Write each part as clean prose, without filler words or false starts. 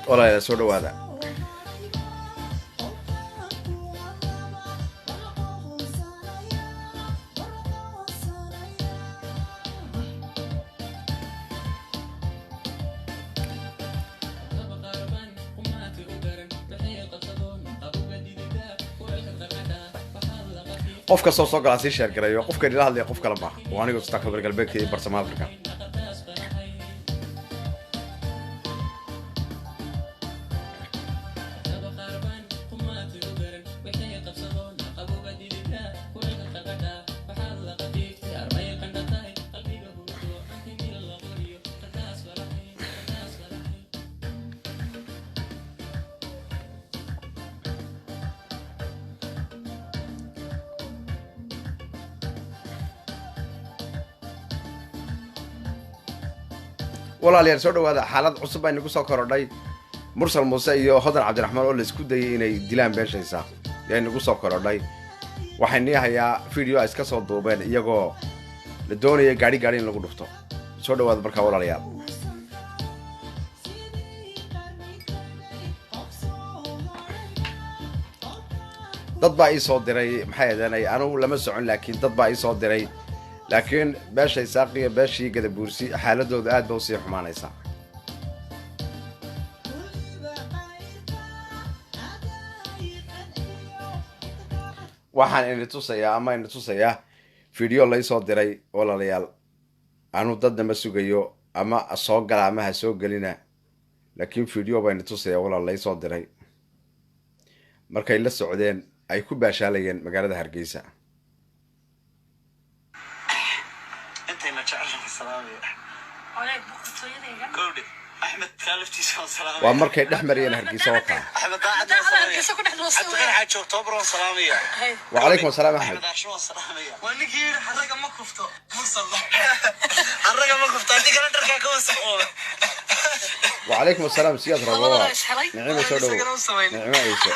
ولا سودو هذا qofka soo gala si share gareeyo qofka ila hadlay qof kala baax oo anigu istaqbal galbeedkii Bartamaha Afrika walaalayaal soo dhawaada xaalad cusub ay nagu soo korodhay Mursal Muuse iyo Hodan Cabdiraxmaan oo la isku dayay inay dilaan beeshaysa ay nagu soo korodhay waxaan hayaa video ay iska soo duubeen iyagoo la doonayay gaari in lagu dhufto soo dhawaada markaa walaalayaal dad baa ii soo diray maxay ahaanay anigu lama socon laakiin dad baa ii soo diray laakiin beeshay saaqiya beeshii Gadabuursi xaaladooda aad baa u sii xumaanaysa waxaan in tusayaa video la soo diray walaalayaal aanu dad ma sugayo ama soo gala ama ha soo galina laakiin video baa in tusayaa walaal la soo diray markay la socdeen ay ku baashaalayeen magaalada Hargeysa أحمد كالفتي سلامية ومركي نحمر يا Hargeysa وكا أحمد ضاعت عبد الغني حاج أكتوبر سلامية وعليكم السلام أحمد سلامية وانك يري حرقة ما كفته مرسل حرقة ما كفته عندي كلام تركها كوسع وعليكم السلام سياد ربوع نعم سودو نعم عيسى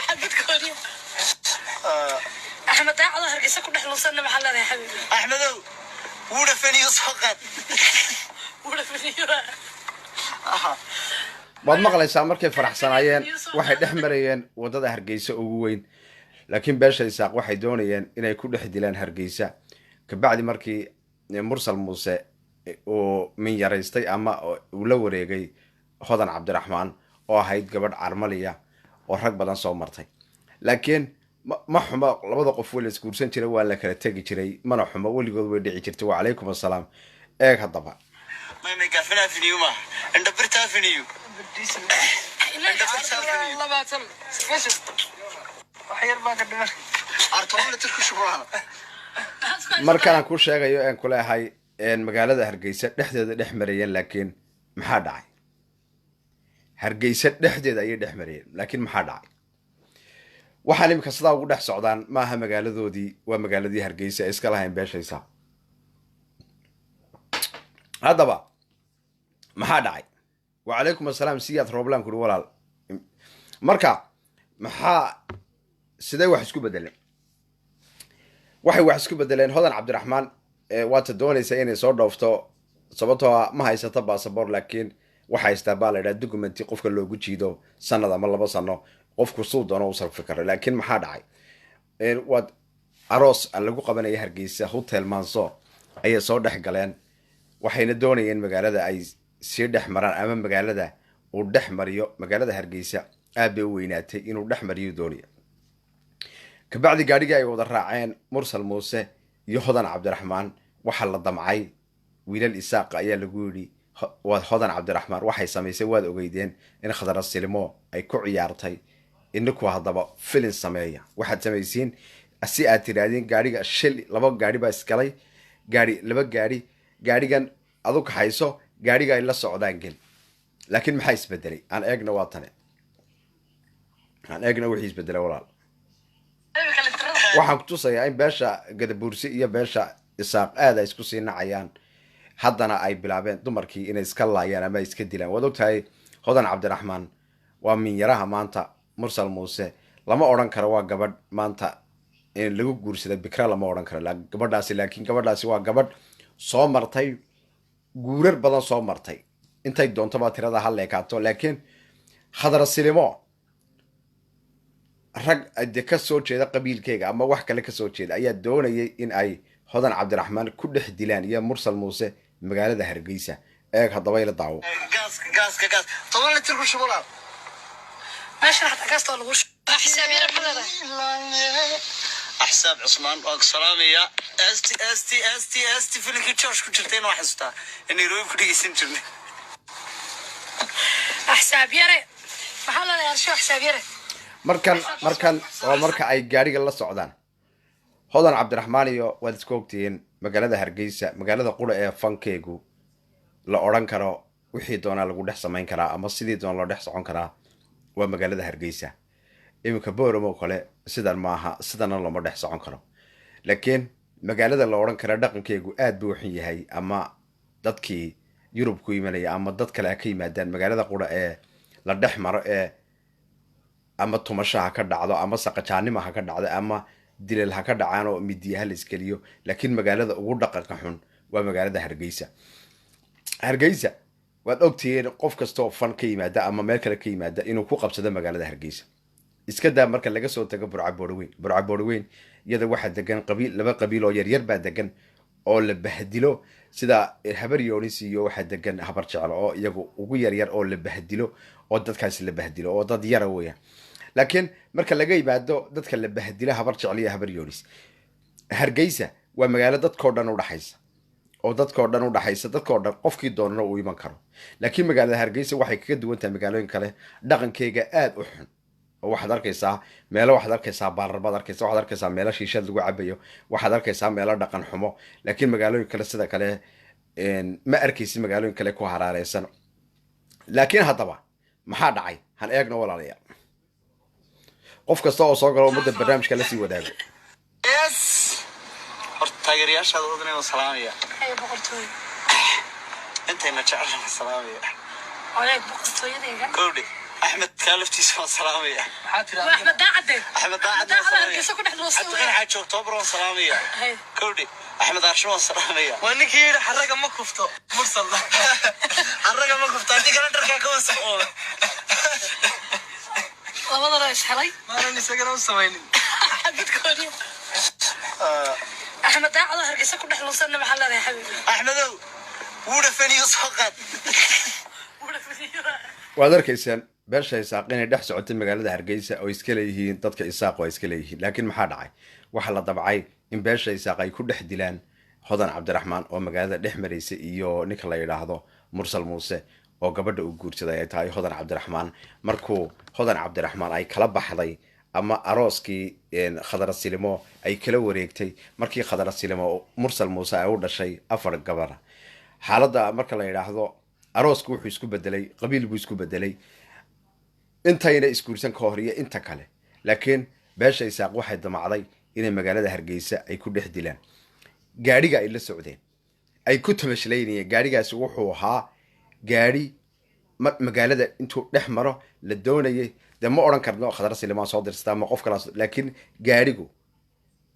أحمد ضاعت Hargeysa كل حلو سنة محل هذا يا حبيبي أحمد ولا فيني يصحقت ولا فيني waad maqlaysaa markay faraxsanaayeen waxay dhexmarayeen wadada Hargeysa ugu weyn laakiin beesha Isaaq waxay doonayeen inay ku dhex dilaan Hargeysa ka bacdi markii Mursal Muuse oo min yaraystay ama uu la wareegay Hodan Cabdiraxmaan oo ahayd gabadh Carmaliya oo rag badan soo martay laakiin ma xuma labada qof wali isku guursan jiray waa la kala tagi jiray mana xuma waligood way dhici jirtay wa calaykum assalaam eeg hadaba ما يمكن في نيوما عند برتا في نيو الله باتم وحير باك الدمر أرتوم لتركوا شبرانا markaan ku sheegayo aan ku leeyahay magaalada Hargeysa dhexdeeda dhexmarayeen laakiin maxaa dhacay Hargeysa dhexdeeda ay dhexmarayeen laakiin maxaa dhacay waxaan imika sida ugu dhex socdaan maaha magaaladoodii waa magaaladii Hargeysa iska lahayn beeshaysa hadaba maxaa dhacay وعليكم السلام سياد روبلان ku walaal marka maxaa sidee wax isku bedeleen waxay wax isku bedeleen Hodan Cabdiraxmaan waata doonaysa inay soo dhoofto sababtoo ma haysata passport laakiin waxa haystaa baalada documenti qofka loogu jiido sanad ama 2 sano qofku soo doono u sarf fikir laakiin maxaa dhacay wad aroos lagu qabanaya Hargeysa hotel Mansour ay soo dhex galeen waxayna doonayeen magaalada ay si dhex maraan ama magaalada uu dhex mariyo magaalada Hargeysa aad bay u weynaatay inuu dhex mariyo dooniyo ka bacdi gaariga ay wada raaceen Mursal Muuse iyo Hodan Cabdiraxmaan waxa la damcay wiilal Isaaq ayaa lagu yiri Hodan Cabdiraxmaan waxay sameysay waad ogeydeen in Khadra Silimo ay ku ciyaartay inku hadaba filin sameeya waxaad sameeyeen si aad tiraadeen gaariga shil laba gaari baa iskalay laba gaarigan adu ka hayso gaariga ay la socdaan gal laakiin maxay isbedelay aan eegna waa tane aan eegna wixii isbedelay walaal waxaan ku tusayaa in beesha Gadabuursi iyo beesha Isaaq aad ay isku sii nacayaan haddana ay bilaabeen dumarkii inay iska laayaan ama iska dilaan wad ogtahay Hodan Cabdiraxmaan waa min yaraha maanta Mursal Muuse lama oran karo waa gabadh maanta in lagu guursaday bikra lama oran karo gabadhaasi laakiin gabadhaasi waa gabadh soo martay guurar badan soo martay intay doonto ba tirada hal leekaato laakiin khadra silimo rag de ka soo jeeda qabiilkeyga ama wax kale ka soo jeeda ayaa doonayay in ay hodan cabdiraxmaan ku dhex dilaan iyo mursal muuse magaalada hargeysa eeg haddaba ila daawo gaas 10 litir ku shubo meeshan xataa gaasta lagu حساب يا رب حساب عثمان سلامية استي في لك تشوش كنت جرتين وحستا اني رويب كل يسن جرني حساب يا رب محل يا شو حساب يا رب markan oo marka ay gaariga la socdaan hodan cabdiraxmaan iyo waad isku ogtihiin magaalada hargeysa magaalada qura ee fankeygu la oran karo wixii doona lagu dhex samayn karaa ama sidii doona loo dhex socon karaa waa magaalada hargeysa iminka booramo kale sidan maaha sidana looma dhex socon karo laakiin magaalada la oran kara dhaqankeygu aad buu xun yahay ama dadkii yurub ku imanaya ama dad kale ka yimaadaan magaalada qura ee la dhex maro ee ama tumashaha ka dhacdo ama saqajaanimo ha ka dhacdo ama dilal ha ka dhacaan oo midiyaha la iskaliyo laakiin magaalada ugu dhaqanka xun waa magaalada hargeysa waad ogtihiin qof kasta oo fan ka yimaada ama meel kale ka yimaada inuu ku qabsado magaalada hargeysa iska daa marka laga soo tago burca boorweyn iyada waxaa degan laba qabiil oo yaryar baa degan oo la bahdilo sida habar yoonis iyo waxaa degan habar jecel oo iyagu ugu yaryar oo la bahdilo oo dadkaasi la bahdilo oo dad yara weya laakiin marka laga yimaado dadka la bahdila habar jecel iyo habar yoonis hargeysa waa magaalo dadkoo dhan u dhaxaysa dadkoo dhan qofkii doonana uu iman karo laakiin magaalada hargeysa waxay kaga duwan tahay magaalooyin kale dhaqankeyga aad u xun oo waxaad arkaysaa meelo waxaad arkaysaa baararbaad arkaysa waxaad arkaysaa meelo shiishad lagu cabayo waxaad arkaysaa meelo dhaqan xumo laakiin magaalooyin kale sida kale ma arkaysi magaalooyin kale ku haraareysan laakiin haddaba maxaa dhacay han eegno walaalayaal qof kasta oo soo galo ummadda barnaamijka la sii wadaago horta taageerayaashaada wadnayoo salaamaya اي بقرتوي intayna jecelna salaamaya عليك بقرتوي kowdhe axmed kaalaftiisa waan salaamaya احمد داعد axmed daacad هرقيسه ku dhex cabdiqani luusan xaaji oktoobar waan salaamaya هاي kowdhe axmed aarsho waan salaamaya waa ninkii yidhi xaraga ma kufto mursal xaraga ma kufto haddii kala dharkaa ka wasaqooba labada rays xalay maanan isagana u samaynin حبيت كوريا احمد داعد هرقيسه ku dhex luusan maxaa leedahay xabiibi axmedow wuu dhafaniyo soo qaad waad arkaysaan beesha isaaq inay dhex socotay magaalada hargeysa oo iska leeyihiin dadka isaaq oo iska leeyihiin laakiin maxaa dhacay waxa la dabcay in beesha isaaq ay ku dhex dilaan hodan cabdiraxmaan oo magaalada dhex maraysa iyo ninka la yidhaahdo mursal muuse oo gabadha uu guursaday ay tahay hodan cabdiraxmaan markuu hodan cabdiraxmaan ay kala baxday ama arooskii khadra silimo ay kala wareegtay markii khadra silimo mursal muuse ay u dhashay 4 gabar xaaladda marka la yidhaahdo aroosku wuxuu isku bedelay qabiil buu isku bedelay intayna isguursan ka hor iyo inta kale laakiin beesha isaaq waxay damacday inay magaalada hargeysa ay ku dhex dilaan gaariga ay la socdeen ay ku tamashlaynayeen gaarigaasi wuxuu ahaa gaari magaalada intuu dhex maro la doonayay dee ma odhan karno khadra silimaan soo dirsata ama qof kalaas laakiin gaarigu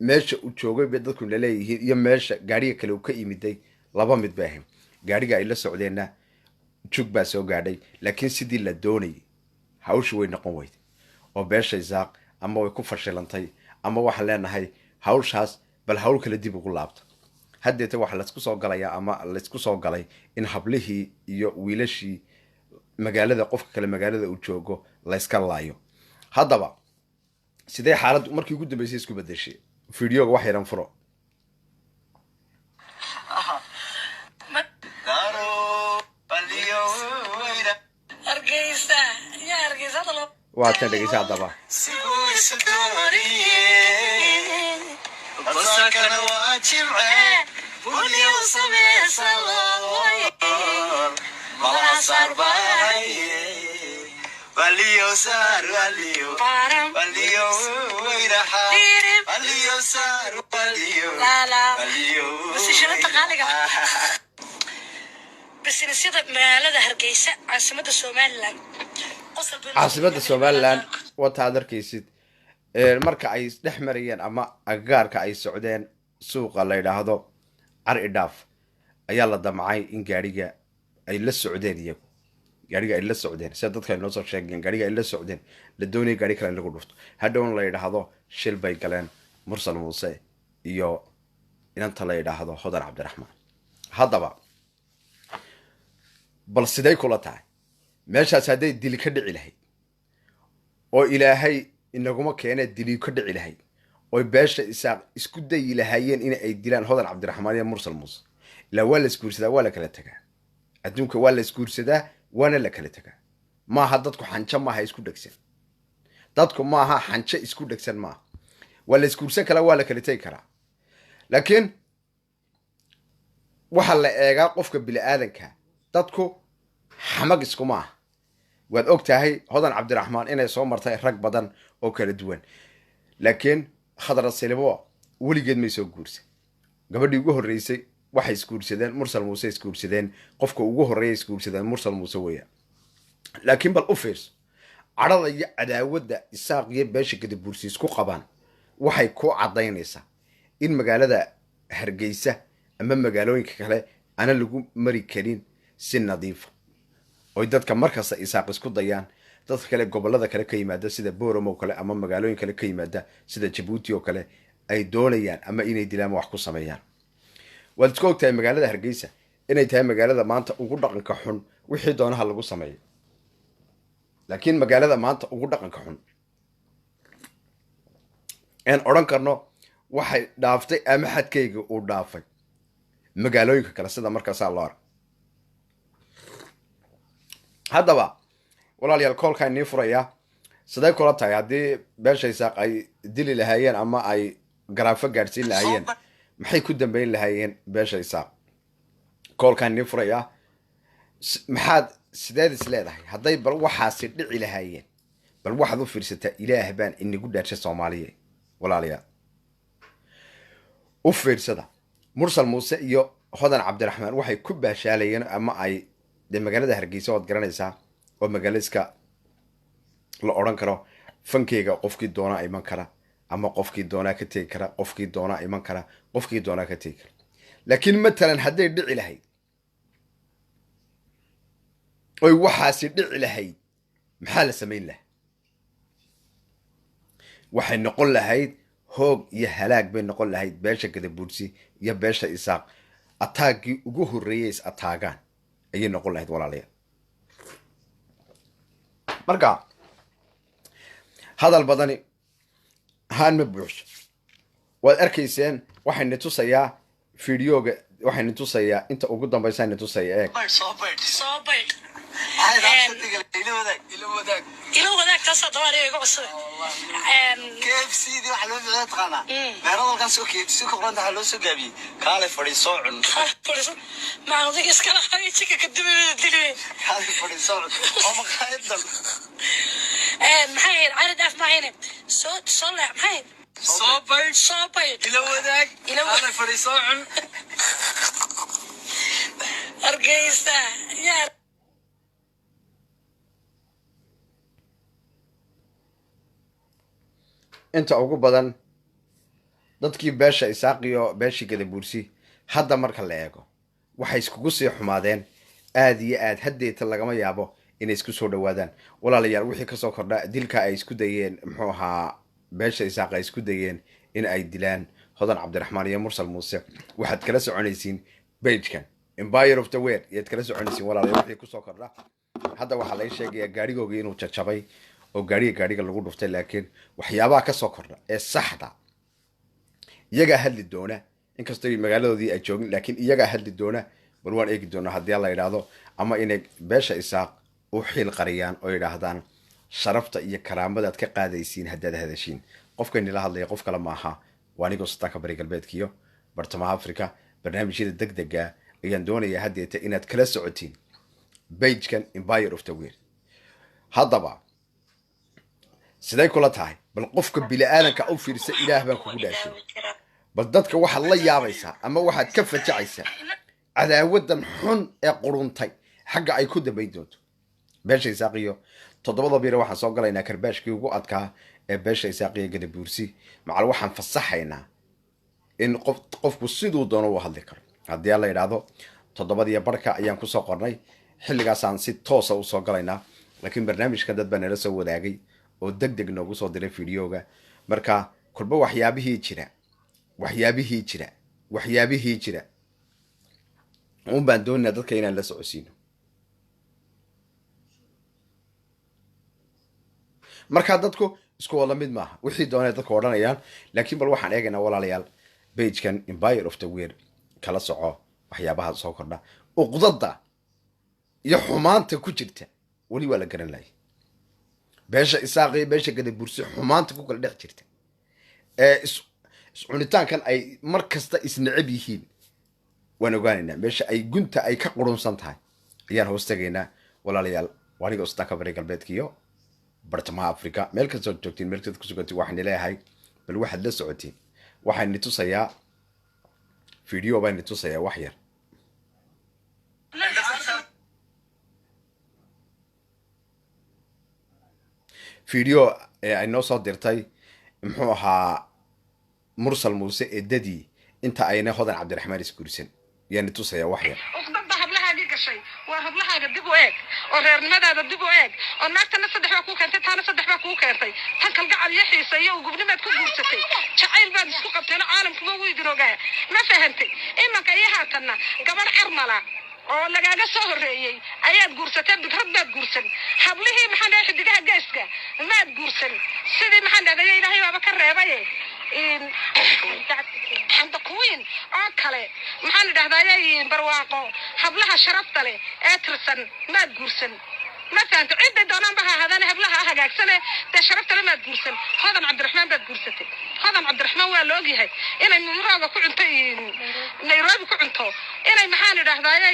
meesha uu joogay bay dadku laleeyihiin iyo meesha gaariga kale uu ka imiday laba mid bay ahayn gaariga ay la socdeenna jug baa soo gaadhay laakiin sidii la doonayay hawshu way noqon weyday oo beesha isaaq ama way ku fashilantay ama waxaan leenahay hawshaas bal hawl kale dib ugu laabto haddeeta waxa laysku soo galayaa ama laysku soo galay in hablihii iyo wiilashii magaalada qofka kale magaalada uu joogo layska laayo haddaba sidee xaaladdu markii ugu dambeysay isku bedeshay fiidiyoga wax yaran furo هرقيسه يا هرقيسه هذا waa tan dhegeysa haddaba basakana waa jimce buniyo sameysa malasaar baahaye waliyo saar waliyo weyraxa waliyo saar waliyo بس شنطة غالية بس نسيت مالها هرقيسة عاصمة الصومال caasimada somaliland wataad arkaysid marka ay dhex marayeen ama agagaarka ay socdeen suuqa la yidhaahdo car idhaaf ayaa la damcay in gaariga ay la socdeen iyagu gaariga ay la socdeen sida dadka ay noo soo sheegeen gaariga ay la socdeen la doonayay gaari kale in lagu dhufto hadhowna la yidhaahdo shil bay galeen mursal muuse iyo inanta la yidhaahdo hodan cabdiraxmaan haddaba bal siday kula tahay meeshaas hadday dili ka dhici lahayd oo ilaahay inaguma keena dili ka dhici lahayd oo beesha isaaq isku dayi lahaayeen in ay dilaan hodan cabdiraxmaan iyo mursal muuse ilaa waa la isguursadaa waa la kala tagaa adduunka waa la isguursadaa waana la kala tagaa maaha dadku xanjo maaha isku dhegsan dadku maaha xanjo isku dhegsan maaha waa la isguursan karaa waa la kala tegi karaa laakiin waxaa la eegaa qofka bini-aadanka dadku xamag isku maaha waad og tahay hodan cabdiraxmaan inay soo martay rag badan oo kala duwan laakiin khadra silbo weligeed may soo guursan gabadhii ugu horreysay waxay isguursadeen mursal muuse isguursadeen qofka ugu horreeya isguursadeen mursal muuse weeya laakiin bal u fiirso cadhada iyo cadaawadda isaaq iyo beesha gadabuursi isku qabaan waxay ku caddaynaysaa in magaalada hargeysa ama magaalooyinka kale ana lagu mari karin si nadiifa oy dadka markasta isaaq isku dayaan dadka kale gobollada kale ka yimaada sida boram oo kale ama magaalooyin kale ka yimaada sida jabuuti oo kale ay doonayaan ama inay dilaan wax ku sameeyaan waad isku ogtahay magaalada hargeysa inay tahay magaalada maanta ugu dhaqanka xun wixii doonaha lagu sameeyo laakiin magaalada maanta ugu dhaqanka xun aan odhan karno waxay dhaaftay ama xadkayga uu dhaafay magaalooyinka kale sida markaasaa loo arag haddaba walaalayaal koolkaa nii furayaa siday kula tahay haddii beesha isaaq ay dili lahaayeen ama ay garaafo gaadhsiin lahaayeen maxay ku dambeyn lahaayeen beesha isaaq koolkaan nii furayaa maxaad sideed is leedahay hadday bal waxaasi dhici lahaayeen bal waxaad u fiirsataa ilaah baan inagu dhaarshay soomaaliya walaalayaal u fiirsada mursal muuse iyo hodan cabdiraxmaan waxay ku baashaalayeen ama ay dee magaalada hargeysa waad garanaysaa oo magaalo iska la odhan karo fankeyga qofkii doonaa iman kara ama qofkii doonaa ka tegi kara qofkii doonaa iman kara qofkii doonaa ka tegi kara laakiin matalan hadday dhici lahayd oy waxaasi dhici lahayd maxaa la samayn lahaa waxay noqon lahayd hoog iyo halaag bay noqon lahayd beesha gadabuursi iyo beesha isaaq ataaggii ugu horreeyay is ataagaan ayay noqon lahayd walaalayaal marka hadal badani haan ma buuxso waad arkayseen waxayna tusayaa fideoga waxayna tusayaa inta ugu dambaysaana tusaya eeg soo baydh ilo wadaag taasoo dabaal iga cusub KFC dii waxa loo bixiyay taqaana meero halkaas oo KFC ku qoranta waxa loo soo gaabiyay kaale fadhiiso cun ma adiga iska lahay chicken ka dibada dilay kaale fadhiiso cun oo ma qaaydan maxay arid af maayne soo la maxay soo baydh ilo wadaag kaale fadhiiso cun argeysa yaa inta ugu badan dadkii beesha isaaq iyo beeshii gadabuursi hadda marka la eego waxay iskugu sii xumaadeen aad iyo aad haddeeta lagama yaabo inay isku soo dhawaadaan walaalayaal wixii kasoo kordha dilka ay isku dayeen muxuu ahaa beesha isaaq ay isku dayeen in ay dilaan hodan cabdiraxmaan iyo mursal muuse waxaad kala soconaysiin bagekan empire of the world yaad kala soconaysiin walaalayaal wixii kusoo kordha hadda waxaa laga sheegayaa gaarigoogii inuu jajabay oo gaariga lagu dhuftay laakiin waxyaabaha kasoo kordha ee saxda iyagaa hadli doona inkastoo magaaladoodii ay joogin laakiin iyagaa hadli doona bal waan eegi doonaa haddii la yidhaahdo ama inay beesha isaaq u xiil qariyaan oo yidhaahdaan sharafta iyo karaamadaad ka qaadaysiin haddaad hadashiin qofkaynila hadlaya qof kale maaha waa anigoo sataanka bari galbeedkiyo bartamaha africa barnaamijyada deg dega ayaan doonayaa haddeeta inaad kala socotiin bagekan empire of the world haddaba siday kula tahay bal qofka bini-aadanka u fiirsa ilaah baan kugu dhaashay bal dadka waxaad la yaabaysaa ama waxaad ka fajacaysaa cadaawadan xun ee quruntay xagga ay ku dambayn doonto beesha isaaqiyo 7 biir waxaan soo galaynaa karbaashkii ugu adkaa ee beesha isaaqiyo gadabuursi macal waxaan fasaxaynaa in qofku siduu doono u hadli karo haddii la yidhaahdo 7 barka ayaan kusoo qornay xilligaasaan si toosa usoo galaynaa laakiin barnaamijkan dad baa nala soo wadaagay oo deg deg noogu soo diray videoga marka kolba waxyaabihii jira un baan doonaa dadka inaan la socodsiino markaa dadku isku wada mid maaha wixii doonay dadku odhanayaan laakiin bal waxaan eegaynaa walaalayaal bagekan empire of the weir kala soco waxyaabaha soo kordha uqdada iyo xumaanta ku jirta weli waa la garan lahay beesha isaaqi beesha gadabursi xumaanta ku kala dhex jirta iscunitaankan ay mar kasta isnacab yihiin waan ogaanaynaa meesha ay gunta ay ka qurunsan tahay ayaan hoos tagaynaa walaalayaal aniga ustaanka bari galbeedka iyo bartamaha africa meel kastoo joogtiin meel kasta ku sugantiin waxaan leeyahay bal waxaad la socotiin waxaan ni tusayaa video baan ni tusayaa wax yar video ay noo soo dirtay muxuu ahaa mursal muuse eedadii inta ayna hodan cabdiraxmaan isguursan yaan ni tusayaa wax yar uqdada hablahaagii gashay waa hablahaaga dib u eeg oo reernimadaada dib u eeg oo naagtana 3 baa kuu keentay taana 3 baa kuu keentay tan kalgacal iyo xiisa iyo gubnimaad ku guursatay jacayl baad isku qabteen caalamkuba wuu idin ogaa ma fahantay imanka iyo haatanna gabar carmala oo lagaaga soo horeeyay ayaad guursatay bidrad baad guursan hablihii maxaan dhahay xidigaha geeska maad guursan sidii maxaan dhahay ilaahay baaba ka reebay xanta queen oo kale maxaan dhahdaa barwaaqo hablaha sharafta leh ee tirsan maad guursan ما فهمت عدة دونان بها هذا هبلها هجاكسنة تشرفت لما تقولسن هذا عبد الرحمن بتقولسته هذا عبد الرحمن واللوجي هاي إنا من مرة كنت نيروبي كنت إنا محاني ده هذا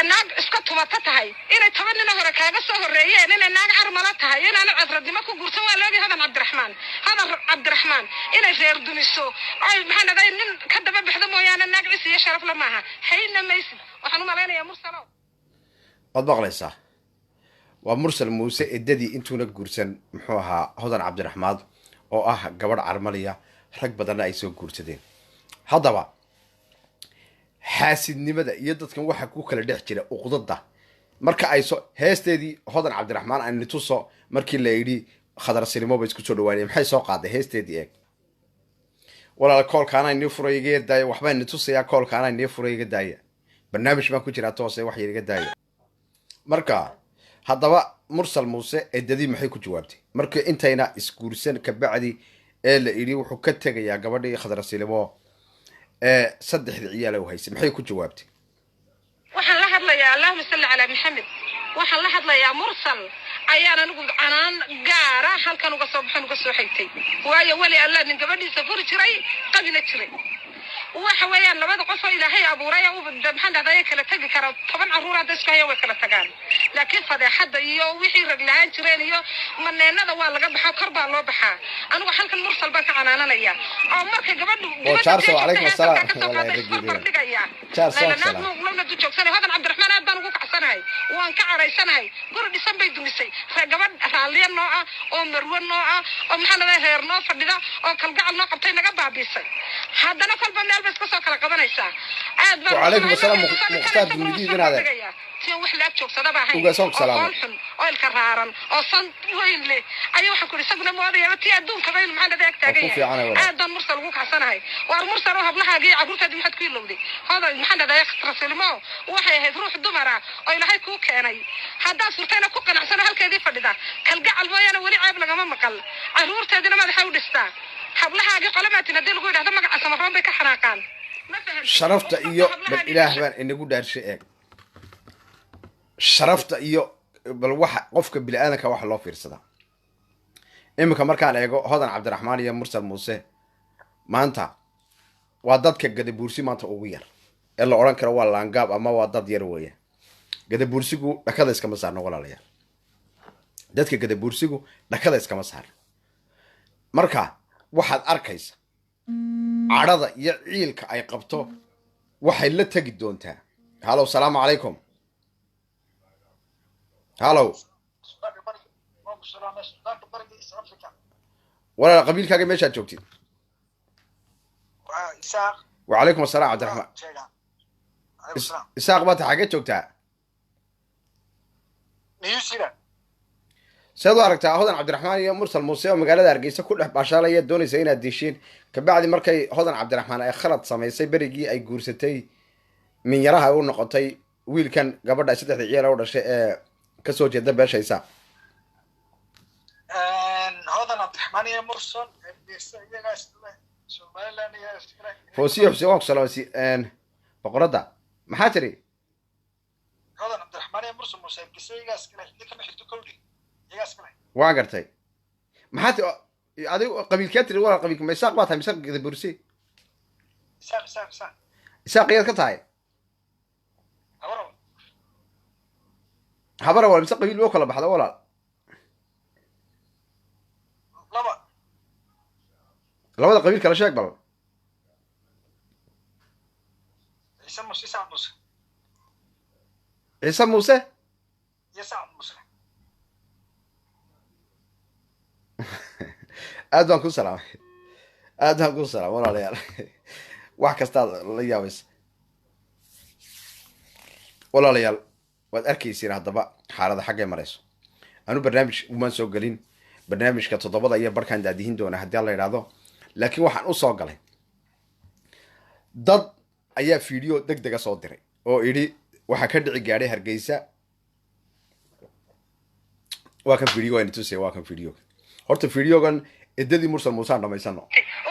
الناق اسكتوا ما تتهاي إنا تمنى نهر كذا سهر ريان إنا الناق عرملتها إنا أنا عذرت ما كنت قولسن واللوجي هذا عبد الرحمن هذا عبد الرحمن إنا غير دنيسو أي محنا ده إن كذا بحذمه يعني الناق عيسى شرف لماها هينا ما يصير وحنو مالنا يا مرسلون waad maqlaysaa waa mursal muuse eedadii intuuna guursan muxuu ahaa hodan cabdiraxmaan oo ah gabadh carmaliya rag badanna ay soo guursadeen haddaba xaasidnimada iyo dadkan waxa ku kala dhex jira uqdada marka ay soo heesteedii hodan cabdiraxmaan aan nituso markii la yidhi khadar silimo bay isku soo dhawaaneen maxay soo qaaday heesteedii eeg walaal koolkaana inii furay iga daaya waxbaa nitusayaa koolkaana inii furay iga daaya barnaamij baan ku jiraa toose wax yar iga daaya marka haddaba mursal muuse eedadii maxay ku jawaabtay markii intayna isguursan ka bacdi ee la yidhi wuxuu ka tegayaa gabadhii khadar silimo ee 3 ciyaal oo haysay maxay ku jawaabtay waxaan la hadlayaa allahumma salli ala maxamed waxaan la hadlayaa mursal ayaan anigu canaan gaara halkan uga soo baxan uga soo xigtay waayo wali allah nin gabadhiisa furi jiray qabina jiray waxa weeyaan labada qof oo ilaahay abuuray oo maxaan dhahday kala tagi kara 10 caruur ah dadka way kala tagaan laakiin fadeexada iyo wixii rag lahaan jireen iyo maneenada waa laga baxo kor baa loo baxaa anigu halkan mursal baan ka canaananaya oo marka gabadhu jaarso alaykum asalaam wallahi rajiidaya jaarso salaam lana joogsanay hodan cabdiraxmaan aad baan ugu kacsanahay waan ka caraysanahay guri dhisan bay dumisay gabadh raaliye noo ah oo marwo noo ah oo maxaan dhahday heer noo fadhida oo kalgacal noo qabtay naga baabisay haddana kolba meel bas ka soo kala qabanaysaa aad baan وعليكم السلام مختار جميل هذا tiin wax laag joogsada baa hay uga soo salaam oo ilka raaran oo san weyn leh ayaa waxa ku isaguna moodaya tii adduunka bay maxaan dhahday taagay aad baan mursal ugu kacsanahay waar mursal oo hablahaagii caruurtadii maxad ku ilowday hada maxaan dhahday rasulmo waxay ahayd ruux dumara oo ilaahay ku keenay hadaa surtayna ku qanacsana halkeedii fadhida kalgacal mooyana wali ceeb lagama maqal caruurtadina madaxa u dhistaa hablahaagii qolamaadina dil ugu yiraahdo magaca samaroon bay ka xanaaqaan sharafta iyo bal ilaah baan inagu dhaarshay eeg sharafta iyo bal waxa qofka bini aadanka waxa loo fiirsadaa iminka markaan eego hodan cabdiraxmaan iyo mursal muuse maanta waa dadka gadabuursi maanta ugu yar ee la oran karo waa laangaab ama waa dad yar weeye gadabuursigu dhakada iskama saarno walaalayaal dadka gadabuursigu dhakada iskama saarno marka waxaad arkaysa cadhada iyo ciilka ay qabto waxay la tagi doontaa halow salaamu calaykum halow walaal qabiilkaaga meeshaad joogtid وعليكم السلام عبد الرحمن إساق بات حاجة جوكتا New Zealand. سيدو أركتها هذا عبد الرحمن يا مرسل موسى ومقالة أرجيسة كل باشالة يدوني زين الديشين كبعد مركي هذا عبد الرحمن أي خلط سمي سيبرجي أي جورستي من يراها أول نقطي ويل كان قبل ده ستة عيال أو شيء كسو جدا باش يسا هذا عبد الرحمن يا مرسل Somaliland يا فوسي حسين سلامسي أن بقرده محاتري هذا عبد الرحمن يا مرسل مساعد يجاس كله لكن ما حلتو كلي يجاس كله واقرتي محات هذا قبيل كاتري ولا قبيل ما يساق باتها مساق ذا برسي ساق يساق يا كتاي هورا حبره ولا مساق قبيل وكلا بحدا ولا لبا labada qabiil kala sheeg bal يسمى سعد موسى ciise muuse يا سعد موسى aad baan ku salaamay aad baan ku salaamay walaalayaal wax kasta la yaabays walaalayaal waad arkaysiin haddaba xaalada xaggay marayso anu barnaamij uma soo galin barnaamijka toddobada iyo barkaan daadihin doona haddii la yidhaahdo laakiin waxaan u soo galay dad ayaa fiideo deg dega soo diray oo idhi waxaa ka dhici gaadhay hargeysa waa kan fiideo aynu tusaya waa kan fiideoga horta fiideogan edadii mursal muusaan dhamaysano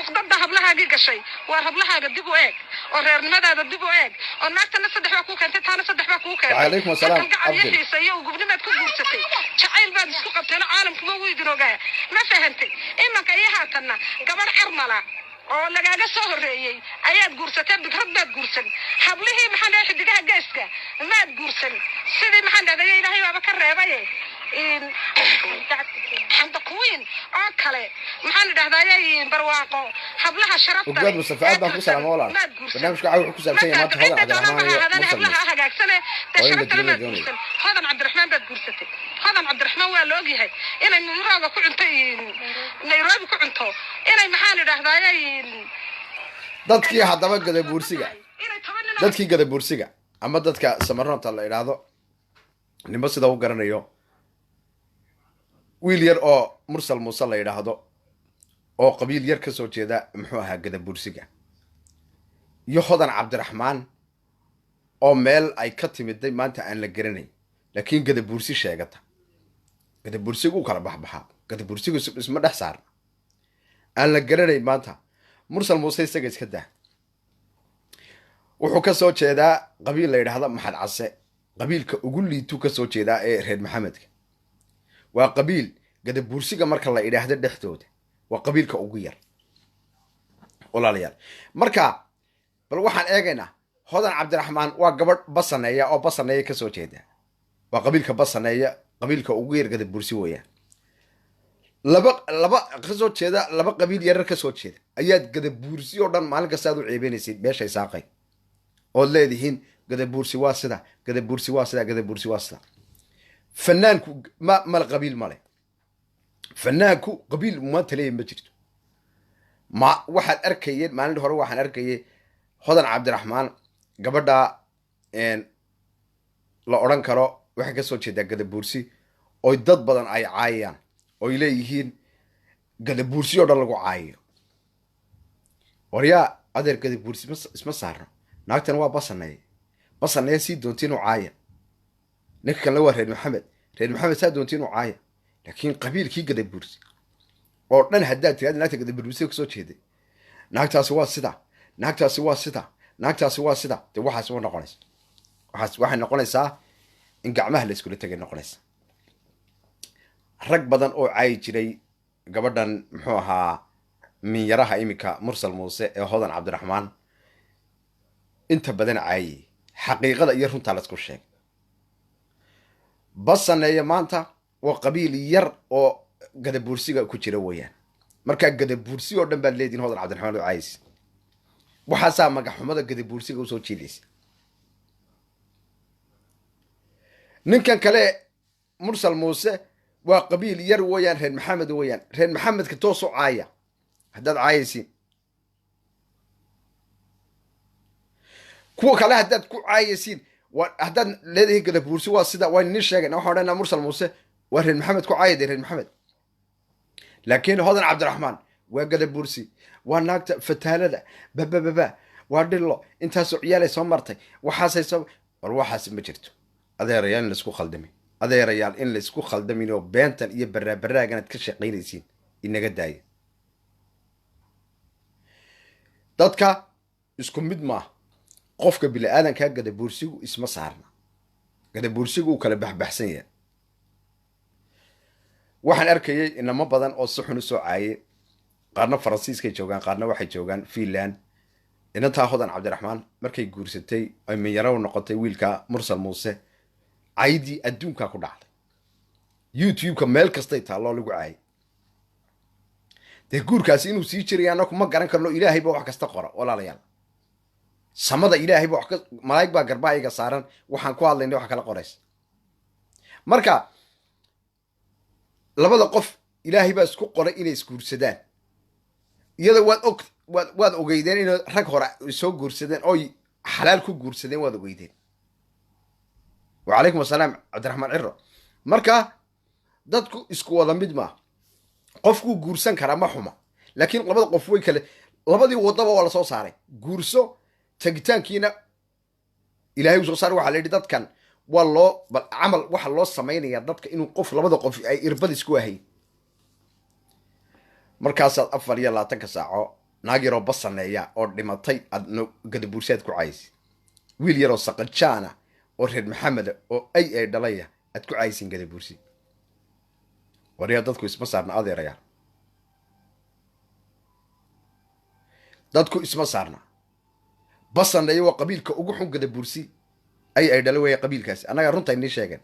uqdada hablahaagii gashay waa hablahaaga dib u eeg oo reernimadaada dib u eeg oo naagtana saddex baa kuu keentay taana saddex baa kuu keentay وعليكم السلام عبد iyo gubnimaad ku guursatay jacayl baad isku qabteen caalamkuba wuu idin ogaa ma fahantay imanka iyo haatanna gabadh carmala oo lagaaga soo horeeyey ayaad guursatay bikrad baad guursan hablihii maxaan dhahay xidigaha geeska maad guursan sidii maxaan dhahday ilaahay baaba ka reebaye xanta kuwiin oo kale maxaan dhahdaayay barwaaqo hablaha sharafta وقاد مصطفى عبد الله سلام ولا برنامجك عاوز ku saabsan yahay maanta hodan عبد الرحمن iyo hablaha hagaagsane sharafta maad guursan hodan عبد الرحمن baad guursatay hodan عبد الرحمن waa la ogyahay inay mumraaga ku cunto Nairobi ku cunto inay maxaan dhahdaayay dadkii haddaba gada buursiga dadkii gada buursiga ama dadka samaroonta la yidhaahdo nimba sida u garanayo wiil yar oo mursal muuse la yidhaahdo oo qabiil yar ka soo jeeda muxuu ahaa gada buursiga iyo hodan cabdiraxmaan oo meel ay ka timiday maanta aan la garanayn laakiin gada buursi sheegata gada buursigu u kala baxbaxaa gada buursigu isma dhex saarna aan la garanayn maanta mursal muuse isaga iska dah wuxuu ka soo jeedaa qabiil la yidhaahdo maxad case qabiilka ugu liitu ka soo jeedaa ee reer maxamedka waa qabiil gada buursiga marka la idhaahdo dhexdooda waa qabiilka ugu yar walaalayaal marka bal waxaan eegaynaa hodan cabdiraxmaan waa gabadh basaneeya oo basaneeya ka soo jeeda waa qabiilka basaneeya qabiilka ugu yar gada buursi weeyaan laba ka soo jeeda laba qabiil yarar ka soo jeeda ayaad gada buursi oo dhan maalin kasta aad u ceebeynaysid beeshay saaqay ood leedihiin gada buursi waa sida gada buursi waa sida gada buursi waa sida fanaanku mal qabiil male fanaanku qabiil ma taleey ma jirto ma waxaad arkayeen maalin hore waxaan arkayay hodan cabdiraxmaan gabadha la odhan karo waxay ka soo jeedaa gada buursi oo dad badan ay caayayaan oy leeyihiin gada buursi oo dhan lagu caayayo waryaa adeer gada buursi isma saarno naagtan waa basaneeya sii doonta inuu caaya ninka kalena waa reer maxamed saa doonta inuu caaya laakiin qabiilkii gada buursi oo dhan haddaad tiraada naagta gada buursi kasoo jeeday naagtaasi waa sida naagtaasi waa sida naagtaasi waa sida dee waxaas ma noqonaysa waxay noqonaysaa in gacmaha la iskula tegay noqonaysa rag badan oo caayi jiray gabadhan muxuu ahaa minyaraha iminka mursal muuse ee hodan cabdiraxmaan inta badan caayiyey xaqiiqada iyo runtaa laisku sheegay basaneeya maanta waa qabiil yar oo gada buursiga ku jira weeyaan markaa gada buursi oo dhan baad leedihin hodan cabdiraxmaan oo caayis waxaasaa magaxxumada gada buursiga usoo jiidaysa ninkan kale mursal muuse waa qabiil yar weeyaan reer maxamed weeyaan reer maxamedka toos u caaya haddaad caayaysiin kuwa kale haddaad ku caayaysiin haddaad leedahay gadabuursi waa sida waa nin sheegayna waxaan odhanaa mursal muuse waa reer maxamed ku caayade reer maxamed laakiin hodan cabdiraxmaan waa gadabuursi waa naagta fataalada babababa waa dhillo intaasoo ciyaalay soo martay waxaasay soo war waxaas ma jirto adeerayaal in laisku khaldamin adeerayaal in laisku khaldamin oo beentan iyo baraabaraagan ka shaqaynaysiin inaga daaya dadka isku mid maaha qofka bini-aadankaa gadabuursigu isma saarna gadabuursigu uu kala baxbaxsan yahay waxaan arkayay inamo badan oo si xun u soo caayay qaarna faransiiskay joogaan qaarna waxay joogaan finland inantaa hodan cabdiraxmaan markay guursatay ay minyaro noqotay wiilka mursal muuse caydii adduunkaa ku dhacday youtube-ka meel kastay taalloo lagu caayay dee guurkaasi inuu sii jiray annaku ma garan karno ilaahay ba wax kasta qora walaalayaal samada ilaahay ba malaa'ig baa garbahayga saaran waxaan ku hadlayna waxa kala qoraysa marka labada qof ilaahay baa isku qoray inay isguursadaan iyada waad ogeydeen inay rag hore soo guursadeen oy xalaal ku guursadeen waad ogeydeen wacalaykum assalaam cabdiraxmaan ciro marka dadku isku wada mid maa qofkuu guursan karaa ma xuma laakiin labada qof way kale labadii wadaba waa lasoo saaray guurso tagitaankiina ilaahay uu soo saaray waxaa la yidhi dadkan waa loo bal camal waxa loo samaynayaa dadka inuu qof labada qof ay irbad isku ahayn markaasaad 24 saaco naag yaroo basaneeya oo dhimatay aad gadabuursaad ku caaysid wiil yaroo saqajaana oo reer maxamed oo ay dhalaya aad ku caaysin gadabuursi wariyaa dadku isma saarna adeerayaa dadku isma saarna basaneeya waa qabiilka ugu xun gadabuursi ay dhalay weeye qabiilkaasi annaga runta inii sheegeen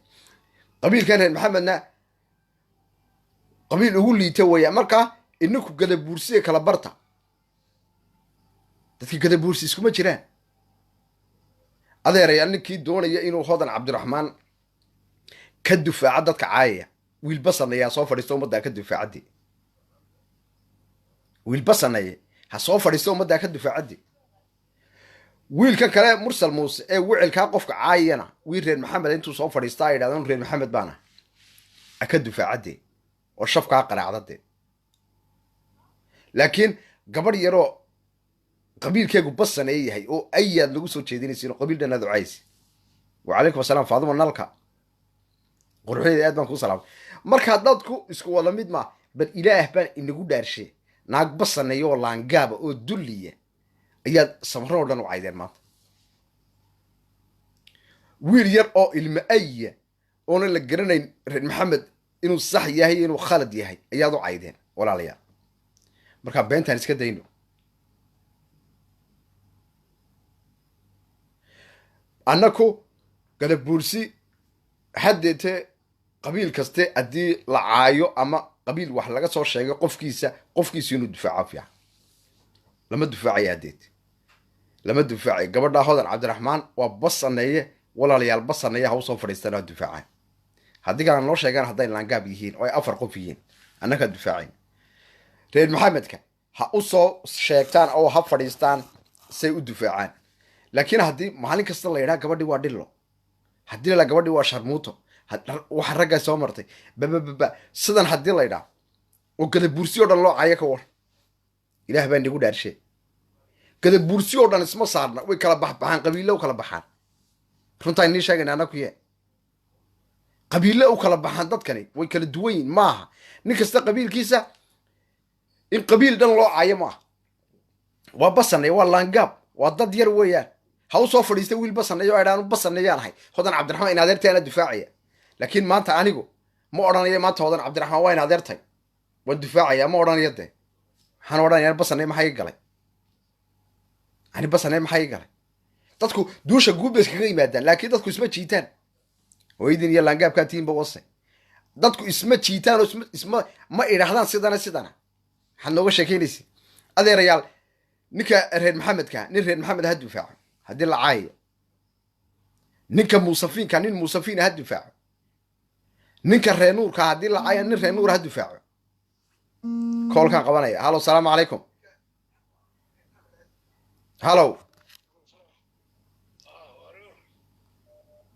qabiilkan reer maxamedna qabiil ugu liita weeya markaa ininku gadabuursiga kala barta dadkii gadabuursi iskuma jiraan adeerayaal ninkii doonaya inuu hodan cabdiraxmaan ka dufaaca dadka caayaya wiil basaneeye ha soo fadhiisto ummaddaa ka dufaacaddi wiil basaneeye ha soo fadhiisto ummaddaa ka dufaacaddi wiilkan kale mursal muuse ee wicilkaa qofka caayana wiil reer maxamed intuu soo fadhiista ay yidhahdaan reer maxamed baana ka dufaacadde oo shafkaa qaraacdade laakiin gabadh yaroo qabiilkeegu basaneeye yahay oo ayaad lagu soo jeedinaysiin oo qabiil dhanaad ucaysi wacalaykum assalaam faaduma nalka quruxdeeda aad baan kuu salaamay markaa dadku isku wada mid maa bal ilaah baan inagu dhaarshe naag basaneeye oo laangaaba oo dulliya ayaad samaroo dhan u caydeen maanta wiil yar oo ilmo aya oona la garanayn reer maxamed inuu sax yahay inuu khalad yahay ayaad u caydeen walaalayaal markaa beentaan iska dayno annaku gadabuursi haddeete qabiil kaste haddii la caayo ama qabiil wax laga soo sheegay qofkiisa inuu difaaco fiican lama dufaacaya haddeed lama dufaacay gabadhaa hodan cabdiraxmaan waa basaneeye walaalayaal basaneeye ha usoo fadhiistaan ha dufaacaan haddii kalan loo sheegaan hadday laangaab yihiin oo ay 4 qof yihiin annagaa dufaacayn reer maxamedka ha u soo sheegtaan oo ha fadhiistaan say u dufaacaan laakiin haddii maalin kasta la yidhaha gabadhii waa dhillo haddii la gabadhii waa sharmuuto waxa raggaa soo martay babababa sidan haddii la yidhaha oo gadabuursi oo dhan loo caayo ka war ilaah baa inagu dhaarshe gadabuursi oo dhan isma saarna way kala baxbaxaan qabiille u kala baxaan runtaa inii sheegayna annaku ye qabiille u kala baxaan dadkani way kala duwan yihin maaha nin kasta qabiilkiisa in qabiil dhan loo caayo maaha waa basaneeye waa laangaab waa dad yar weeyaan ha u soo fadhiista wiil basaneeyo oo idhaan basaneeyaan ahay hodan cabdiraxmaan in adeertay ana difaacaya laakiin maanta anigu ma odhanayo maanta hodan cabdiraxmaan waa in adeertay waan difaacaya ma odhanayo dee waxaan odhanaya basaneeye maxaa ii galay ani basaneeye maxaa ii galay dadku duusha guubba iskaga yimaadaan laakiin dadku isma jiitaan hooyadin iyo laangaabkaa tiinba wase dadku isma jiitaan oo isma ma idhaahdaan sidana waxaad nooga sheekeynaysa adeerayaal ninka reer maxamedka nin reer maxamed ha difaaco haddii la caayo ninka muusafiinka nin muusafiina ha difaaco ninka reer nuurka haddii la caayo nin reer nuur ha difaaco koolkaan qabanaya hallo salaamu calaykum hallow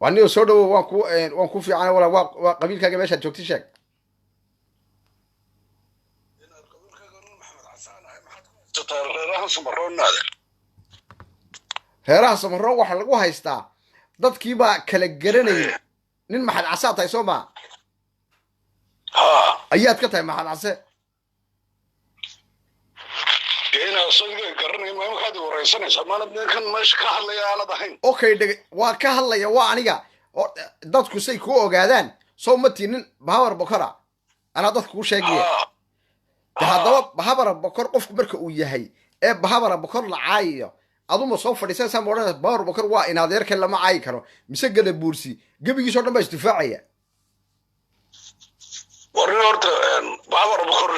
وانيو سودو وان كو في عنا ولا قبيل كاجا ماشي جوجتي شيك reerahan samaroon naadir heeraha samaro waxa lagu haystaa dadkii baa kala garanayay nin maxad casaa tahay soo ma ayaad ka tahay maxad case keena soo garanay ma waxaad wareysanaysaa maana ninkan meesha ka hadlaya aanad ahayn okay waa ka hadlaya waa aniga dadku say ku ogaadaan soo ma tiinin bahawar bokora ana dadku ku sheegay haddaba bahabara bokor qofku marka uu yahay ee bahabara bokor la caayo aduma soo fadhiisanaysaa moodhada bahabara bokor waa in adeerka lama caayi karo mise gada buursi gebigiisoo dhan baa isdifaacaya warin horta bahabara bokor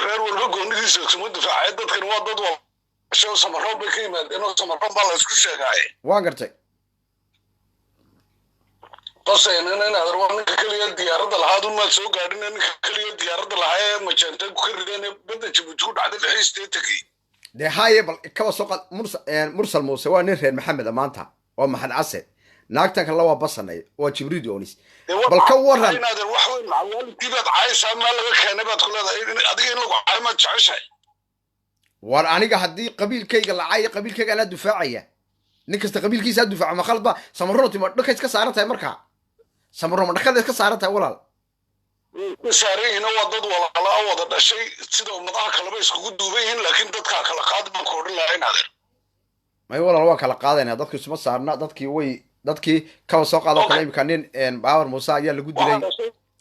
reer walba goonidiisa isuma difaacay dadkan waa dad walba samaroon bay ka yimaadeen oo samaroon baa la isku sheegaaye waan gartay qosayna inaad arwaa ninka kaliya diyaaradda lahaad un maad soo gaadhin ninka kaliya diyaaradda lahaa ee majaanta ku ka rideen badda jabuuti ku dhacday lixiisteetakii dee haye bal kaba soo qaad mursal muuse waa nin reer maxamed maanta oo maxad case naagtan kale waa basanay waa jibriil oonis bal ka waran inaad wax weyn macawaalidkii baad caaysaa maa laga keenay baad ku leedahay adiga in lagu caayo maad jeceshahay war aniga haddii qabiilkayga la caayo qabiilkayga anaa dufaacaya nin kasta qabiilkiisa dufaaco ma khalad ba samarrooti ma dhulka iska saaran tahay markaa samarro ma dhakada iska saaran tahay walaal saarayina waa dad walaala wada dhashay sida ummadaha kaleba iskugu duuban yihiin laakiin dadkaa kala qaad baan ku odhan lahaa inaadeer may walaal waa kala qaadayna dadku isma saarna dadkii kaba soo qaado kale imika nin baawar muuse ayaa lagu dilay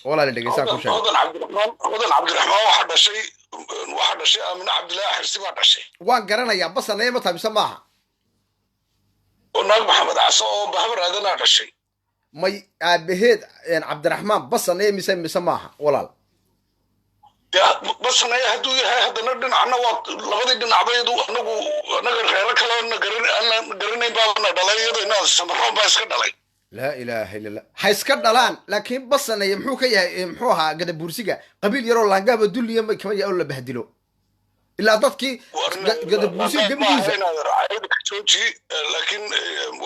walaal dhegeysaa ku sheegay hodan cabdiraxmaan waxaa dhashay aamina cabdilaahi xirsi baa dhashay waan garanayaa basanaya ma taabisa maaha oo naag maxamed caso oo bahabar aadanaa dhashay may aabaheed cabdiraxmaan basanaya mise maaha walaal basanaya hadduu yahay haddana dhinacna waa labadii dhinacbaydu anaga reero kaleona garanayn baana dhalay iyadoo inaad samaroon baa iska dhalay laa ilaaha illa allah ha iska dhalaan laakiin basanaya muxuu ka yahay muxuu ahaa gadabuursiga qabiil yaroo laangaaba dulliya may kama yahay oo la bahdilo ilaa dadkii gadabuursiga gebigiisa jooji laakiin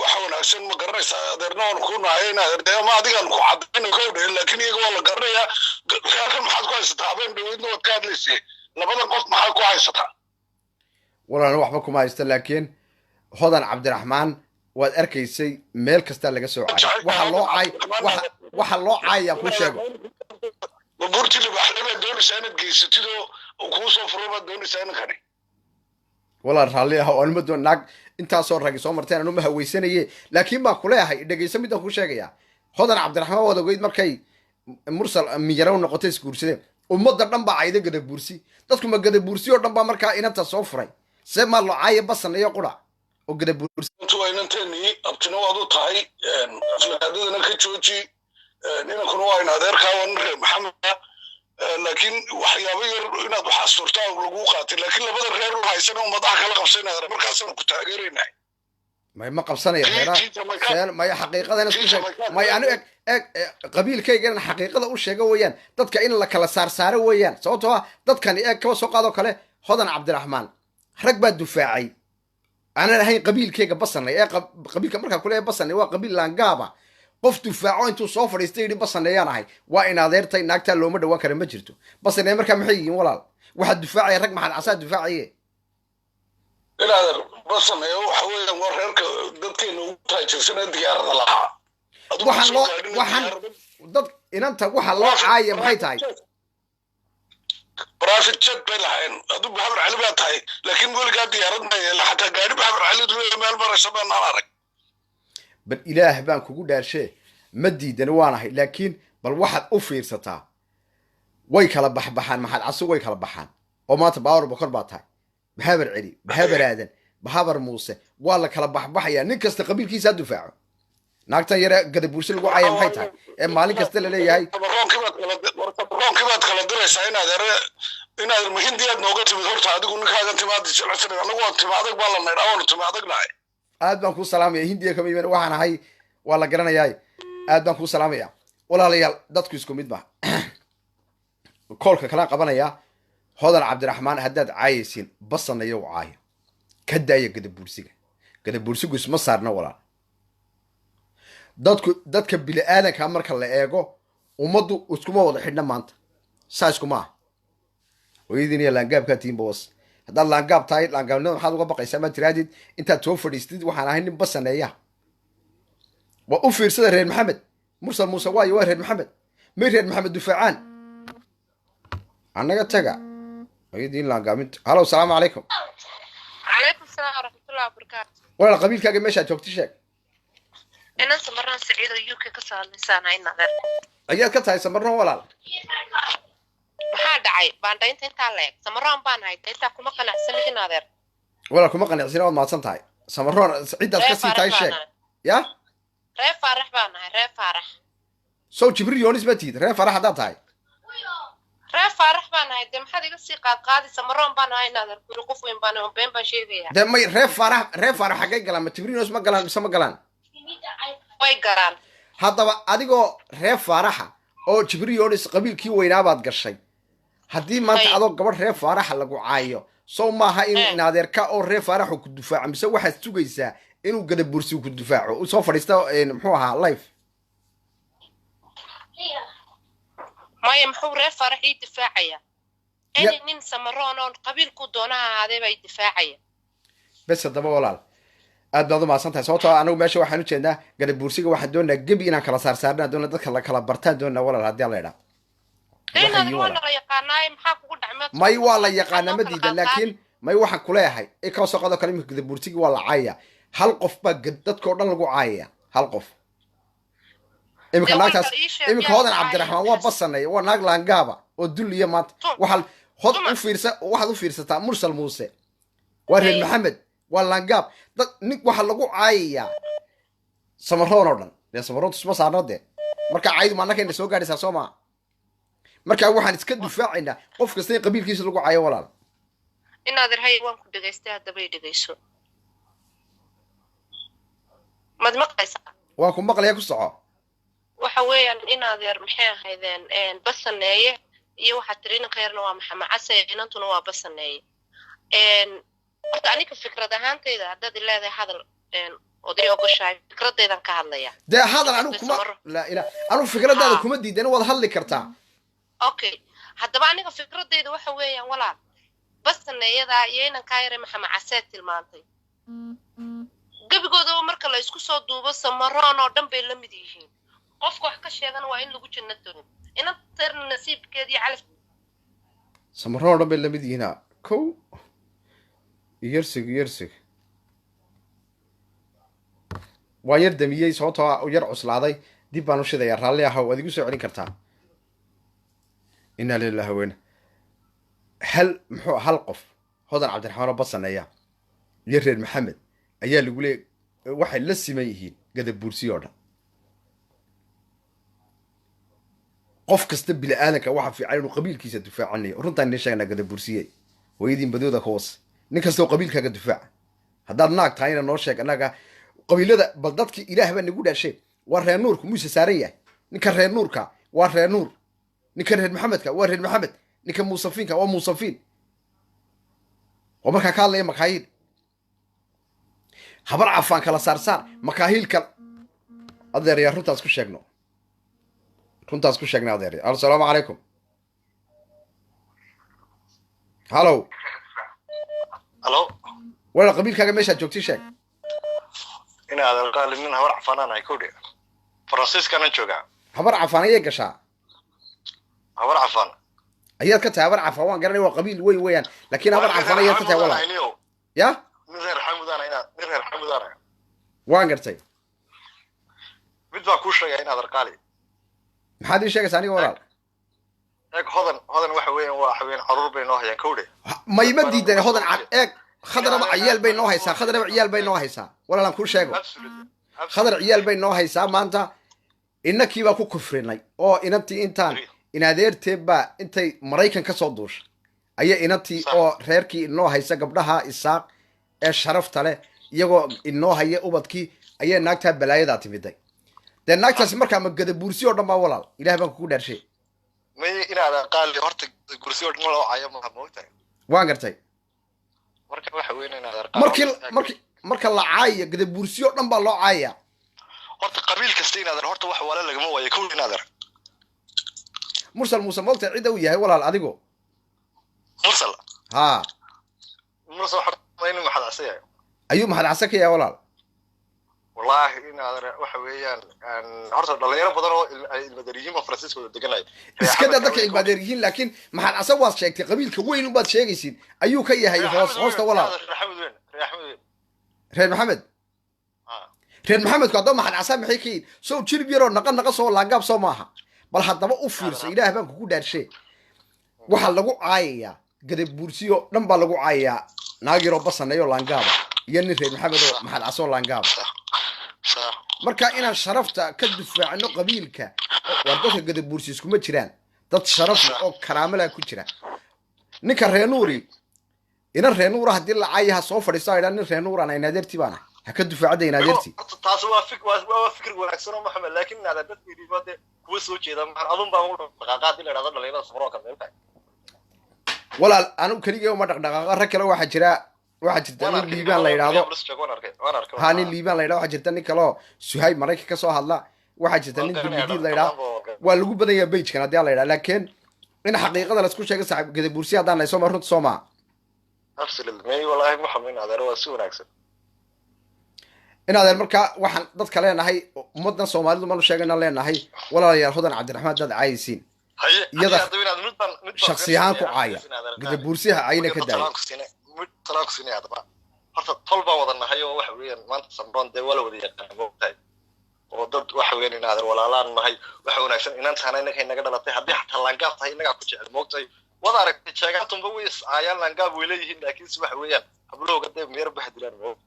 waxa wanaagsan ma garanaysaa adeerna waan ku nahay inaad dee ma adigaan ku cadayna ka odhe laakiin iyaga waa la garanayaa reerkan maxaad ku haysataa habeen dhaweydna waad ka hadlaysay labadan qof maxaad ku haysataa walaal waxba kuma haysta laakiin hodan cabdiraxmaan waad arkaysay meel kasta laga soo caay waxa loo caayaya ku sheego burti libaxlaba doonaysaa inaad geysatid oo kuu soo furo baad doonaysaa inankani walaal raalli ah oo anima doon naag intaasoo ragi soo marteen anuma haweysanaye laakiin baan kuleeyahay dhegeyso midaan ku sheegaya hodan cabdiraxmaan waad ogeyd markay mursal miyaraw noqotay isguursadeen ummadda dhan baa cayda gadabuursi dadku ma gadabuursi oo dhan baa markaa inanta soo furay see maa loo caaya basanayo qura oo gadabuursi waa inanteeni abtina waad u tahay aflagaadadana ka jooji inankuna waa in adeerkaa waa nin reer maxameda laakiin waxyaabo yar inaad wax asturtaa lagu qaatay laakiin labada reer u haysana ummadaha kala qabsanaya markaasaan ku taageeraynay ma qabsanaya reeraha may xaqiiqadana isku sheeg may anu eg qabiilkaygana xaqiiqada u sheega weeyaan dadka in la kala saarsaaro weeyaan sababtoo ah dadkani eeg kaba soo qaadoo kale hodan cabdiraxmaan rag baa dufaacay aanan ahayn qabiilkayga basanay ee qabiilka markaa kuleeya basanay waa qabiil laangaaba qof dufaaco intuu soo fadhiistay yidhi basanayaan ahay waa in adeertay naagtaa looma dhawaan kara ma jirto basanaya markaa maxay yihiin walaal waxaad dufaacaya rag maxaad casaa dufaacaye inaadeer basaneeyo waxa weeyaan waa reerka dadkeena ugu taajirsanee diyaarada lahaa waxaan dad inanta waxa loo caaya maxay tahay brafit jet bay lahayn hadduu bahabar cali baa tahay laakiin weligaa diyaarad ma yeela xataa gaari bahabar cali duleya meel maraysa baanaan arag bal ilaah baan kugu dhaarshee ma diidani waanahay laakiin bal waxaad u fiirsataa way kala baxbaxaan maxaad casu way kala baxaan oo maanta baawar bokor baa tahay bahabar celi bahabar aadan bahabar muuse waa la kala baxbaxayaa nin kasta qabiilkiisa ha dufaaco naagtan yare gadabuursi lagu caaya maxay tahay ee maalin kasta laleeyahay roonki baad kala diraysaa inaad mahindiyaad nooga timid horta adigu ninkaagan timaada jeclsan anagu waa tima adag baa la naydhaa waanu tima adag nahay aad baan kuu salaamaya hindiya kama iman waxaan ahay waa la garanayaa aad baan kuu salaamaya walaalayaal dadku isku mid ba koolka kalaan qabanayaa hodan cabdiraxmaan haddaad caayaysiin basanayo u caayo ka daaya gadabuursiga gadabuursigu isma saarna walaal dadka bili aadanka marka la eego ummaddu iskuma wada xidhna maanta saa iskuma ah hooyadiin iyo laangaabkaa tihiin boos haddaad laangaab tahay laangaabnimada maxaad uga baqaysaa maad tirahdid intaad soo fadhiistid waxaan ahay nin basaneeya waa u fiirsada reer maxamed mursal muuse waayo waa reer maxamed may reer maxamed dufaacaan annaga taga hooyadiin laangaabinta halow salaamu calaykum calaykum salaam waraxmatullahi wabarakaatu walaal qabiilkaaga meeshaad joogta sheeg inan samaraan saciido UK ka soo hadlaysaana inadeer ayaad ka tahay samarroon walaal maxaa dhacay baandhaynta intaa leeg samaraan baan hay intaa kuma qanacsanid inadeer walaal kuma qanacsina waad mahadsan tahay samarroon ciddaas ka sii tahay sheeg ya reer faarax baan nahay reer faarax sow jibriil yoonis ma tihid reer farax haddaad tahay reer faarax baan nahay dee maxaad iga sii qaadqaadi samaroon baan nahay inadeer guri qof weyn baan been baan sheegayaa dee may reer farax xaggay galaan ma jibriil yoonis ma galaan mise ma galaan way galaan haddaba adigoo reer faaraxa oo jibriil yoonis qabiilkii weynaabaad gashay haddii maanta adoo gabadh reer faaraxa lagu caayo sow maaha inuu inadeerka oo reer faaraxu ku dufaaco mise waxaad sugaysaa inuu gadabursi ku dufaaco u soo fadhiista muxuu ahaa life maya muxuu reer faarax ii difaacaya ini nin samaroon oo qabiilku doonaha ahaadee baa ii difaacaya bes haddaba walaal aad baad u mahadsan tahay sababtoo anagu meesha waxaan u jeednaa gadabuursiga waxaan doonaa gebi inaan kala saarsaarnaa doona dadka la kala bartaan doonaa walaal haddii alla idhaa may waa la yaqaanaa ma diidan laakiin may waxaan kuleeyahay kala soo qado kale iminka gadabuursigii waa la caayaya hal qof baa dadkoo dhan lagu caayaya hal qof iminka naagtaas iminka hodan cabdiraxmaan waa basaneeya waa naag laangaaba oo dulliya maanta waxaad u fiirsataa mursal muuse waa reer maxamed waa laangaab dad nin waxaa lagu caayayaa samaroon oo dhan dee samaroontu isma saarno dee marka caydu maannakayna soo gaadhaysaa soo maa markaa waxaan iska difaacaynaa qof kasta in qabiilkiisa lagu caayo walaal inaad irhay waan ku dhegaystay haddaba i dhegayso mad maqlaysaa waan ku maqlaya ku soco waxa weeyaan inaad yar maxay ahaydeen basaneeye iyo waxaad tiri nin khayrna waa maxamed case inantuna waa basaneeye horta aniga fikrad ahaantayda haddaad leedahay hadal oday ogoshahay fikradaydan ka hadlaya dee hadal anigu kuma laa ilaa anigu fikradaada kuma diidan waad hadli kartaa okay haddaba aniga fikradayda waxa weeyaan walaal basaneeyada iyo inankaa yare maxamed caseed tilmaantay gebigoodaba marka la isku soo duubo samaroon oo dhan bay la mid yihiin qofka wax ka sheegana waa in lagu janno doono inanteerna nasiibkeedii calaf samaroon oo dhan bay la mid yihiin kow yersig waa yar damiyey sababtoo yar cuslaaday dib baan u shidayaa raalli aha waad igu soo celin kartaa inaa lilahi weyne hal qof hodan cabdiraxmaan oo basaneeya iyo reer maxamed ayaa lagu leey waxay la siman yihiin gadabuursi oo dhan qof kasta bini aadanka waxa fiican inuu qabiilkiisa difaacanayo runtaan idin sheegnaa gadabuursiye hooyadiin badooda ka hoose nin kastoo qabiilkaaga difaaca haddaad naag tahay ina noo sheeg annaga qabiilada bal dadkii ilaah baa nagu dhaashay waa reer nuurku muuse saaran yahay ninka reer nuurka waa reer nuur ninka reer maxamedka waa reer maxamed ninka muusafiinka waa muusafiin oo markaa ka hadlaya makaahiil habar cafaan kala saarsaar makaahiilka adeeryaa runtaas ku sheegno adeer assalaamu calaykum hallow wala qabiilkaaga meeshaad joogtay sheeg inaad alqaali nin habar cafaanaan ay kudhi faransiiskana joogaa habar cafaan ayay gashaa habar cafaan ayaad ka tahay habar cafaan waan garanay waa qabiil weyn weeyaan laakiin habar cafaan ayaad ka tahay walaa ya nin reer xamudaana waan gartay mid baa kuu sheegaya inaad alqaali maxaad ii sheegaysaa aniga walaal eeg hodan waxa weeyaan waa haween caruur bay noo hayaan kowdhe mayma diidan hodan eeg khadraba ciyaal bay noo haysaa walaalaan kuu sheego khadar ciyaal bay noo haysaa maanta inakii baa ku kufrinay oo inantii intaan inadeertee baa intay maraykan ka soo duushay ayaa inantii oo reerkii inoo haysa gabdhaha isaaq ee sharafta leh iyagoo inoo haya ubadkii ayaa naagtaa balaayadaa timiday dee naagtaasi markaa ma gadabuursi oo dhan baa walaal ilaah baan kugu dhaarshay may inaad qaali horta kursi oo dhan loo caayo ma moogtahay waan gartay marka waxa weyn inaad qaali marka la caayo gadabuursi oo dhan baa loo caaya horta qabiil kasta inaadan horta wax wala lagama waayo kow inaadan mursal muuse moogta cid uu yahay walaal adigo mursal ها mursal horta inuu maxad asay ayuu maxad asaka ya walaal wallahi inaadan waxa weeyaan horta dhalinyaro badan oo ilmadariyiin oo Francisco deganay iska dadka ilmadariyiin laakiin maxad asag waad sheegtay qabiilka weyn u baad sheegaysid ayuu ka yahay hoosta walaal reer maxamed reer maxamed ka dad maxad asag maxay keen soo jilib yaro naqa soo laagaab soo maaha bal haddaba u fiirso ilaahay baan kugu dhaarshay waxa lagu caayayaa gadab buursiyo dhan baa lagu caayayaa naagiro basanayo laangaaba iyo nin reer maxamed oo maxad asoo laangaaba marka inaan sharafta ka difaacno qabiilka waa dadka gadab buursi iskuma jiraan dad sharaf oo karaamo leh ku jira ninka reenuuri ina reenuura hadii la caayaha soo fadhiisto ina nin reenuura aan inaadeerti baana ha ka difaacday inaadeerti taas waa fikir wanaagsan oo maxamed laakiin inaad dad fiiriyada kuwa soo jeeda maxan adun baa u dhaqaaqaad ila dhaqada dhalinyarada safro ka meel tahay walaal anu kaliya uma dhaqdhaqaaqa rag kale waxa jirta nin liibaan la yiraahdo ها nin liibaan la yiraahdo waxa jirta nin kale oo Suhayb Mareykanka ka soo hadla waxa jirta nin dibidii la yiraahdo waa lagu badan yahay page-kan hadii la yiraahdo laakiin in xaqiiqada la isku sheego saaxiib gadab buursi hadaan ay soo marnto Soomaa absolutely may wallahi maxamed adeer waa si wanaagsan in adeer marka waxaan dadka leenahay ummadan Soomaalidu ma lu sheegana leenahay walaalayaal Hodan Cabdiraxmaan dad caayisiin iyada shakhsiyan ku caaya gadab buursiha ayna ka daayay talaaqsina adaba horta tolba wadanahay oo wax weeyaan maanta samroon de wala wada yaqaan moogtay oo dad wax weeyaan in adeer walaalaan nahay wax wanaagsan inaan taanayna inaga dhalatay hadii xataa laangaab tahay inaga ku jecel moogtay wada aragtay sheegaantunba way ayaan laangaab way leeyihiin laakiin si wax weeyaan hablooga de meer bahdilaan moog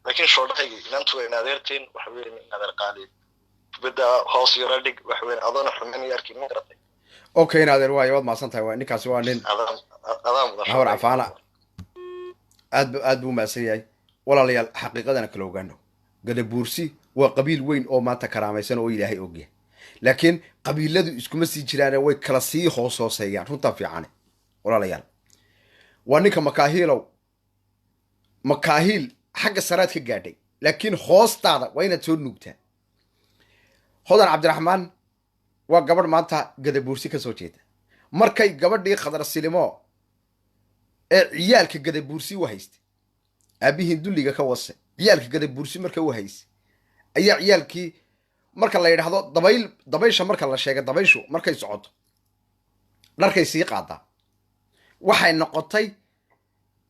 laakiin shoodhayga inantu in adeertiin wax weeyaan in adeer qaali bada hoos yara dhig wax weeyaan adoon xumaan yarkiin ma garatay okay in adeer waa wad maasan tahay waa ninkaasi waa nin hawr afaana aad buu maasayay walaalayaal xaqiiqadana kala ogaano gadab buursi waa qabiil weyn oo maanta karaamaysan oo Ilaahay ogyahay laakiin qabiiladu iskuma sii jiraan way kala sii hooseeyaan runta fiican walaalayaal waa ninka makaahil xagga saraad ka gaadhay laakiin hoostaada waa inaad soo nuugtaa Hodan Cabdiraxmaan waa gabadh maanta gadab buursi ka soo jeeda markay gabadhii Khadar Silimo ee ciyaalka gadab buursi u haystay aabihiin dulliga ka wase ciyaalka gadab buursi marka u haystay ayaa ciyaalkii marka la yiraahdo dabaysha marka la sheego dabayshu markay socoto dharkay sii qaadaa waxay noqotay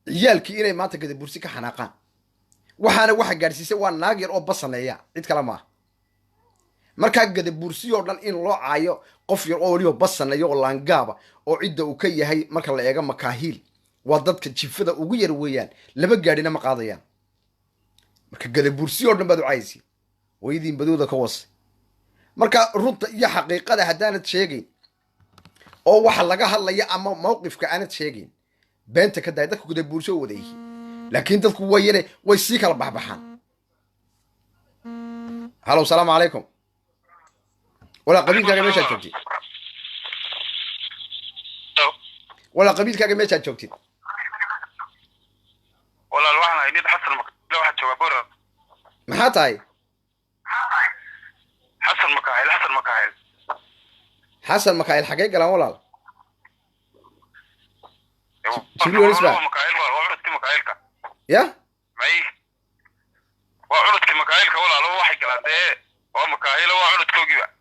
ciyaalkii inay maanta gadab buursi ka xanaaqaan waxaana waxa gaarsiisay waa naag yar oo basaneeya cid kale ma marka gadab buursi oo dhan in loo caayo qof yar oo waliba basaneeyo oo laangaaba oo cidda uu ka yahay marka la eego makaahil waa dadka jifada ugu yar weeyaan laba gaadhina ma qaadayaan marka gadab buursi oo dhan baad u caayisi waydiin badooda ka was marka runta iyo xaqiiqada hadaanad sheegay oo waxa laga hadlaya ama mowqifka aanad sheegin beenta ka daay dadku gadab buursi oo wadeeyay laakiin dadku way sii kala baxbaxaan halo salaamu calaykum ولا قبيل كاجا ماشي جوجتي ولا قبيل كاجا ماشي جوجتي ولا الواحد هينيد حسن لو واحد جواب بره ما حتاي حسن مكايل حقيقة لا ولا شنو اسمه مكايل وعرضت مكايلك يا معي وعرضت مكايلك ولا لو واحد قال ده ومكايل وعرضت كوجي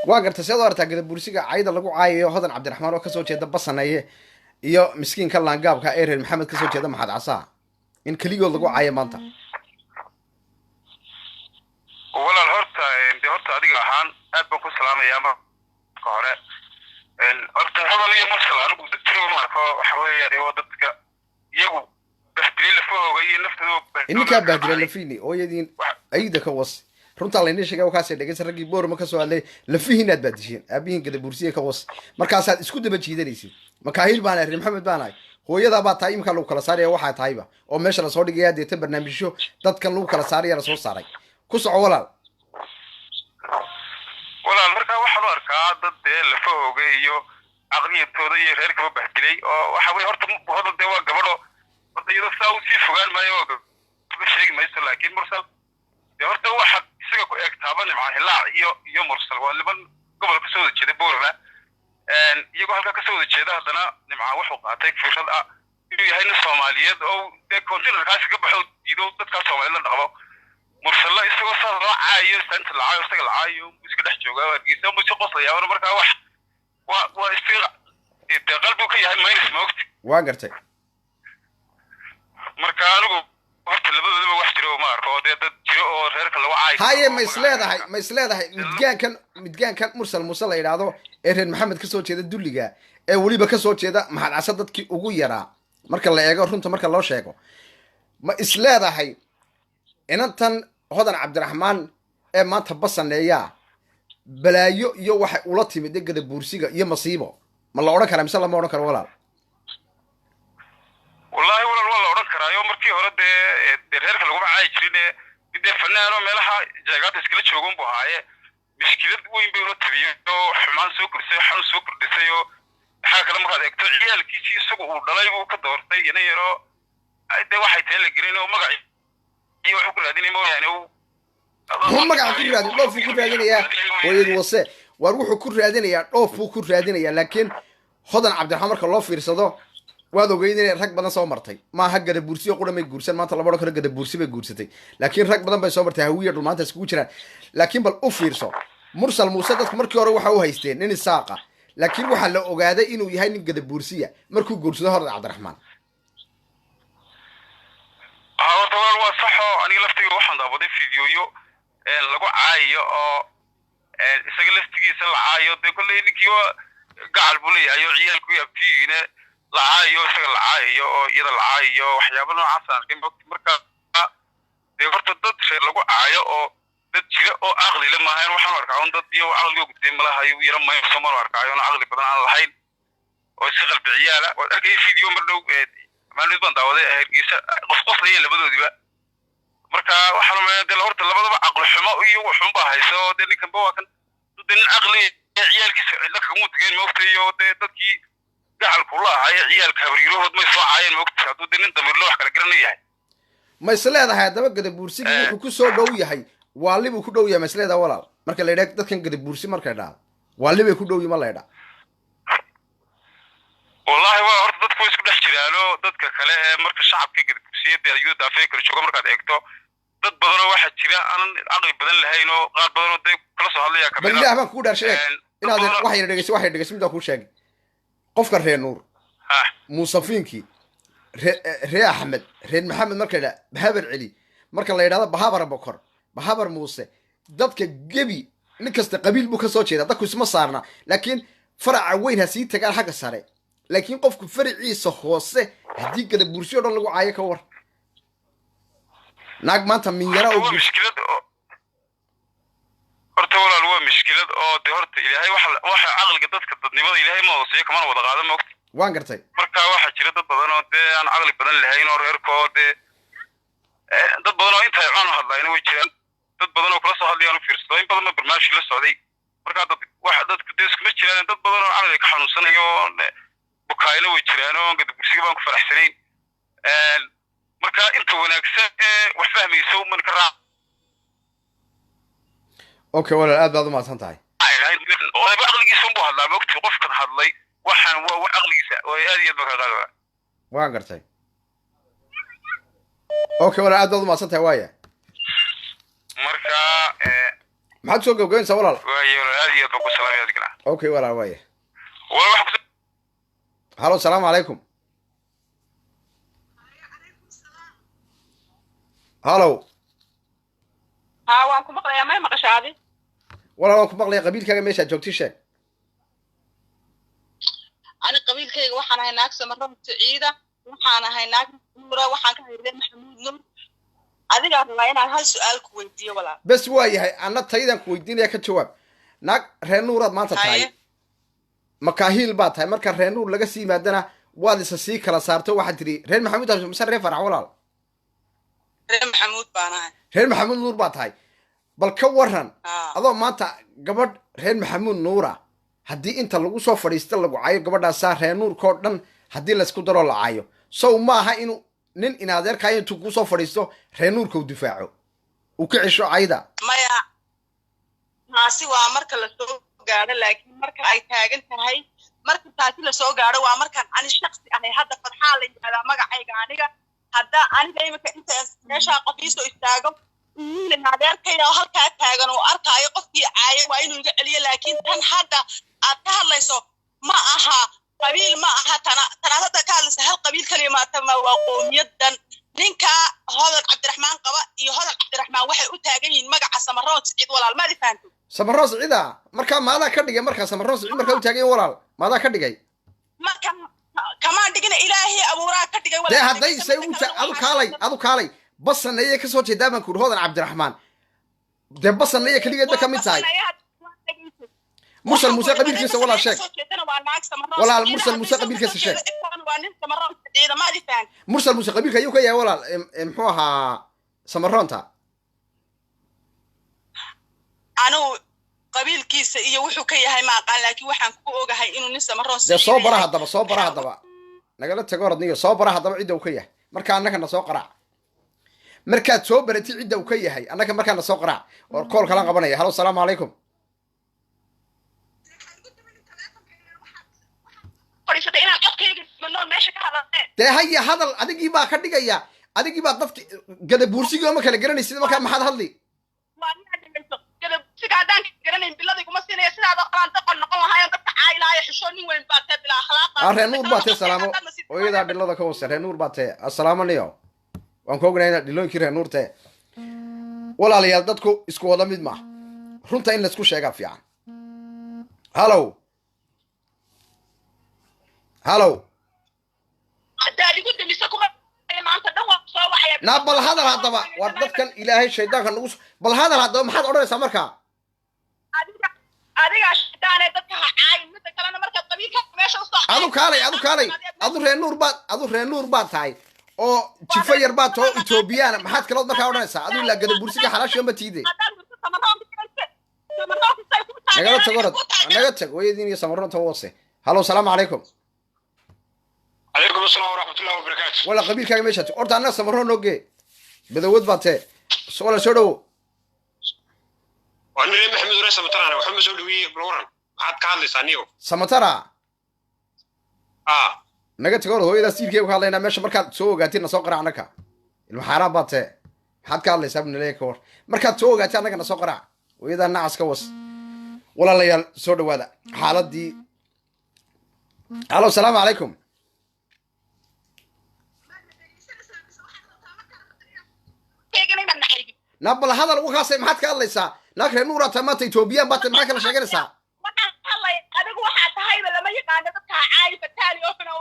waa gartay sidoo aragtaa gadab buursiga cayda lagu caayayo Hodan Cabdiraxmaan oo ka soo jeeda basaneeye iyo miskiinka laangaabka ee reer Maxamed ka soo jeeda maxad casaa in kaligood lagu caayo maanta walaal horta adiga ahaan aad baan ku salaamayaa ma ka hore horta hadal iyo mursal anigu dadkii ma arko waxa weeyaan dadka iyagu bahdilay fooga iyo naftooda inka bahdilay fiini oo yadiin ayda ka was runta la inay sheegay kaas dhageysan ragii boor ma ka soo hadlay la fiinaad baadisheen aabihiin gadab buursiga ka was markaas aad isku daba jiidanaysid makaahil baan reer Maxamed baan ay hooyada baa taay imka lagu kala saaraya waxa taayba oo meesha la soo dhigaya deetan barnaamijyo dadkan lagu kala saaraya la soo saaray ku soco walaal marka waxa loo arkaa dad la foogay iyo aqniyadooda iyo reerka bahdilay oo waxa way horta hodan de waa gabadho horta iyada saa u sii fogaan maayo sheegi mayso laakiin mursal dee horta waxaad isaga ku eegtaaba nimca hilaac iyo mursal waa niman gobol kasoo wada jeeda boorama iyagoo halkaa kasoo wada jeeda haddana nimca wuxuu qaatay fikrad ah inuu yahay nin soomaaliyeed oo dee containerkaasi ka baxo diido dadkaa soomaaliyed la dhaqdo mursalla isagoo saa loo caayo saanta la caayo isaga la caayo iska dhex jooga hargeysa mu iska qoslayaa markaa wax waa istiga dee qalbigu ka yahay maynis maogti waa gartay marka anigu horta labadoodaba wax jiro ma arko oo dee dad jiro oo reerka lagu caayo haye ma isleedahay midgaankan mursal muuse la yidhaahdo ee reer maxamed kasoo jeeda dulliga ee weliba kasoo jeeda maxad casa dadkii ugu yaraa marka la eego runta marka loo sheego ma isleedahay inantan hodan cabdiraxmaan ee maanta basaneeyaa balaayo iyo waxay ula timid degada buursiga iyo masiibo ma la odhan karaa mise lama odhan karo walaal wallahi walaal waa la odhan karaayo markii hore dee reerka laguma caayi jirin dee fanaano meelaha jeegaada iskala joogan buu ahaaye mishkilad weyn bay ula tabiyey oo xumaan soo kordhisay xanuun soo kordhisay oo maxaa kale markaad eegto ciyaalkiisii isagu uu dhalay buu ka doortay ina yaroo dee waxay tahay la gelin oo magac iyo wuxuu ku raadinay mooyaane magaca ku raadin dhoofuu ku raadinayaa hooyadu wase waar wuxuu ku raadinayaa dhoofuu ku raadinayaa laakiin hodan cabdiraxmaan marka loo fiirsado waad ogeyd inay rag badan soo martay maaha gadabuursiyo qura may guursan maanta laba odhan karo gadabuursi bay guursatay laakiin rag badan bay soo martay hawiya dhul maanta iskugu jiraan laakiin bal u fiirso mursal muuse dadku markii hore waxa u haysteen nin isaaqa laakiin waxaa la ogaaday inuu yahay nin gadabuursiya markuu guursado hodan cabdiraxmaan horta walaal waa saxo aniga laftiga waxaan daawaday fideoyo lagu caayo oo isaga laftigiisa la caayo dee kolley ninkii gacal buu leeyahay oo ciyaalku abtigiina la caayo isaga la caayo oo iyada la caayo waxyaaba noocaas aan arkay marka dee horta dad reer lagu caayo oo dad jira oo aqli le maahayn waxaan arkaa un dad iyo aqliga gudee malahayo yara mayso maan arkaayo on aqli badan aan lahayn oo iska qalbi ciyaala waad arkay video mar dhow maalmid baan daawaday hargeysa qofqoslaya labadoodiba marka waxaan umaleeyaa dee horta labadaba caqli xumo iyo waxun baa haysa oo dee ninkanba waa kan dee nin caqli ciyaalkiisa cidla kaguma tegeen maogta iyo dee dadkii gacalku la ahaaye ciyaalka habaryarahood may soo caayeen maogta hadduu dee nin damiirlo wax kala garana yahay ma is leedahay haddaba gadabuursigii wuxuu ku soo dhow yahay waali buu ku dhow yahay ma is leedahay walaal marka la yidhaha dadkan gadabuursi markay dhahdo waali bay ku dhow yi ma la ydhaa wallahi waa horta dadku way isku dhex jiraano dadka kale ee marka shacabka gadabuursiyada ayuu daafay kala joogo markaad eegto dad badanoo waxaa jira aanan caqli badan lahayn oo qaar badanoo dee kala soo hadlaya kamid bal ilaah baan kugu dhaar sheeg inaad waxayna dhegeysa midaan kuu sheegay qofka reer nuur muusafiinkii reer axmed reer maxamed marka la bahabar celi marka la yidhahdo bahabar bokor bahabar muuse dadka gebi nin kasta qabiil buu ka soo jeeda dadku isma saarna laakiin faraca weyn ha sii tagaan xagga sare laakiin qofku faraciisa hoose haddii gadabuursiyo dhan lagu caayo ka war naag maanta minyara oo mushkilad horta walaal waa mushkilad oo dee horta ilaahay waxa caqliga dadka dadnimada ilaahay ma hooseeyo kamana wada qaada maogta waan gartay marka waxaa jira dad badan oo dee aan caqli badan lahayn oo reerkoo dee dad badan oo intay caan hadlayna way jiraan dad badan oo kala soo hadlayaan u fiirsado in badan ba barnaamij la socday marka dadku dee iskuma jiraan dad badan oo caqliga ka xanuunsanayo bukaayna way jiraan oo gadabursiga baan ku faraxsanayn marka inta wanaagsan ee wax fahmayso man ka raac okay walaal aad baad u mahadsan tahay odayba caqligiisa unbuu hadlaa maogti qofkan hadlay waxaan waa wax caqligiisa oo aad iyo aad baa ka qaadaba waan gartay okay walaal aad baad u mahadsan tahay waaya marka maxaad soo gabgabaynaysaa walaal waayo aad iyo aad baan ku salaamay adigna okay walaal waaya waa wax halo asalaamu calaykum halo ها waan ku maqlayaa may maqashaadi walaal waan ku maqlaya qabiilkaaga meeshaad joogti sheeg ani qabiilkayga waxaan ahay naag samarada ciida waxaan ahay naag nuura waxaan ka hayray maxamuud nur adiga rabaa inaan hal su'aal ku weydiiyo walaal bes waa yahay anna taydan ku weydiinaya ka jawaab naag reer nuuraad maanta tahay makaahiil baad tahay marka reer nuur laga sii yimaadana waad isa sii kala saarto waxaad tiri reer maxamuud mise reer farax walaal reer maxamuud baan ahay reer maxamuud nuur baad tahay bal ka waran adoo maanta gabadh reer maxamuud nuura haddii inta lagu soo fadhiista lagu caayo gabadhaasaa reer nuurkao dhan haddii laysku daroo la caayo sow maaha inuu nin inadeerkaayo intuu kuu soo fadhiisto reer nuurka u difaaco uu ka cesho cayda maya taasi waa marka la soo gaadho laakiin marka ay taagan tahay marka taasi la soo gaadho waa markaan ani shakhsi ahay hadda fadxaa la yidhahdaa magacayga aniga hadda aniga imika intaas meeshaa qofiisoo istaago wiilin adeerkayda oo halkaa taagan oo arkaayo qofkii caayay waa inuu iga celiyo laakiin tan hadda aad ka hadlayso ma aha qabiil ma aha tanaad hadda ka hadlaysa hal qabiil kaliya maatama waa qowmiyadan ninka hodan cabdiraxmaan qaba iyo hodan cabdiraxmaan waxay u taagan yihiin magaca samaroon siciid walaal maadi fahanto samaroon siciida markaa maadaa ka dhigay markaa samaroon siciid markaa u taagan yihiin walaal maadaa ka dhigay marka kamaan dhigina ilaahay abuuraa ka dhigay dee hadday say adu kaalay basan ayay kasoo jeedaa baan kuuri hodan cabdiraxmaan dee basan ayay keligeedba ka mid tahay mursal muuse qabiilkiisa walaal sheeg walaal mursal muuse qabiilkiisa sheeg mursal muuse qabiilka ayuu ka yahay walaal muxuu ahaa samaroonta anugu qabiilkiisa iyo wuxuu ka yahay ma aqaan laakiin waxaan ku ogahay inuu nin samaroon dee soo bara haddaba nagala tago orodniyo soo bara haddaba cidda uu ka yahay marka annagana soo qaraac markaad soo baratid cidda uu ka yahay annaga markaana soo qaraac oo kool kala qabanaya halo salaamu calaykum dee haya hadal adigii baa ka dhigaya adigii baa dadka gadabuursigii oma kala garanaysid markaa maxaad hadli reer nuur baa tee salaamo hooyadaa dhilada ka hoose reer nuur baa tee assalaamo niyo waan ku ognaa inaad dhilooyinkii reer nuur tee walaalayaal dadku isku wada mid maaha runta in laisku sheegaa fiican hallow naa bal hadal haddaba war dadkan ilaahay shaydaanka nagu bal hadal haddaba maxaad odhanaysaa markaa adu kaalay adu reer nuur baad tahay oo jifo yar baad taho etoobiyana maxaad kalood markaa odhanaysaa adu ilaa gadabursiga xalaashio ma tiide nagala tag orod naga tag hooyadiin iyo samaroonta wose halo salaamu calaykum عليكم السلام ورحمة الله وبركاته. ولا قبيل كاي مشات أرتا الناس مرون نوجي بدود باتة ولا شو وأنا ليه محمد رئيس سمترا وحمد سودوي بلوران عاد كان لسانيو سمترا نجت تقول هو إذا ستيف كيف خلينا ماشي مركات سوق قاتين نسوق عنك المحارب باتة حد كان لسابنا ليه كور مركات سوق قاتين عنك نسوق رع وإذا الناس كوس ولا ليال سودو هذا حالات دي الو السلام عليكم نبل هذا الوقاص ما حد قال ليسا لكن نورا تمات إثيوبيا بات ما كان شاكر ليسا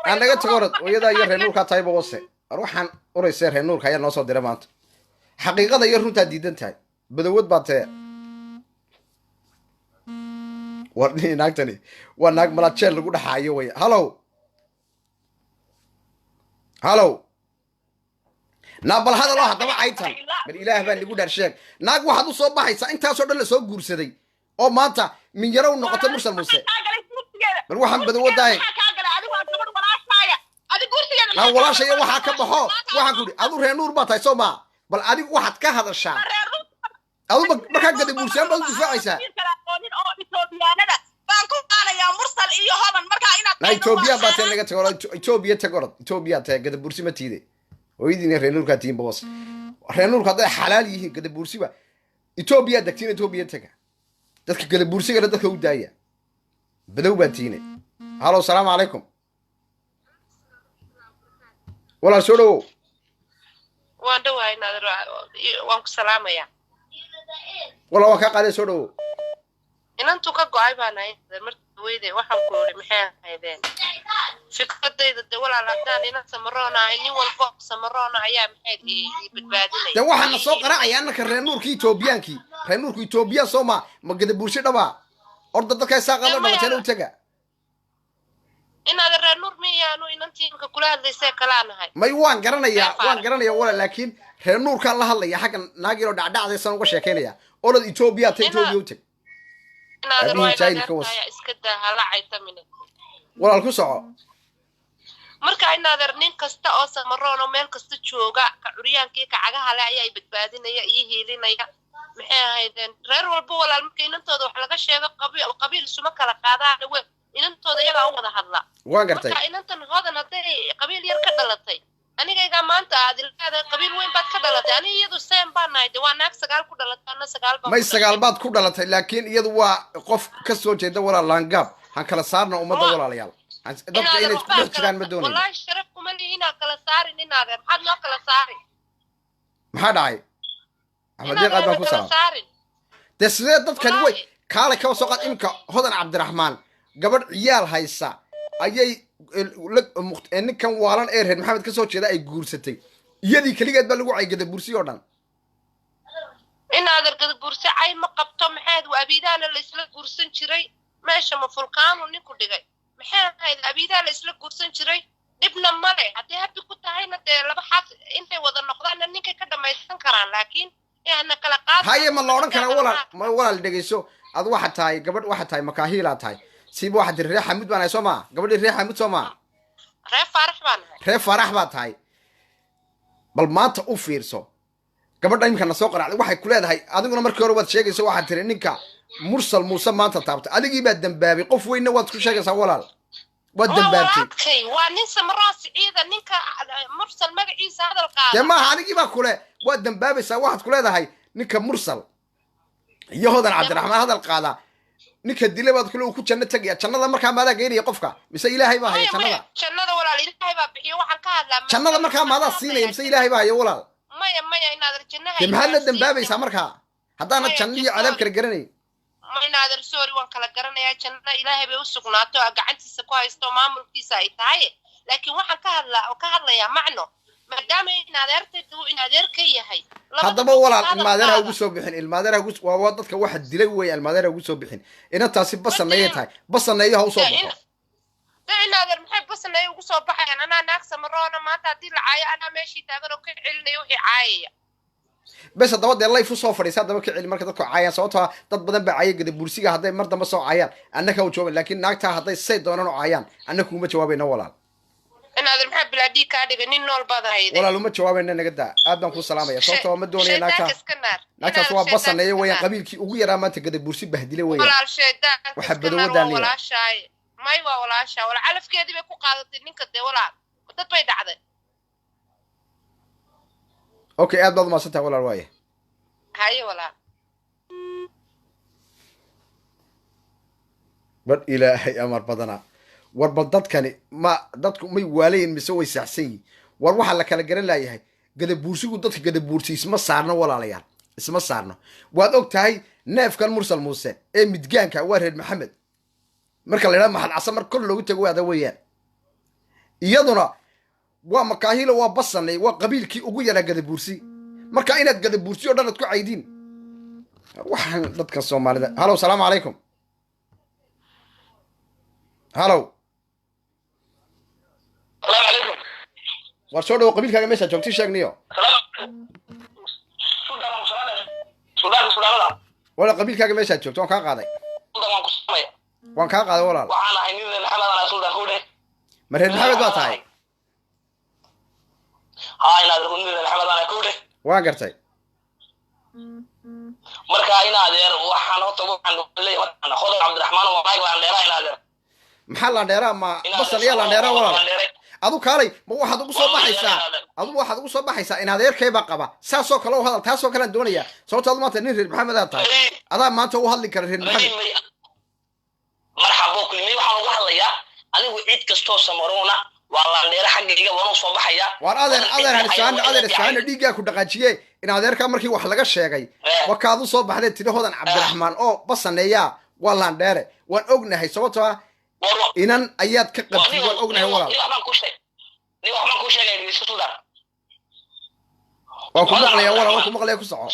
أنا قلت قرط ويدا يرهنور كتايب وصي أروح عن أوريس يرهنور كيا نص درامات حقيقة يرهنور تديدن تاي بدود بات ورني ناقتني وناق ملاتشل لقول حايو ويا هلو نابل هذا الله هذا عيتان من إله بان يقول هالشيء ناق واحد وصوب بحيسا انت صار له سوق جورسدي او ما انت من يرون نقطة مرسل موسى بل واحد بدو داي لا ولا شيء واحد كبحو واحد يقول ادو رينور باتاي سوما بل اديك واحد كهذا الشام ادو ما كان قد موسى بل دفاعيسا لا إثيوبيا باتاي لغا تقول إثيوبيا تقول إثيوبيا تاي قد بورسي ما تيدي ويدين رينور كاتين بوس رينور كذا حلال يهين قد بورسي با إثيوبيا دكتين إثيوبيا تكا دتك قد بورسي قد دتك ودايا بدو باتيني هلو السلام عليكم ولا سولو وندو هاي نادر وانك سلام يا ولا وكا قال سولو إن أنتو كقاعي باناي مرت ويدي وحن كوري محيان هيدين فكرتي ضد ولا لقدان إن سمرونا إني والفوق سمرونا أيام هيك بدبادلي ده واحد نسوق رأي أنا كرنور كي توبيان كي رنور كي توبيان سوما ما قد بورشة دبا أرد دكاي ساقنا دبا تلو تجا إن هذا رنور ميانو إن أنتي كلها اللي سكلنا هاي ما يوان قرنا يا ولا لكن رنور كان الله الله يا حق ناقيرو دعدع زي سنوك شاكين يا أرد إثيوبيا تيتوبيوتك أبي جاي الكوس ولا الكسعة marka inaadeer nin kasta oo samaroon oo meel kasta jooga ka curyaankii ka cagaha leh ayaa badbaadinaya iyo hiilinaya maxay ahaydeen reer walba walaal marka inantooda wax laga sheego qabiil suma kala qaadaan we inantooda iyagaa u wada hadla waan gartay marka inantan hodan hadday qabiil yar ka dhalatay anigayga maanta aad ilkaada qabiil weyn baad ka dhalatay aniga iyadu seen baan nahay de waa naag 9 ku dhalatay ana 9 baan may 9 baad ku dhalatay laakiin iyadu waa qof ka soo jeeda walaal laangaab han kala saarna ummadda walaalayaal dadka inay isku dhex jiraan ma doonayno wallahi sharaf kuma lihiina kala saarin inaadeer maxaad noo kala saari maxaa dhacay axmed deeq aad baan ku salaam dee sidee dadkani way kaale ka soo qaad imka hodan cabdiraxmaan gabadh ciyaal haysa ayay ninkan waalan ee reer maxamed ka soo jeeda ay guursatay iyadii keligeed baa lagu caygada bursi oo dhan inaadeer gada bursi cay ma qabto maxaad waa abiidaana la isla guursan jiray meesha ma fulkaanu ninku dhigay maxay ahayd abiidaa la isla guursan jiray dhibna male haddii habi ku tahayna dee laba xaas intay wada noqdaanna ninkay ka dhamaysan karaan laakiin yaana kala qaad haye ma la odhan karaa walaal dhegeyso ad waxaad tahay gabadh waxaad tahay makaahiilaa tahay siiba waxaad tiri reer xamud baan ahay soo maa gabadhii reer xamud soo maa reer faarax baan ahay reer faarax baad tahay bal maanta u fiirso gabadha imika na soo qaracday waxay ku leedahay adiguna markii hore waad sheegaysa waxaad tiri ninka mursal muuse maanta taabtay adigii baad dambaabay qof weynna waad ku sheegaysaa walaal waad dambaabtay waa nin samraa siciida ninka mursal magaciisa hadal qaada dee maaha anigii baa kule waad dambaabaysaa waxaad ku leedahay ninka mursal iyo hodan cabdiraxmaan hadal qaada ninka dile baad kule uu ku janno tegaya jannada markaa maadaa geynaya qofka mise ilaahay baa haya jannada walaal ilaahay baa bixiyo waxaan ka hadlaa jannada markaa maadaa siinaya mise ilaahay baa haya walaal maya inaadeer jannaha dee maxaad la dambaabaysaa markaa haddaana janno iyo cadaab kala garanayn inaadeer sorry waan kala garanayaa jannada ilaahay bay u sugnaato oo gacantiisa ku haysto maamulkiisa ay tahay laakiin waxaan ka hadlayaa macno maadaama inaadeertaydu inaadeer ka yahay haddaba walaal ilmaadeer ha ugu soo bixin ilmaadeer ha ugu waa dadka waxa dilay weeye ilmaadeer ha ugu soo bixin inantaasi basaneeyay tahay basaneeyo ha u soo baxo inaadeer maxay basaneeyo ugu soo baxayaan anaa naag samaroona maanta haddii la caayo anaa meeshii taagan oo ka celinayo wixii caayaya bes haddaba dee layf u soo fadhiisa haddaba ka celi marka dadku caayaan sababtoo dad badan baa caaya gada bursiga hadday mar dambe soo caayaan annaka u jawaaban laakiin naagtaa hadday say doonaan oo caayaan annaka uma jawaabayna walaal inaadeer maxaa bilaadhii kaa dhigay nin nool baad hayde walaal uma jawaabayna naga daa aad baan kuu salaamaya sababtoo ma doonaya naagtaas waa basaneeye weeyaan qabiilkii ugu yaraa maanta gada bursi bahdile weeyaan walaal sheedaan waxa badowadaan walaashaay may waa walaashaa walaal calafkeedii bay ku qaadatay ninka dee walaal dad bay dhacday okay aad baad umaasan tahay walaal waaye haye walaal bad ilaahay amar badana warba dadkani ma dadku may waalayin mise way saxsan yihin war waxaa la kala garan laayahay gadabuursigu dadka gadabuursi isma saarno walaalayaal isma saarno waad og tahay neefkan mursal muuse ee midgaanka waa reer maxamed marka la yidhaha maxad casa mar kor loogu tago waada weeyaan iyaduna waa makaahilo waa basanay waa qabiilkii ugu yaraa gadabuursi marka inaad gadabuursi oo dhan ad ku caydiin waxaan dadka soomaalida halow salaamu calaykum halow salaamu calaykum war soo dhawo qabiilkaaga meeshaa joogti sheegniyo wala qabiilkaaga meeshaad joogto waan kaa qaaday waan kaa qaaday walaal waxaan ahay nin maxamed ana suldan kudhe ma reer maxamed baa tahay haa inaadeer nin maxamed ana kudhe waan gartay marka inaadeer waxaan horta waxaan leeyahay hodan cabdiraxmaan waa naag laandheera inaadeer maxaa laandheeraa ma basan iyo laandheera walaal adu kaalay ma waxaad ugu soo baxaysaa adu waxaad ugu soo baxaysaa in adeerkayba qaba saasoo kale u hadal taasoo kalean doonaya sababto adu maanta nin reer maxamed aad tahay adaa maanta u hadli kara reer maxamed marxabo kulmi waxaan ugu hadlayaa anigu cid kastoo samaroona waa laandheera xaggayga waan u soo baxaya waan adeer isfaana dhiiggaa ku dhaqaajiye in adeerkaa markii wax laga sheegay wakaad u soo baxdee tiri hodan cabdiraxmaan oo basaneeyaa waa laandheere waan ognahay sababtoo ah inan ayaad ka qabtid waan ognahay walaal waan ku maqlaya walaal waan ku maqlaya ku soco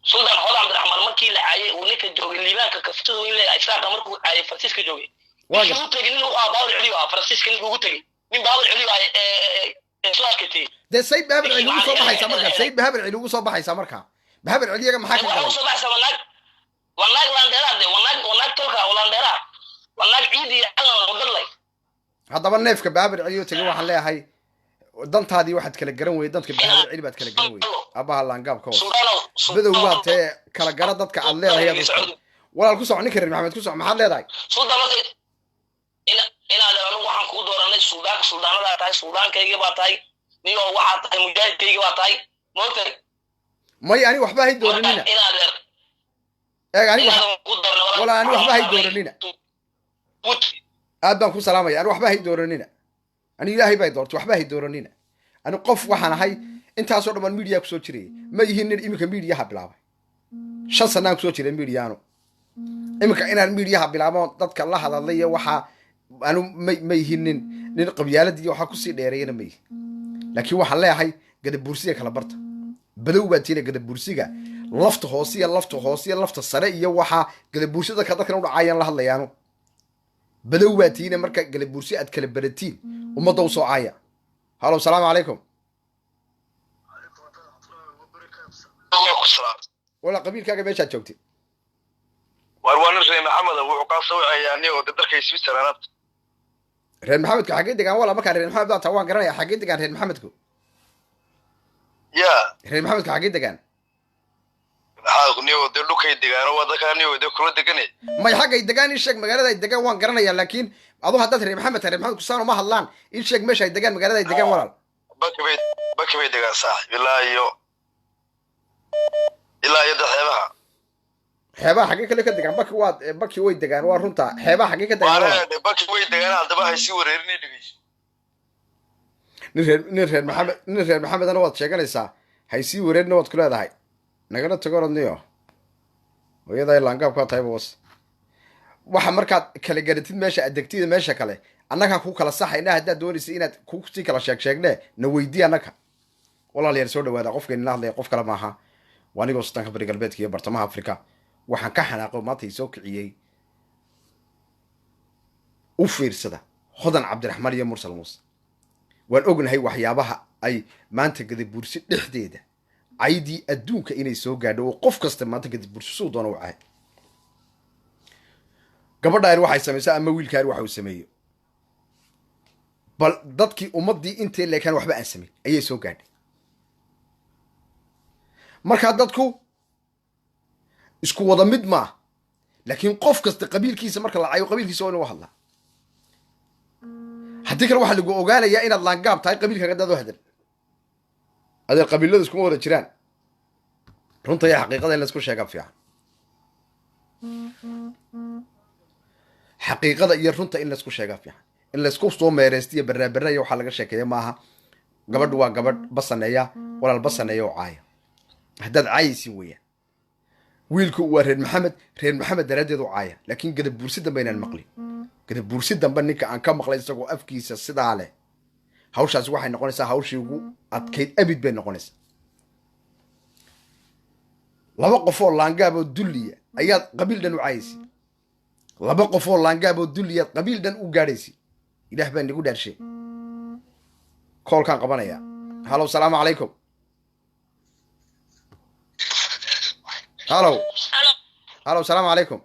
suldan hodan cabdiraxmaan markii la caayay uu ninka joogay liibaanka kaftadu in la isaaqo markuu caayay faransiiska joogay wuxuu tagay nin uu baawr celiyo faransiiska nin ugu tagay nin baawr celiyo suaskati dee say bahabar celi ugu soo baxaysaa marka say bahabar celi ugu soo baxaysaa marka bahabar celiyaga maxaa ka galay wanaag laandheera de wanaag tolka laandheera wanaag ciidi alan wadadlay haddaba neefka baabir celiyo tegay waxaan leeyahay dantaadii waxaad kala garan weyday dadka baabir celi baad kala garan weyday abaha laangaab ka wada badow waa tee kala gara dadka aad leedahay walaal ku soco ninka reer maxamed ku soco maxaad leedahay inaad anigu waxaan kugu dooranay suldaanadaa tahay suldaankaygii baa tahay niyo waxaa tahay mujaahidkaygii baa tahay moogtay may ani waxba hay dooranina eeg ani walaa ani waxba hay dooranina aad baan ku salaamaya ani waxba hay dooranina ani ilaahay bay doortay waxba hay dooranina ani qof waxaan ahay intaasoo dhan media kusoo jirayay ma yihiin nin iminka mediaha bilaabay 5 sanaan kusoo jiray mediaano iminka inaan mediaha bilaabo dadka la hadalay waxa anu ma yihiin nin qabyaaladii waxa ku sii dheereeyna ma yihiin laakiin waxaan leeyahay gadabuursiga kala barta badow baa tiina gadabuursiga lafta hoosiya lafta sare iyo waxa gadabuursida ka dadkan u dhacayaan la hadlayaano badow baa tiina marka gadabuursi aad kala baratiin ummadda u soo caaya halo salaamu calaykum wala qabiilkaaga meeshaad joogtay warwaana reer maxamed wuxuu ka soo ciyaanay oo dadka Switzerland reer maxamedku xagee degaan wala marka reer maxamed baa waan garanaya xagee degaan reer maxamedku ya reer maxamedku xagee degaan waxaaqniyo dhulkay degaan oo wadakaniyo kula deganay may xagay degaan in sheeg magaalada ay degaan waan garanaya laakiin adu haddaad reer maxamed ku saano ma hadlaan in sheeg meesha ay degaan magaalada ay degaan walaal bakabay degaan saaxiib ilaa iyo xeebaha xagee kale ka degaan baki way degaan waa runta xeebaha xagee ka degaan baki way degaan haddaba hay sii wareerinay dhigayso nin reer maxamed ana waad sheeganaysaa hay sii wareerina waad ku leedahay nagala tagoradniyo hooyadaa laangaab kaa tahay boos waxa markaad kala garatid meesha adegtida meesha kale annagaa ku kala saxayna haddaad doonaysa inaad kusii kala sheegne na weydii annaga walaalayaal soo dhawaada qofkeenina hadlaya qof kale maaha waa anigoo sultaanka bari galbeedka iyo bartamaha afrika waxaan ka xanaaqo maanta isoo kiciyey u fiirsada hodan cabdiraxmaan iyo mursal muuse waan ognahay waxyaabaha ay maanta gadabuursi dhexdeeda caydii adduunka inay soo gaadho oo qof kasta maanta gadabuursi suu doona u cahay gabadhaan waxay samaysaa ama wiilkaan waxa uu sameeyo bal dadkii ummaddii intay leekaan waxba aan samayn ayay soo gaadhay markaa dadku isku wada mid maa laakiin qof kasta qabiilkiisa marka la cayo qabiilkiisa waa inuu hadlaa haddii kale waxaa lagu ogaanayaa inaad laangaab tahay qabiilkaaga dad u hadal adeer qabiiladu iskuma wada jiraan runta iyo xaqiiqada in laisku sheegaa fiican xaqiiqada iyo runta in laisku sheegaa fiican in laisku soo meereystiyo baraabaraya waxaa laga sheekeeya maaha gabadhu waa gabadh basaneeya walaal basaneeya oo caaya haddaad caayaysin weeyaan wiilku waa reer maxamed daraaddeed u caaya laakiin gadabuursi dambe inaan maqlin gadabuursi dambe ninka aan ka maqlay isagoo afkiisa sidaa leh hawshaasi waxay noqonaysaa hawshii ugu adkayd abid bay noqonaysaa laba qof oo laangaab oo dulliya ayaad qabiil dhan u caayaysi laba qof oo laangaab oo dulliyaad qabiil dhan u gaadhaysi ilaah baa nagu dhaarshay koolkaan qabanaya halo salaamu calaykum halo salaamu calaykum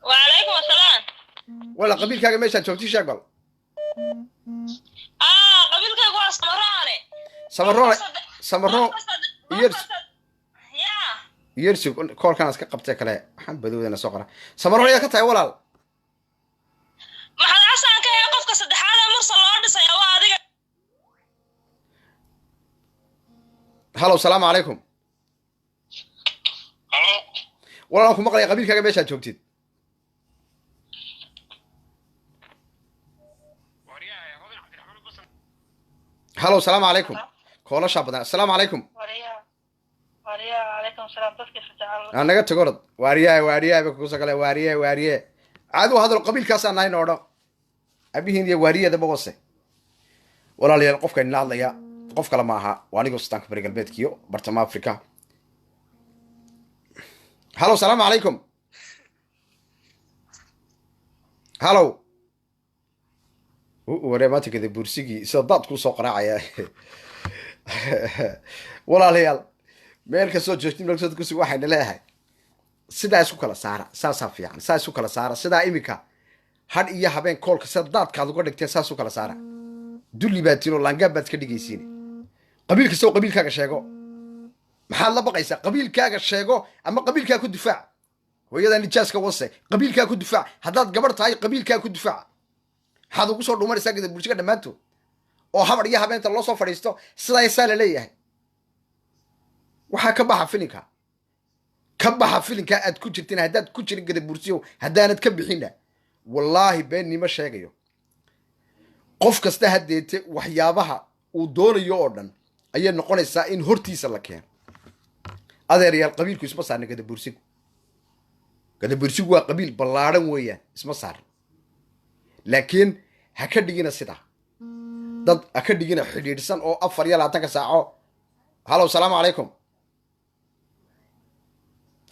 وعليكم السلام wala qabiilkaaga meeshaad joogti sheeg bal قبيلك هو samaroon yersi koolkaan iska qabtay kale waxaan badowdana soo qora samaroon ayaa ka tahay walaal maxaad casaan ka yahay qofka saddexaad ee mursal loo dhisay waa adiga halo salaamu calaykum walaal ku maqlaya qabiilkaaga meeshaad joogtid halo salaamu calaykum koolashaa badan assalaamu calaykum naga tago orod waariyaha ba kugu sagale waariye caadu hadal qabiilkaasaan nahay noodho abihiin iyo waariyada bogose walaalayaal qofka inla hadlaya qof kale ma aha waa anigoo sultaanka bari galbeedka iyo bartamaha afrika halo salaamu calaykum halo waree maanta kada bursigii sida daad kuu soo qaraacaya walaalayaal meel kastoo joogtin meel kastoo kusug waxayna leeyahay sidaa isku kala saara saasaa fiican saa isku kala saara sidaa iminka hadh iyo habeen koolka sida daadkaad uga dhigteen saas u kala saara dulli baad tihin oo laangaab baad iska dhigaysiin qabiil kasta oo qabiilkaaga sheego maxaad la baqaysaa qabiilkaaga sheego ama qabiilkaa ku difaac hooyadaa nijaaska wase qabiilkaa ku difaac haddaad gabarh tahay qabiilkaa ku difaac maxaad ugu soo dhuumanaysaa gada bulshiga dhammaantood oo habadh iyo habeenta loo soo fadhiisto sidaasaa la leeyahay waxaa ka baxa filinka aad ku jirtiin haddaad ku jirin gada bursiyow haddaanad ka bixinna wallaahi been nima sheegayo qof kasta haddeete waxyaabaha uu doonayo oo dhan ayay noqonaysaa in hortiisa la keeno adeeryaal qabiilku isma saarna gadabursigu waa qabiil ballaadhan weeyaan isma saarna laakiin ha ka dhigina sidaa dad ha ka dhigina xidhiidhsan oo 24 saaco halow salaamu calaykum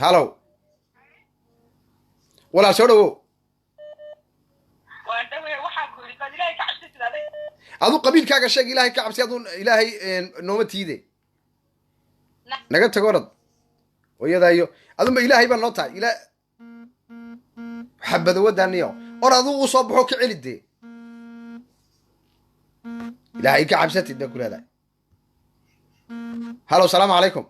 halow walaal soo dhawow adu qabiilkaaga sheeg ilaahay ka cabsi adu ilaahay nooma tiide naga tago orad hooyadaayo aduma ilaahay baa noo tahay xabada wadaniyo or aduu u soo baxo ka celi dee ilaahay ka cabsatid baa ku leedahay halow salaamu calaykum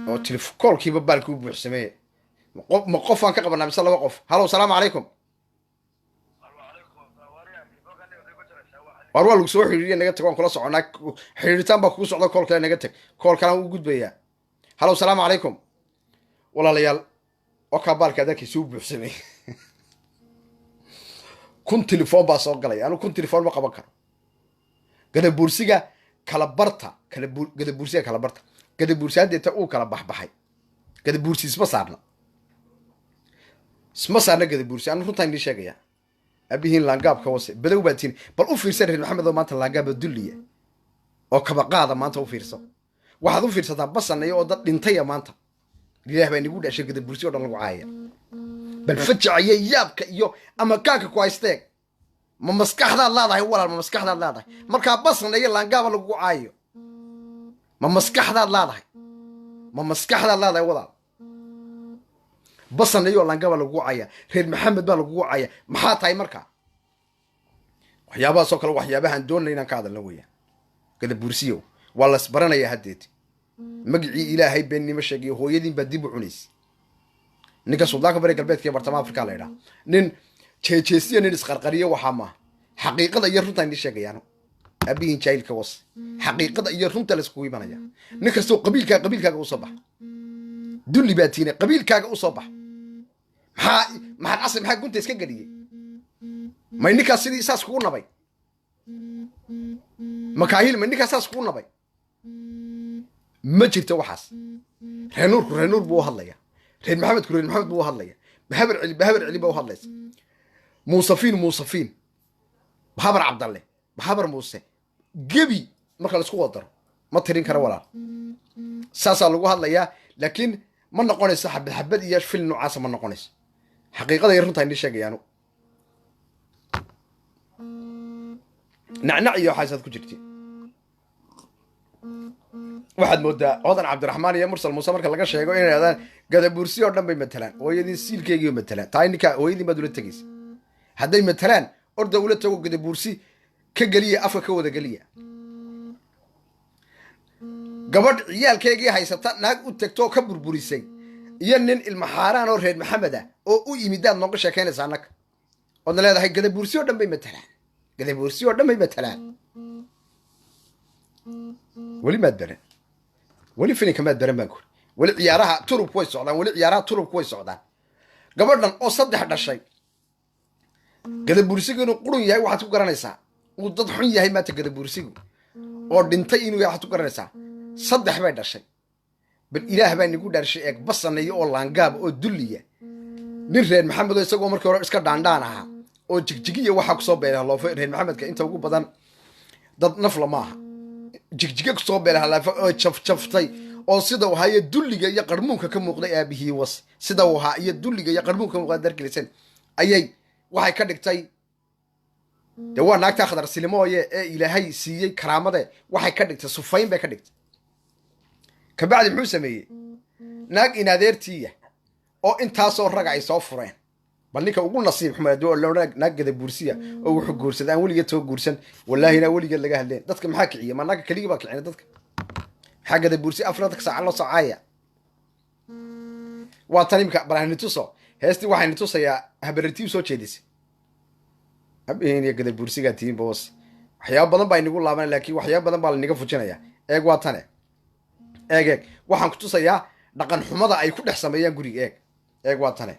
oo koolkiiba baalkii u buuxsameeye ma qof aan ka qabanaa mise 2 qof halow salaamu calaykum war waa lagu soo xiriiriya naga tag waan kula soconaa xiriiritaan baa kugu socda kool kale naga tag kool kale u gudbayaa halow salaamu calaykum walaalayaal oo kaa baalka adarkiisa u buuxsamay 1 telefoon baa soo galay anu 1 telefoon ma qaban karo gadabursiga kala barta gadabursi haddeeta uu kala baxbaxay gadabursi isma saarna gadabursi anu runtaan idin sheegaya abihiin laangaabka wase badow baa tiin bal u fiirsan reer maxamed oo maanta laangaaba dulliya oo kaba qaada maanta u fiirso waxaad u fiirsataa basanaya oo dad dhintaya maanta ilaah baa inagu dhashay gadabursi oo dhan lagu caaya bal fajacaya yaabka iyo ama kaanka ku haysteeg ma maskaxdaad leedahay walaal ma maskaxdaad leedahay markaa basanaya laangaaba lagu caayo ma maskaxdaad leedahay walaal basanayoo laangaaba lagu caya reer maxamed baa lagu caya maxaa tahay markaa waxyaabahaasoo kale waxyaabahaan doonay inaan ka hadalna weeyaan gadabursiyow waa las baranayaa haddeeti magicii ilaahay beennimo sheegayo hooyadiin baa dib u cunaysa ninka suldaanka bari galbeedka iyo bartamaha afrika la idhaha nin jeejeesiyo nin isqarqariyo waxaa maaha xaqiiqada iyo runtaan idin sheegayaano abihiin jaahilka was xaqiiqada iyo runta laiskugu imanaya nin kastoo qabiilkaaga usoo baxa dulli baa tiine qabiilkaaga usoo baxa maxaad casri maxaa gunta iska geliyey may ninkaas sidii saas kugu nabay makaahil may ninkaas saas kugu nabay ma jirto waxaas reer nuur buu u hadlaya reer maxamed buu u hadlaya bahabar celi baa u hadlaysa muusafiin bahabar cabdalle bahabar muuse gebi marka laisku wadaro ma tirin karo walaal saasaa lagu hadlayaa laakiin ma noqonayso xabad iyo fil noocaasa ma noqonayso xaqiiqada iyo runtaa indin sheegayaanu nacnac iyo waxaasaad ku jirti waxaad moodaa hodan cabdiraxmaan iyo mursal muuse marka laga sheego inay idhahdaan gadabursi oo dhan bay matalaan hooyadiin siilkeygiiba matalaan taa ninkaa hooyadiin baad ula tegaysa hadday matalaan orda ula tago gadabursi ka geliya afka ka wada geliya gabadh ciyaalkeygii haysata naag u tagtoo ka burburisay iyo nin ilmaxaaraan oo reer maxamed ah oo u yimidaad nooga sheekaynaysa annaga oodna leedahay gadabursi oo dhan bay matalaan weli maad baran weli filinka maad baran baan kuri weli ciyaaraha turubku way socdaan gabadhan oo 3 dhashay gadabursigu inuu qurun yahay waxaad ku garanaysaa uu dad xun yahay maanta gadabursigu oo dhintay inuu yahay waxaad ku garanaysaa 3 bay dhashay bal ilaah baa nigu dharshay eeg basanayo oo laangaab oo dulliya nin reer maxamed oo isagoo markii hore iska dhaandhaan ahaa oo jigjigiya waxaa kusoo beelay haloofe reer maxamedka inta ugu badan dad nafla maaha jigjiga kusoo beelay haloofe oo jafjaftay oo sida uu ahaa iyo dulliga iyo qarmuunka ka muuqday aabihii was sida uu ahaa iyo dulliga iyo qarmuunka ka muuqday dargelisan ayay waxay ka dhigtay dee waa naagtaa khadar silimooye ee ilaahay siiyey karaamade waxay ka dhigtay sufayn bay ka dhigtay kabacdi muxuu sameeyey naag in adeertiiya oo intaasoo rag ay soo fureen bal ninka ugu nasiib xumaad oo naag gadabuursiya oo wuxuu guursaday aan weligeed soo guursan wallaahina weligeed laga hadleen dadka maxaa kiciya ma naga kaliya baa kicina dadka maxaa gadabuursi afraadka saaca loo socaaya waa tan imika balahnituso heestii waxayna tusayaa habaratiib soo jeedisay habeen iyo gadabuursigaa tihiin boos waxyaaba badan baa inagu laaban laakiin waxyaaba badan baa lanaga fujinaya eeg waa tane eeg waxaan ku tusayaa dhaqan xumada ay ku dhex sameeyaan guriga eeg waa tane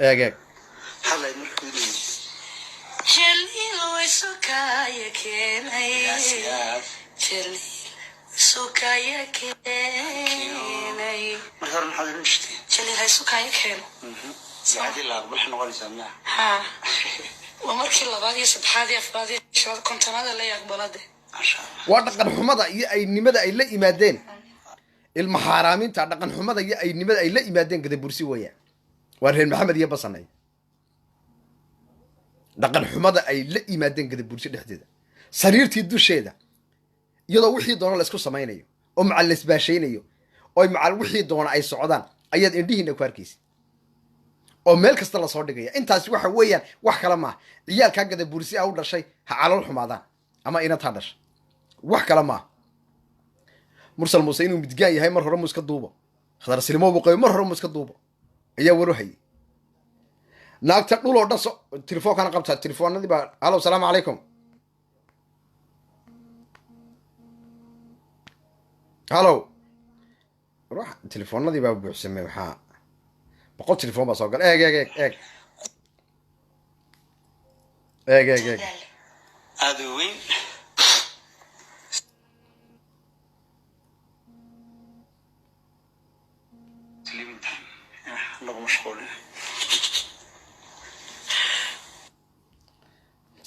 eeg Halay markuu leeyahay. Jalil way sukaya keenay. Jalil sukaya keenay. Mar hore maxaad u dhishteen? Jalil hay sukaya keen. Saacadii la aqbal noqonaysaa ma? Ha. Waa markii labaad iyo saddexaad iyo afraad iyo shanaad kontonada la yaqbalade. waa dhaqan xumada iyo aynimada ay la yimaadeen ilma xaaraaminta dhaqan xumada iyo aynimada ay la yimaadeen gadabursi weeyaan waa reer maxamed iyo basanay dhaqan xumada ay la yimaadeen gadabursi dhexdeeda sariirtii dusheeda iyadoo wixii doona la isku samaynayo oo macal la isbaashaynayo oo macal wixii doona ay socdaan ayaad indhihiina ku arkaysa oo meel kasta la soo dhigaya intaasi waxa weeyaan wax kale maaha ciyaalkaa gadabursi ah u dhashay ha calool xumaadaan ama inataa dhashay wax kale maaha mursal muuse inuu midgaan yahay mar hore mu iska duubo khadar silimo buu qabay mar hore mu iska duubo ayaa waru hayay naagta dhul oo dhan telefoonkana qabtaa telefoonadii baa halo salaamu calaykum halo ruux telefoonadii baa buuxsamay waxaa 100 telefoon baa soo gal eeg aad u weyn sleeping time lagu mashquulin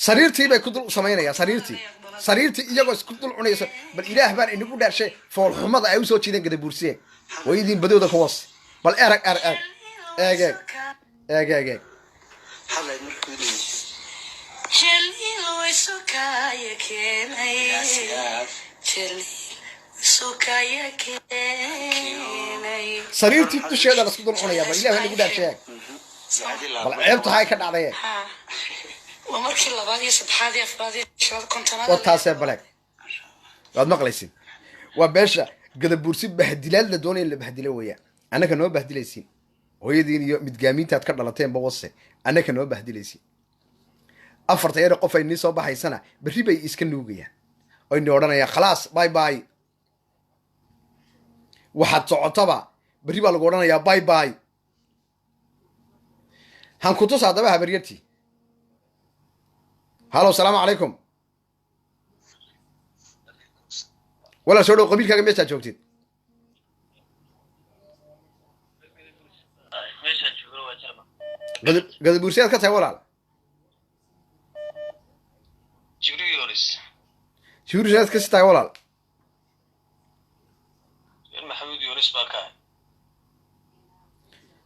sariirtii bay ku dul samaynayaan sariirtii iyagoo isku dul cunayso bal ilaah baan inagu dhaarshay fool xumada ay u soo jiideen gadabuursiyeen way idin badooda ka was bal erag eeg halay markuu leeyahay Jalil way sukaya keenay. Jalil sukaya keenay. sariirtii dusheeda la isku dul cunaya bal ilaah baan inagu dhaarshay bal ceebta hay ka dhacday waa markii labaad iyo saddexaad iyo afraad iyo shanaad kontonada waa taasee baleeg waad maqlaysin waa beesha gadabuursi bahdilaad la doonaya in la bahdilo weeyaan annaka noo bahdilaysiin hooyadiin iyo midgaamiintaad ka dhalateenba wase annaka noo bahdilaysiin afarta yar qof ay nii soo baxaysana berri bay iska nuugayaan oo ini odhanayaan khalaas bye bye waxaad socotaba berri baa lagu odhanayaa bye bye han ku tus haddaba habaryartii halo salaamu calaykum walaal soo dhow qabiilkaaga meeshaad joogtid gadabuursiyaad ka tahay walaal jibriyaad kasi tahay walaal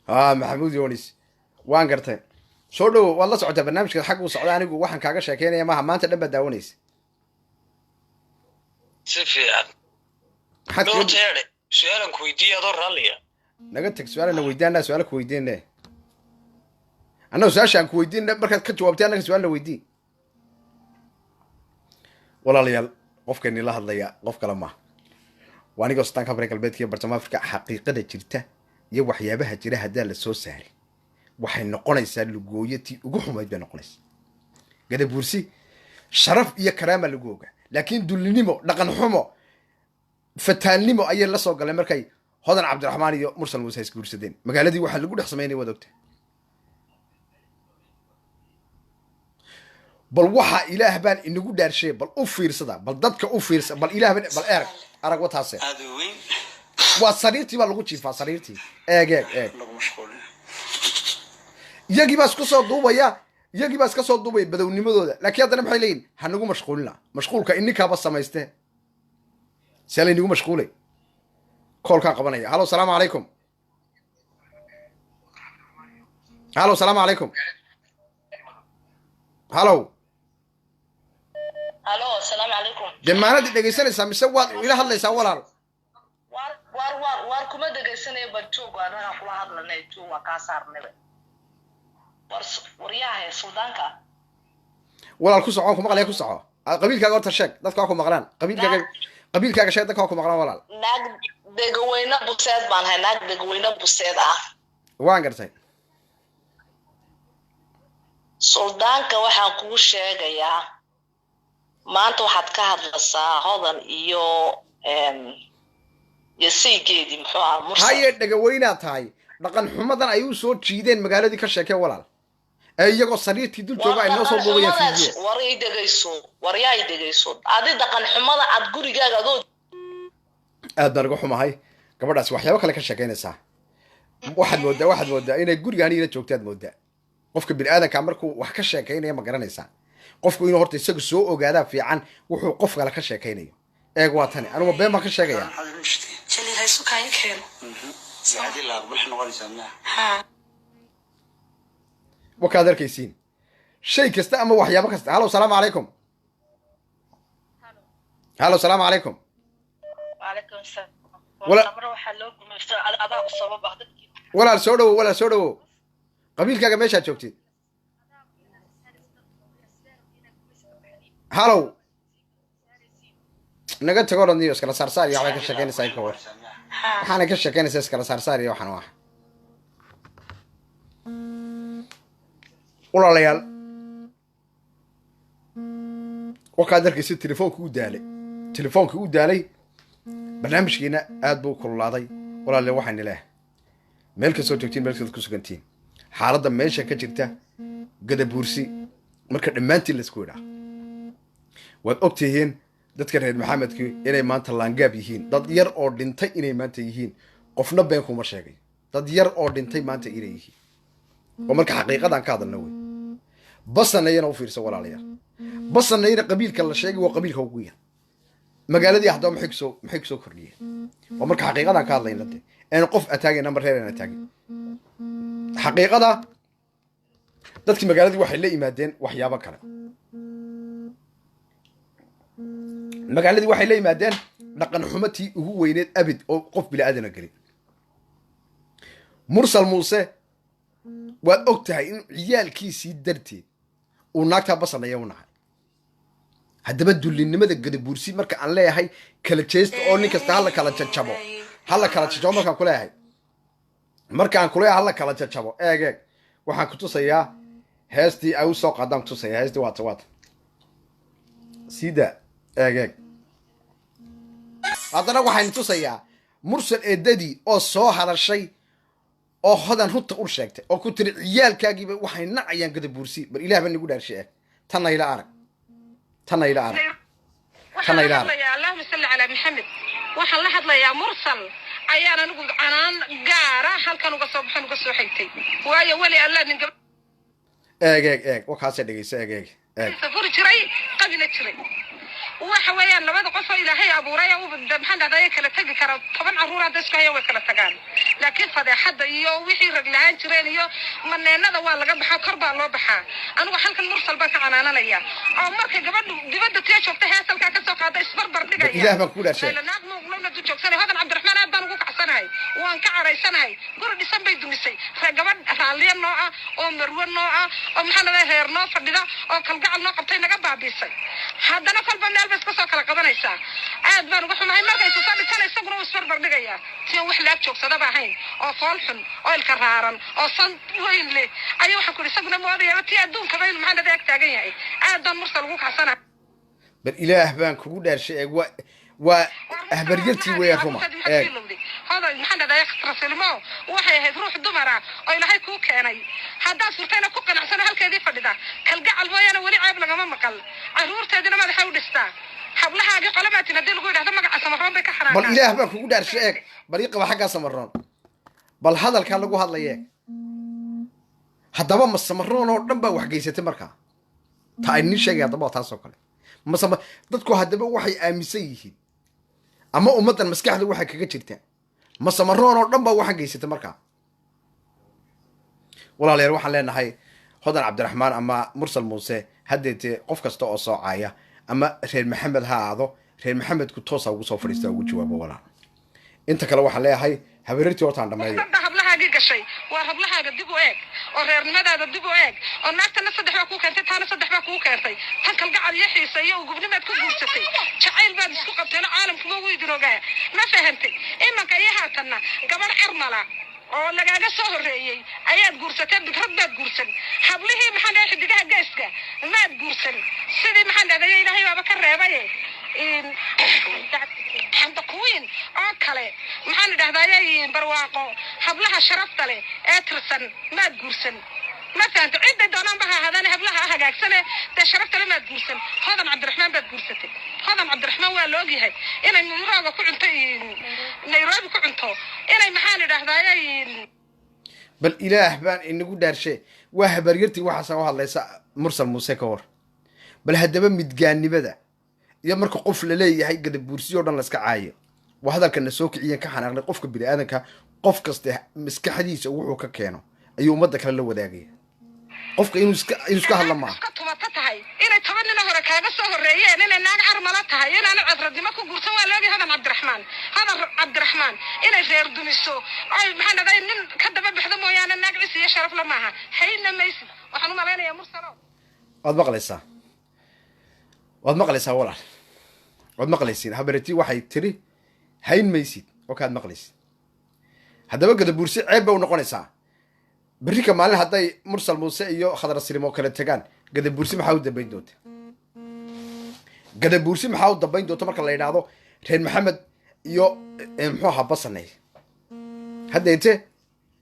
maxamuud yonis waan gartay soo dhowo waad la socotaa barnaamijka xag uu socda anigu waxaan kaaga sheekeynaya maaha maanta dhan baad daawanaysa si fiican su-aalan ku weydiiya adoo raalliya naga teg su-aalana weydiin su-aala ku weydiine annaga su-aasha aan ku weydiin markaad ka jawaabtay annaga su-aalna weydii walaalayaal qofkani la hadlaya qof kale maaha waa anigoo sultaanka afrika galbeedka iyo bartamaha afrika xaqiiqada jirta iyo waxyaabaha jira haddaa la soo saaray waxay noqonaysaa lugooyatii ugu xumayd bay noqonaysaa gadabuursi sharaf iyo karaama lagu ogaa laakiin dullinimo dhaqan xumo fataalnimo ayay la soo galeen markay hodan cabdiraxmaan iyo mursal muuse isguursadeen magaaladii waxaa lagu dhex samaynaya waad ogta bal waxaa ilaah baan inagu dhaarshay bal u fiirsada bal dadka u fiirsa bal ilaah bal arag wataase waa sariirtii baa lagu jiifaa sariirtii eeg iyagii baa isku soo duubaya iyagii baa iska soo duubaya badownimadooda laakiin haddana maxay leeyihin hanagu mashquulina mashquulka ininkaaba samayste see laynagu mashquulay koolkaan qabanaya halo salaamu calaykum halo salaamu calaykum halo halo salaamu calaykum dee maanadii dhegaysanaysaa mise waad ila hadlaysaa walaal war kuma dhegaysanaya bajoog anaga kula hadlanay joog waa kaa saarnay waryaha suldaanka walaal ku soco ku maqlaya ku soco qabiilkaaga horta sheeg dadka waa ku maqlaan qabiilkaaga sheeg dadka waa ku maqlaan walaal naag degweyne buseed baan hay naag degweyne buseed ah waan gartay suldaanka waxaan kugu sheegayaa maanta waxaad ka hadlaysaa hodan iyo saygeedii muxuu ahaa mursal haye dhegaweynaad tahay dhaqan xumadan ay u soo jiideen magaaladii ka sheekee walaal ee iyagoo sariirtii dul jooga ay noo soo boogayaan fiidiye war yaay dhegayso adi dhaqan xumada aad gurigaaga adoo aad baan uga xumahay gabadhaas waxyaabo kale ka sheekeynaysaa waxaad moodaa inay gurigaan ila joogtaad moodaa qofka bini'aadanka markuu wax ka sheekaynaya ma garanaysaa qofku inuu horta isaga soo ogaadaa fiican wuxuu qof kale ka sheekaynayo eeg waa tani anugu been baan ka sheegayaa wakaad arkaysiin shay kasta ama waxyaabo kasta halo salaamu calaykum halo salaamu calaykum walaal soo dhawow qabiilkaaga meeshaad joogtid halow naga tago radiyo iskala saarsaar iyo waxbay ka sheekeynaysaa inka war waxaanay ka sheekeynaysaa iskala saarsaar iyo waxaan wax walaalayaal wakaad arkaysa telefoonka u daalay barnaamijkiina aad buu kululaaday walaalayaal waxaan ilaah meel kastoo joogtiin meel kastood ku sugantiin xaaladda meesha ka jirta gadabuursi marka dhammaantiin laisku idhaa waad og tihiin dadka reer maxamedki inay maanta laangaab yihiin dad yar oo dhintay inay maanta yihiin qofna been kuma sheegay dad yar oo dhintay maanta inay yihiin oo marka xaqiiqadan ka hadalna wey basanayana u fiirsa walaalayaal basanayana qabiilka la sheegay waa qabiilka ugu yar magaaladii haddaba maxay kusoo kordhiyeen oo marka xaqiiqadan ka hadlayna de een qof ataagayna mar reer aan ataagin xaqiiqada dadkii magaaladii waxay la yimaadeen waxyaabo kale magaaladii waxay la yimaadeen dhaqan xumatii ugu weyneed abid oo qof bili-aadana gelin mursal muuse waad og tahay in ciyaalkiisii darteed uu naagtaa basanaya u nahay haddaba dullinimada gadabuursi marka aan leeyahay kala jeesta oo nin kasta hala kala jajabo markaan kuleeyahay markaan kuleeyahay hala kala jajabo eeg waxaan ku tusayaa heestii ay usoo qaadaan kutusaya heestii waata sida eeg haddana waxaan tusayaa mursal eedadii oo soo hadashay oo hodan runta u sheegtay oo ku tiri ciyaalkaagiiba waxay nacayaan gadabuursi bar ilaah baa nagu dhaarshay eeg tanna ila arag allahuma salli calaa maxamed waxaan la hadlayaa mursal ayaan anigu canaan gaara halkan uga soo baxan uga soo xigtay waayo weli alla nin eeg wakaasa dhegeysa eeg furi jiray qabina jiray waxa weeyaan labada qof oo ilaahay abuuray maxaan dhahdaa kala tagi kara 10 caruur hadda isku haya way kala tagaan laakiin fadeexada iyo wixii rag lahaan jireen iyo maneenada waa laga baxaa kor baa loo baxaa anigu halkan mursal baa ka canaananaya oo markay gabadhu dibadda tii joogtay heesalka ka soo qaada isbarbar dhigaya ilaah baan ku dhaashay naag muuqlowna du joogsanay hodan cabdiraxmaan aad baan ugu kacsanahay waan ka caraysanahay guri dhisan bay dumisay gabadh raaliya noo ah oo marwe noo ah oo maxaan dhahdaa reer noo fadhida oo kalgacal noo qabtay naga baabiisay haddana kolba meel bas kasoo kala qabanaysaa aad baan uga xumahay markay soo dhigtana isaguna uu isbarbar dhigaya tii wax laag joogsadaba ahayn oo fool xun oo ilka raaran oo san weyn leh ayuu waxaan ku yidhi isaguna moodaya tii adduunka baynu maxaan dhahdaa ag taagan yahay aad baan mursal ugu kacsanahay bal ilaah baan kugu dhaarshay eeg waa ahbaryartii weeya ruma eeg هذا محمد هذا يخسر سلمه وحي روح دمرة أو لهي كو كاني هذا سلطان كو كان عشان هالكذي فددا كالجع البيان ولي عيب لقما مقل عرور تدنا ما يحاول يستا حبلها جي قلمات نديل قول هذا ما سمران بك حرام بل إله بك كو دار شيء بريقة وحاجة سمران بل هذا كان لقوا هذا ليه هذا ما سمران ونبى وحجيسة تمركا تاني شيء هذا ما تاسوكله ما سمر ضدكو هذا وحي أمسيه أما أمة المسكح هذا وحي كجتة ما سمران ونبى وحجيسة تمركا والله ليه روح لنا هاي هذا عبد الرحمن أما مرسل موسى هديت قف كستو صاعية أما رير محمد هذا رير محمد كتوصى وصوف فريستا وجوابه ولا inta kale waxaan leeyahay habeertii hortaan dhameeyo dadka hablahaagii gashay waa hablahaaga dib u eeg oo reernimadaada dib u eeg oo naagtana 3 baa kuu keentay taana 3 baa kuu keentay tan kalgacal iyo xiisa iyo gubnimaad ku guursatay jacayl baad isku qabteen caalamkuba wuu idin ogaa ma fahantay imanka iyo haatanna gabar carmala oo lagaaga soo horeeyay ayaad guursatay bikrad baad guursan hablihii maxaan dhahay xidigaha geeska maad guursan sidii maxaan dhahay ilaahay baaba ka reebay xanta kuwiin oo kale maxaan dhahdaayay barwaaqo hablaha sharafta leh ee tirsan maad guursan ma fahanto cidda doonaan baha hadana hablaha hagaagsan ee sharafta leh maad guursan hodan cabdiraxmaan baad guursatay hodan cabdiraxmaan waa la ogyahay inay muraaga ku cunto nairobi ku cunto inay maxaan dhahdaayay bal ilaah baan inagu dhaarshe waa habaryartii waxaas oo hadlaysa mursal muuse ka war bal hadaba midgaanimada iyo marka qof la leeyahay gadabuursiyo dhan la iska caayo waa hadalkana soo kiciyeen ka xanaaqnay qofka bini'aadanka qof kasta maskaxdiisa wuxuu ka keeno ayuu ummadda kale la wadaagaya qofka inuu iska hadla maaha ka tumata tahay inay 10 nin hore kaaga soo horeeyeen inay naag carmala tahay inaan codradnimo ku guursan waa loogi hodan cabdiraxmaan inay reer dumiso ay maxaan dhahay nin ka daba baxdo mooyaane naag cisi iyo sharaf la maaha hayna maysid waxaan u maleynayaa mursalo waad maqlaysaa walaal waad maqlaysiin habartii waxay tiri hayn maysid oo kaad maqlaysid haddaba gadabuursi ceeb bay u noqonaysaa berrika maalin hadday mursal muuse iyo khadra silim oo kale tagaan gadabuursi maxaa u dambayn doonta gadabuursi maxaa u dambayn doonta marka la yidhaahdo reer maxamed iyo muxuu ahaa basanay haddeente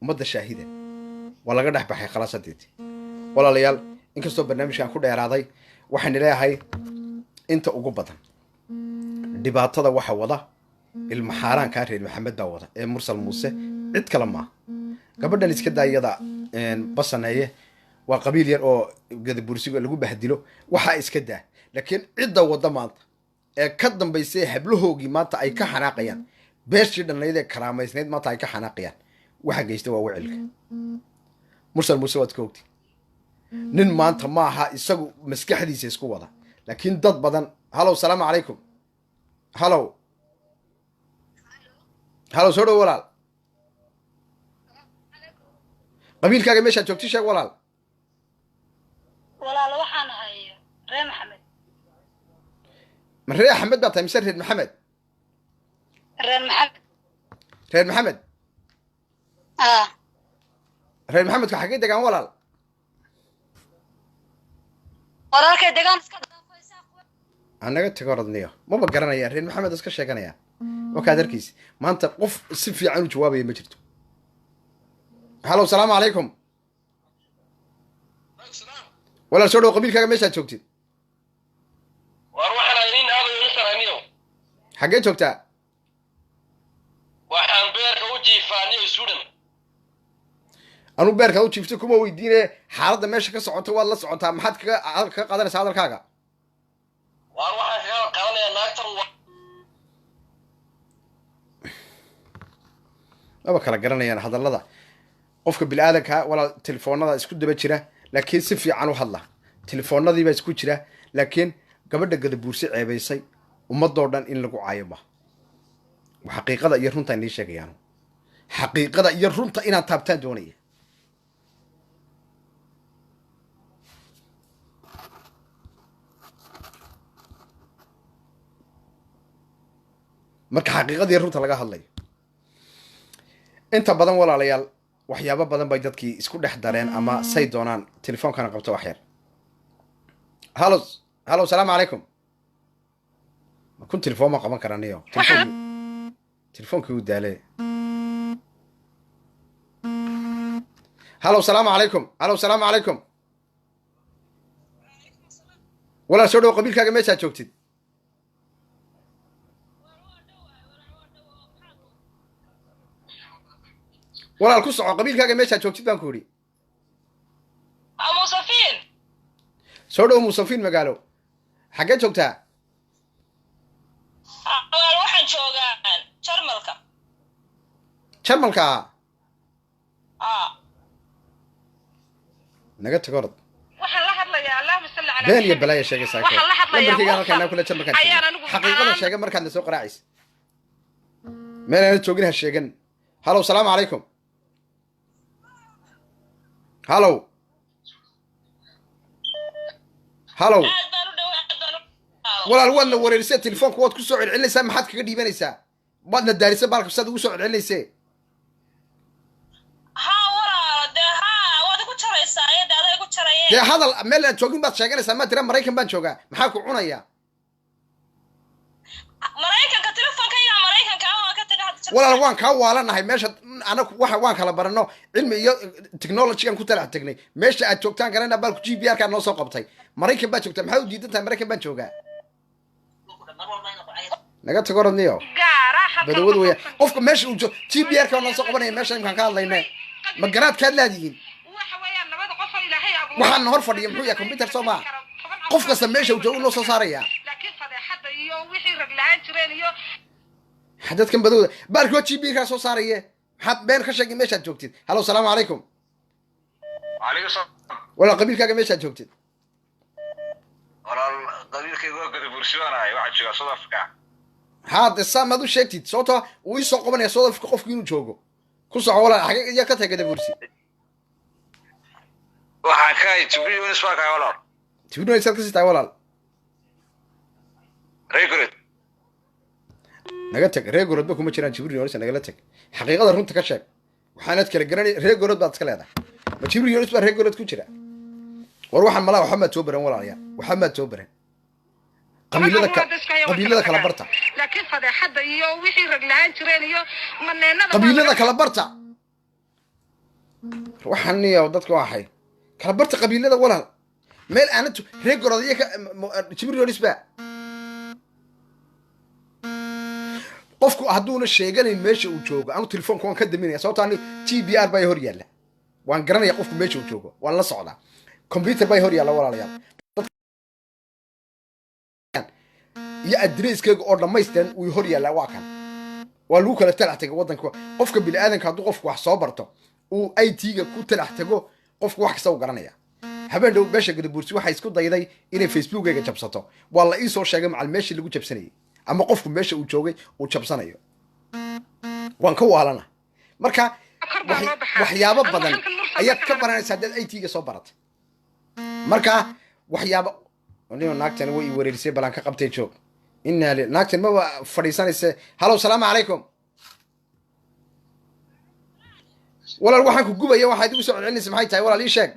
ummadda shaahida waa laga dhex baxay khalaas haddeente walaalayaal inkastoo barnaamijkan ku dheeraaday waxaan leeyahay inta ugu badan dhibaatada waxa wada ilma xaaraanka reer maxamed baa wada ee mursal muuse cid kale maaha gabadhan iska daayada basaneeye waa qabiil yar oo gadabuursiga lagu bahdilo waxaa iska daa laakiin cidda wada maanta ee ka dambaysay hablahoogii maanta ay ka xanaaqayaan beeshii dhannayd ee karaamaysnayd maanta ay ka xanaaqayaan waxa geysta waa wicilka mursal muuse waad ka ogti nin maanta maaha isagu maskaxdiisa isku wada laakiin dad badan halow salaamu calaykum halow soo dhow walaal qabiilkaaga meeshaad joogti sheeg walaal waxaan ahay reer maxamed ma reer axmed baa tahay mise reer maxamed reer maxamed reer maxamedka xaggay degaan walaal wararkay degaan iska anaga tago radniyo maba garanaya reer maxamed iska sheeganaya wakaad arkiis maanta qof si fiican u jawaabaya ma jirto halow salaamu calaykum walaal soo dhow qabiilkaaga meeshaad joogtid war waxaan inin aadayo nisaraniyo xaggee joogtaa waxaan beerka u jiifaaniyo sudan anuu beerkaad u jiifto kuma weydiine xaaladda meesha ka socota waad la socotaa maxaad kaga qaadanaysaa hadalkaaga war waxaan kaga qaadanayaa naagtan maba kala garanayaan hadallada qofka bini-aadanka walaal telefoonada isku daba jira laakiin si fiican u hadla telefoonadiibaa isku jira laakiin gabadha gadabuursi ceebaysay ummadoo dhan in lagu caayo ma xaqiiqada iyo runta inii sheegayaan xaqiiqada iyo runta inaad taabtaan doonaya marka xaqiiqada iyo runta laga hadlayo inta badan walaalayaal waxyaabo badan bay dadkii isku dhex dareen ama say doonaan telefoonkana qabto wax yar halo salaamu calaykum kun telefoon ma qaban karaniyo telefoonkii uu daale halo salaamu calaykum walaal soo dhow qabiilkaaga meeshaad joogtid walaal ku soco qabiilkaaga meeshaad joogtid baan ku yidhi musafiin soo dhow musafiin magaalo xaggee joogtaa waxaan joogaa jarmalka naga tago orod waxaan la hadlayaa allahumma salli ala been iyo balaaya sheegaysaa lambarkaygaan halkaa kule jarmalkaan xaqiiqada sheega markaad na soo qaraacaysa meel aana joogin ha sheegan halow salaamu calaykum halow halow walaal waadna wareerisay telefoonka waad ku soo celcelinaysaa maxaad kaga dhiibanaysaa waadna daarisay baalka saad ugu soo celcelinaysee dee hadal meel aan joogin baad sheeganaysaa maa tira maraykan baan joogaa maxaa ku cunayaa walaal waan kaa waalanahay meesha anagu waan kala barano cilmi iyo technologygan ku talax tegnay meesha aad joogtaan garana baalku g p r kaa noo soo qabtay maraykan baa joogtaa maxaa u diidan tahay maraykan baan joogaa naga tago radniyo badawad weya qofka meesha uu g p r kaa noo soo qabanaya meesha imkaan ka hadlayne ma garaadkaad laadihiin waxaana hor fadhiya muxuu yahay computer soo maa qof kasta meesha uu joogo noo soo saarayaa dadkan badowda baalki waa g p kaa soo saaraye maxaad been ka sheegay meeshaad joogtid halow salaamu calaykum walaal qabiilkaaga meeshaad joogtid walaal qabiilkayga waa gadabuursibaanahay waxaa joogaa south africa haa de saa maad u sheegtid sababtoo uu ii soo qabanaya south africa qofku inuu joogo ku soco walaal xagee iyaa ka tahay gadabuursi waxaan ka hay tibriyonis baa kahay walaal tibriyonis kasii tahay walaal regored naga tag reer gorod ba kuma jiraan jibriyonis nagala tag xaqiiqada runta ka sheeg waxaanad kala garanay reer gorod baad iska leedahay ma jibriyonis baa reer gorod ku jira war waxaan malaa waxba maad soo baran walaalayaal waxba maad soo baran qabiilada kala barta laakiin fadeexada iyo wixii rag lahaan jireen iyo maneenada qabiilada kala barta waxaan niyo dadka waxay kala barta qabiilada walaal meel aanad reer gorod iyo jibriyonis baa qofku hadduuna sheeganayn meesha uu joogo anu telefoonka waan ka daminaya sababto ani g p r baa hor yaalla waan garanaya qofku meesha uu joogo waan la socdaa computer baa hor yaalla walaalayaal iyo adresskeyga oo dhammaystiran uu hor yaallaa waa kan waa lagu kala talax tago waddanka qofka bini aadanka hadduu qofku wax soo barto uu i t-ga ku talax tago qofku wax kasta u garanaya habeen dhow beesha gadabuursi waxay isku dayday inay facebookeyga jabsato waa la ii soo sheegay macal meeshii lagu jabsanayay ama qofku meesha uu joogay uu jabsanayo waan ka waalana marka waxyaabo badan ayaad ka baranaysaa haddaad i t-ga soo baratay marka waxyaabo nio naagtan way ii wareerisay balaan ka qabtay joog inaa naagtan maba fadhiisanayse halow salaamu calaykum walaal waxaan ku gubaya waxaad igu soo celcelinaysa maxay tahay walaal ii sheeg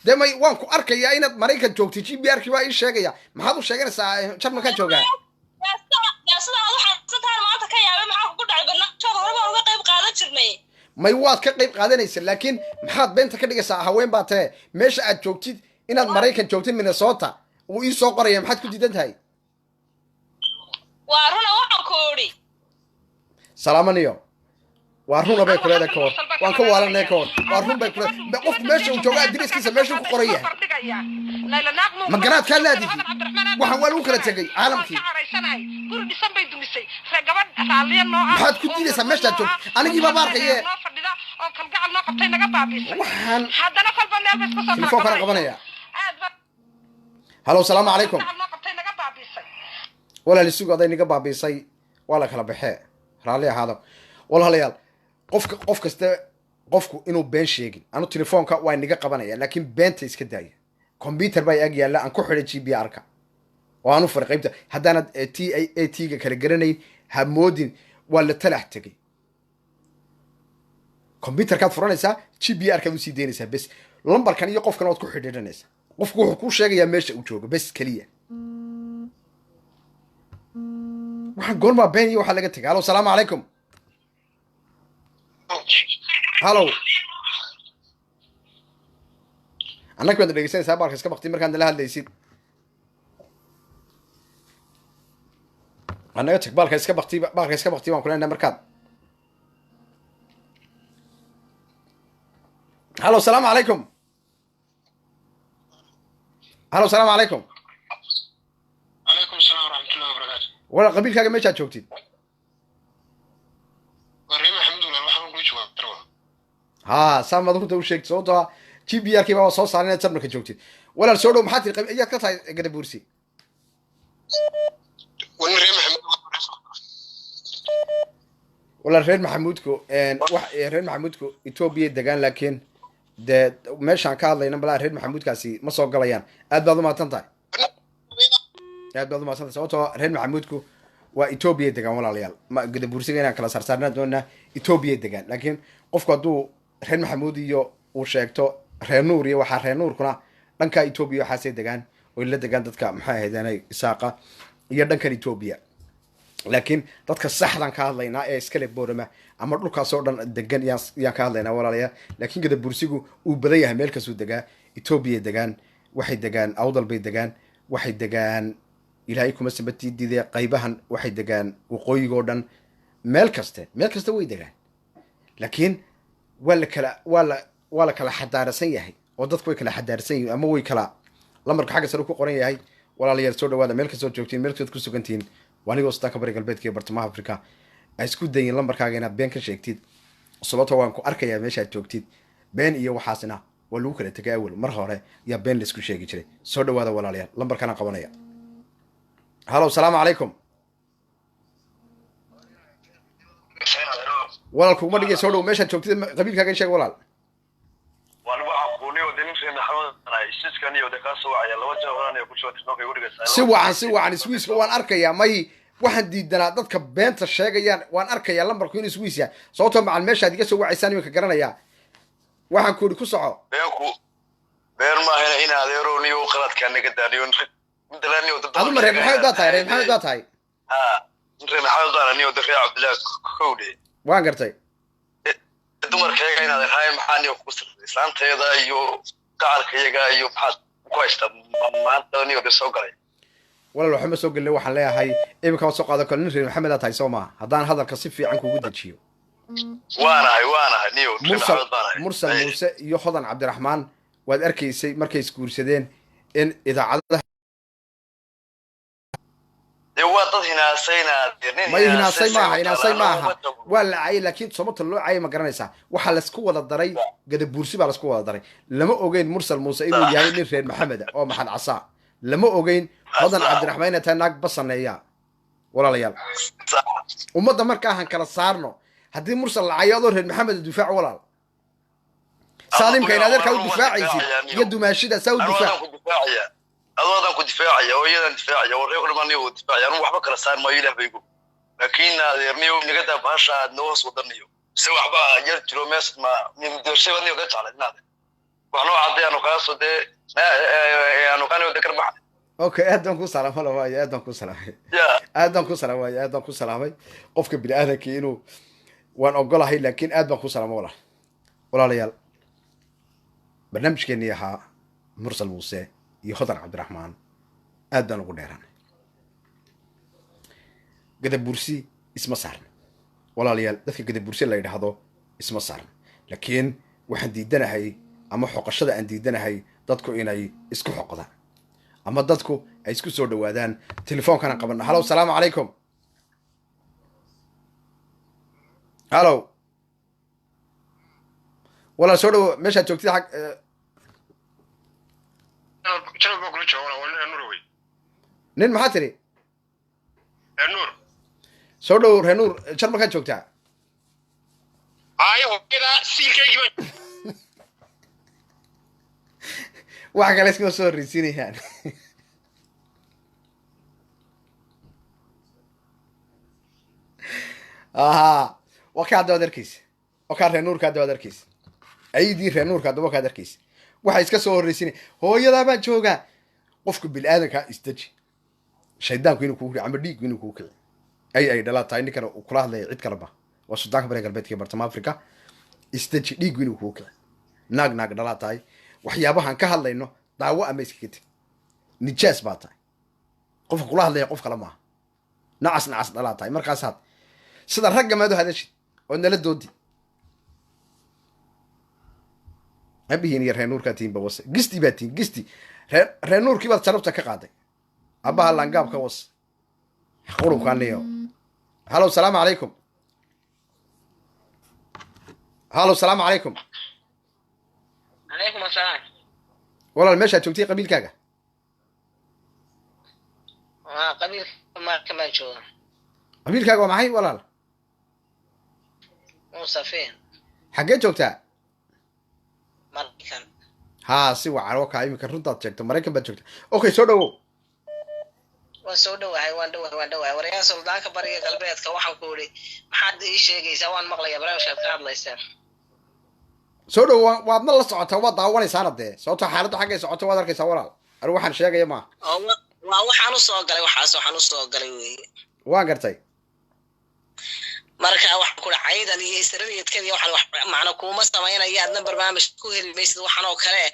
dee may waan ku arkayaa inaad maraykan joogtay g p r kii waa ii sheegaya maxaad u sheeganaysaa jarmalkaan joogaa may waad ka qayb qaadanaysa laakiin maxaad beenta ka dhigaysaa haween baa tee meesha aad joogtid inaad maraykan joogtid minnesota uu ii soo qoraya maxaad ku diidan tahay salaamaniyo waa runa bay kuleedahay kahor waan ka waalanay kahor waa run bay kuleedahay qofku meesha uu jooga adreskiisa meesha ku qoran yahay ma garaadkaa laadihi waxaan waa lagu kala tegay caalamkii maxaad ku diidaysaa meeshaad joogto anigii baa baarkaye waxaan telefoonkana qabanaya halow salaamu calaykum walaal isugu aday niga baabiisay waa la kala baxee raalli ahaado walaalayaal qof kasta qofku inuu been sheegin anu telefoonka waa niga qabanaya laakiin beenta iska daaya computer baa ag yaalla aan ku xidhay g p r-ka oo aanu fari qaybta haddaanad a t-ga kala garanayn ha moodin waa la talax tegay computerkaad furanaysaa g p r-kaad usii daynaysaa bes lambarkan iyo qofkan waad ku xidhiidhanaysaa qofku wuxuu kuu sheegayaa meesha uu joogo bes keliya waxaan goormaa been iyo waxaa laga tegay halow salaamu calaykum halow annaga baad dhegeysanaysaa baalka iska bakti markaad nala hadlaysid annaga tag baalka iska bakti baan kulena markaad halow salaamu calaykum halow salaamu calaykum calaykum asalaam waraxmatullahi wabarakaatu walaal qabiilkaaga meeshaad joogtid ها سام ما دكتور وشيك صوتها جي بي ار كي بابا صوص علينا تبنك جوتي ولا سودو محاتي اياك كتاي قد بورسي wala reer maxamuudku wax reer maxamuudku Ethiopia degaan laakiin de meeshaan ka hadlayna balaa reer maxamuudkaasi ma soo galayaan aad baad u maatantahay sababtoo reer maxamuudku waa Ethiopia degaan walaalayaal ma gada bursiga inaan kala saarsaarnaa doonaa Ethiopia degaan laakiin qofku hadduu reer maxamuud iyo uu sheegto reer nuur iyo waxaa reer nuurkuna dhanka Ethiopia waxaasay degaan oo la degaan dadka maxay ahaydeenay isaaqa iyo dhankan Ethiopia laakiin dadka saxdan ka hadlaynaa ee iskale boorama ama dhulkaas oo dhan degan yaan ka hadlaynaa walaalayaal laakiin gada bursigu uu badan yahay meel kasuu degaa Ethiopia degaan waxay degaan awdal bay degaan waxay degaan ilaahay kuma sabatiidide qaybahan waxay degaan waqooyiga oo dhan meel kasta way degaan laakiin waa la kala xadaarsan yahay oo dadku way kala xadaarsan yihiin ama way kala lambarka xagga sare ku qoran yahay walaalayaal soo dhawaada meel kastoo joogtiin meel kastood ku sugantihiin wanigoo Suudaanka bari galbeedka iyo bartamaha Afrika ay isku dayin lambarkaaga inaad been ka sheegtid sababtoo waan ku arkayaa meesha aad joogtid been iyo waxaasna waa lagu kala tagay awal mar hore yaa been la isku sheegi jiray soo dhawaada walaalayaal lambarkana qabanaya halo salaamu calaykum walaalku uma dhigay soo dhow meeshaad joogtid qabiilkaaga sheeg walaal si wacan iswiiska waan arkayaa may waxaan diidanaa dadka beenta sheegayaan waan arkayaa lambarku inuu iswiis yahay sababtoo macal meeshaad iga soo wacaysaan iminka garanayaa waxaan ku idhi ku soco been maahayna in adeero niyo qaladkaa naga daaniyo aduma reer maxamed baa tahay reer maxamed baa tahay reer maxamed baana niyo daqiiq cabdillah kowdhe waan gartay dumarkayga inaad ahaay maxaa niyo ku sirtay islaanteeda iyo gacalkayaga iyo maxaad ku haystaa maanta niyo de soo galay walaal waxma soo galay waxaan leeyahay iminka waan soo qaadan karo nin reer maxamed aad tahay soo maaha haddaan hadalka si fiican kugu dejiyo waanahay niyo mursal muuse iyo hodan cabdiraxmaan waad arkaysay markay isguursadeen in idaacadaha waa dad hinaasay maaha waa la caayay laakiin sababta loo caayay ma garanaysaa waxaa laisku wada daray gadabuursi baa laisku wada daray lama ogeyn mursal muuse inuu yahay nin reer maxameda oo maxad casaa lama ogeyn hodan cabdiraxmaan inay tahay naag basaneeya walaalayaal ummadda markaahan kala saarno haddii mursal la caayo adoo reer maxameda difaac walaal saalimka in adeerkaa u difaacaysid iyo dumaashida saa u difaac adoodan ku difaacaya oo iyadan difaacaya oo reer kulmaan iyo difaacaya anu waxba kala saar maayo ilaah baygu laakiin adeerniyo nigada baasha aad noo hoos wadaniyo se waxba yar jiro mees ma midooshaba niyo ka jeclay inaad wax noo cadday aanu kaasoo dee aanu kaaniyo de karbaxa okay aad baan ku salaamay waayo aad baan ku salaamay qofka bini aadamka inuu waan ogolahay laakiin aad baan ku salaamay walaalayaal barnaamijkeennii ahaa mursal muuse iyo hodan cabdiraxmaan aad baan ugu dheeranay gadabursi isma saarno walaalayaal dadka gadabursi la yidhaahdo isma saarno laakiin waxaan diidanahay ama xoqashada aan diidanahay dadku inay isku xoqdaan ama dadku ay isku soo dhawaadaan telefoonkana qabanno halow salaamu calaykum halow walaal soo dhawo meeshaad joogtid xag nin maxaa tiri soo dhow reer nuur jar markaad joogtaa waxa kale iskama soo horreysiinayaan aha waa ka hadda waad arkeysa waa kaa reer nuurka hadda waad arkeysa ayidii reer nuurka haddaba kaad arkeysa waxay iska soo horreysinay hooyadaa baan joogaa qofka bini-aadankaa isdeji shaydaanku inuu kugu kici ama dhiiggu inuu kugu kici ay dhalaa tahay ninkana uu kula hadlaya cid kaleba waa Suudaanka bari galbeedka iyo bartamaha Afrika isdeji dhiiggu inuu kugu kici naag dhalaa tahay waxyaabahan ka hadlayno daawo ama iskaga teg nijaas baa tahay qofka kula hadlaya qof kale maaha nacas dhalaa tahay markaasaad sida ragga maad u hadashid oo nala doodi abihiin iyo reer nuurkaa tihiin ba wase gisti baa tihiin gisti reer nuurkii baad sharabta ka qaaday abbaha langaab ka was qurubkaaniyo halow salaamu calaykum halow salaamu calaykum calaykum asalaam walaal meeshaad joogtay qabiilkaaga قبيل ما كمان شو qabiilkaaga waa maxay walaal موسى فين xaggee joogtaa مريكان haa si wacan oo kaa iminka runtaad sheegto maraykan baad joogtaa okay soo dhawow وسو دواهي وان دواهي وريان سلطانك بريق قلبيتك waxaan ku iri maxaad ii sheegaysaa waan maqlayaa barnaamijkaad ka hadlaysaan soo dhawow waadna la socotaa waad daawanaysaana dee sababtoo xaaladdu xaggay socoto waad arkaysaa walaal anigu waxaan sheegaya maaha waa waxaan u soo galay waxaas waxaan u soo galay weeye waan gartay marka waxaan ku dhacaydan iyo israeliyadkan iyo waxaan wax macna kuma sameynaya adna barnaamij ku heli maysid waxaan oo kale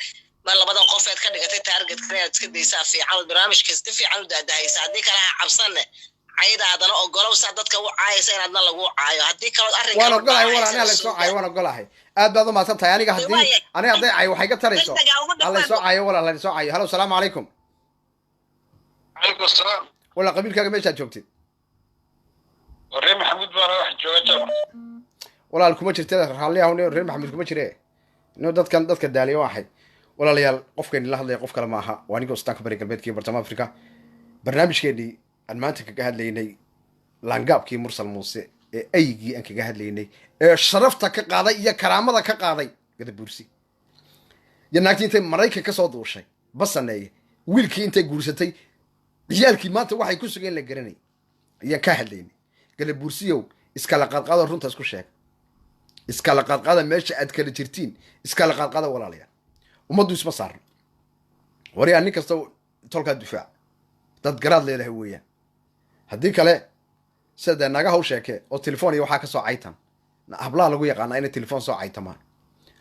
ma labadan qof ka dhigatay target kale iska deysaa fiican barnaamijka si fiican u daadahaysa haddii kale cabsanne caydaadana ogolow saa dadka u caayaysa inaadna lagu caayo haddii kale arrinka waan ogolahay walaal aniga la soo caayo waan ogolahay aad baad u mahadsan tahay aniga haddii aniga hadday caayo waxay ka tarayso alla soo caayo walaal la soo caayo halo salaamu calaykum calaykum salaam walaal qabiilkaaga meeshaad joogtid reer maxamuud baana wax jooga jaba walaal kuma jirta raalli ahun reer maxamuud kuma jire inuu dadka daaliyo waxay walaalayaal qofkeenii la hadlaya qof kale ma aha waa aniga ustaanka bari galbeedka iyo bartamaha afrika barnaamijkeenii aan maanta kaga hadlaynay laangaabkii mursal muuse ee aygii aan kaga hadlaynay ee sharafta ka qaaday iyo karaamada ka qaaday gadabuursi iyo naagtii intay maraykan ka soo duushay basaneeye wiilkii intay guursatay ciyaalkii maanta waxay ku sugeen la garanay ayaan ka hadlaynay gadabuursiyow iskala qaadqaada runta isku sheeg iskala qaadqaada meesha aad kala jirtiin iskala qaadqaada walaalayaal ummaddu isma saarno waryaa nin kasta tolkaa difaac dad garaad leedahay weeyaan haddii kale sida naga haw sheeke oo telefoon iyo waxaa ka soo caytan hablaha lagu yaqaanaa inay telefoon soo caytamaan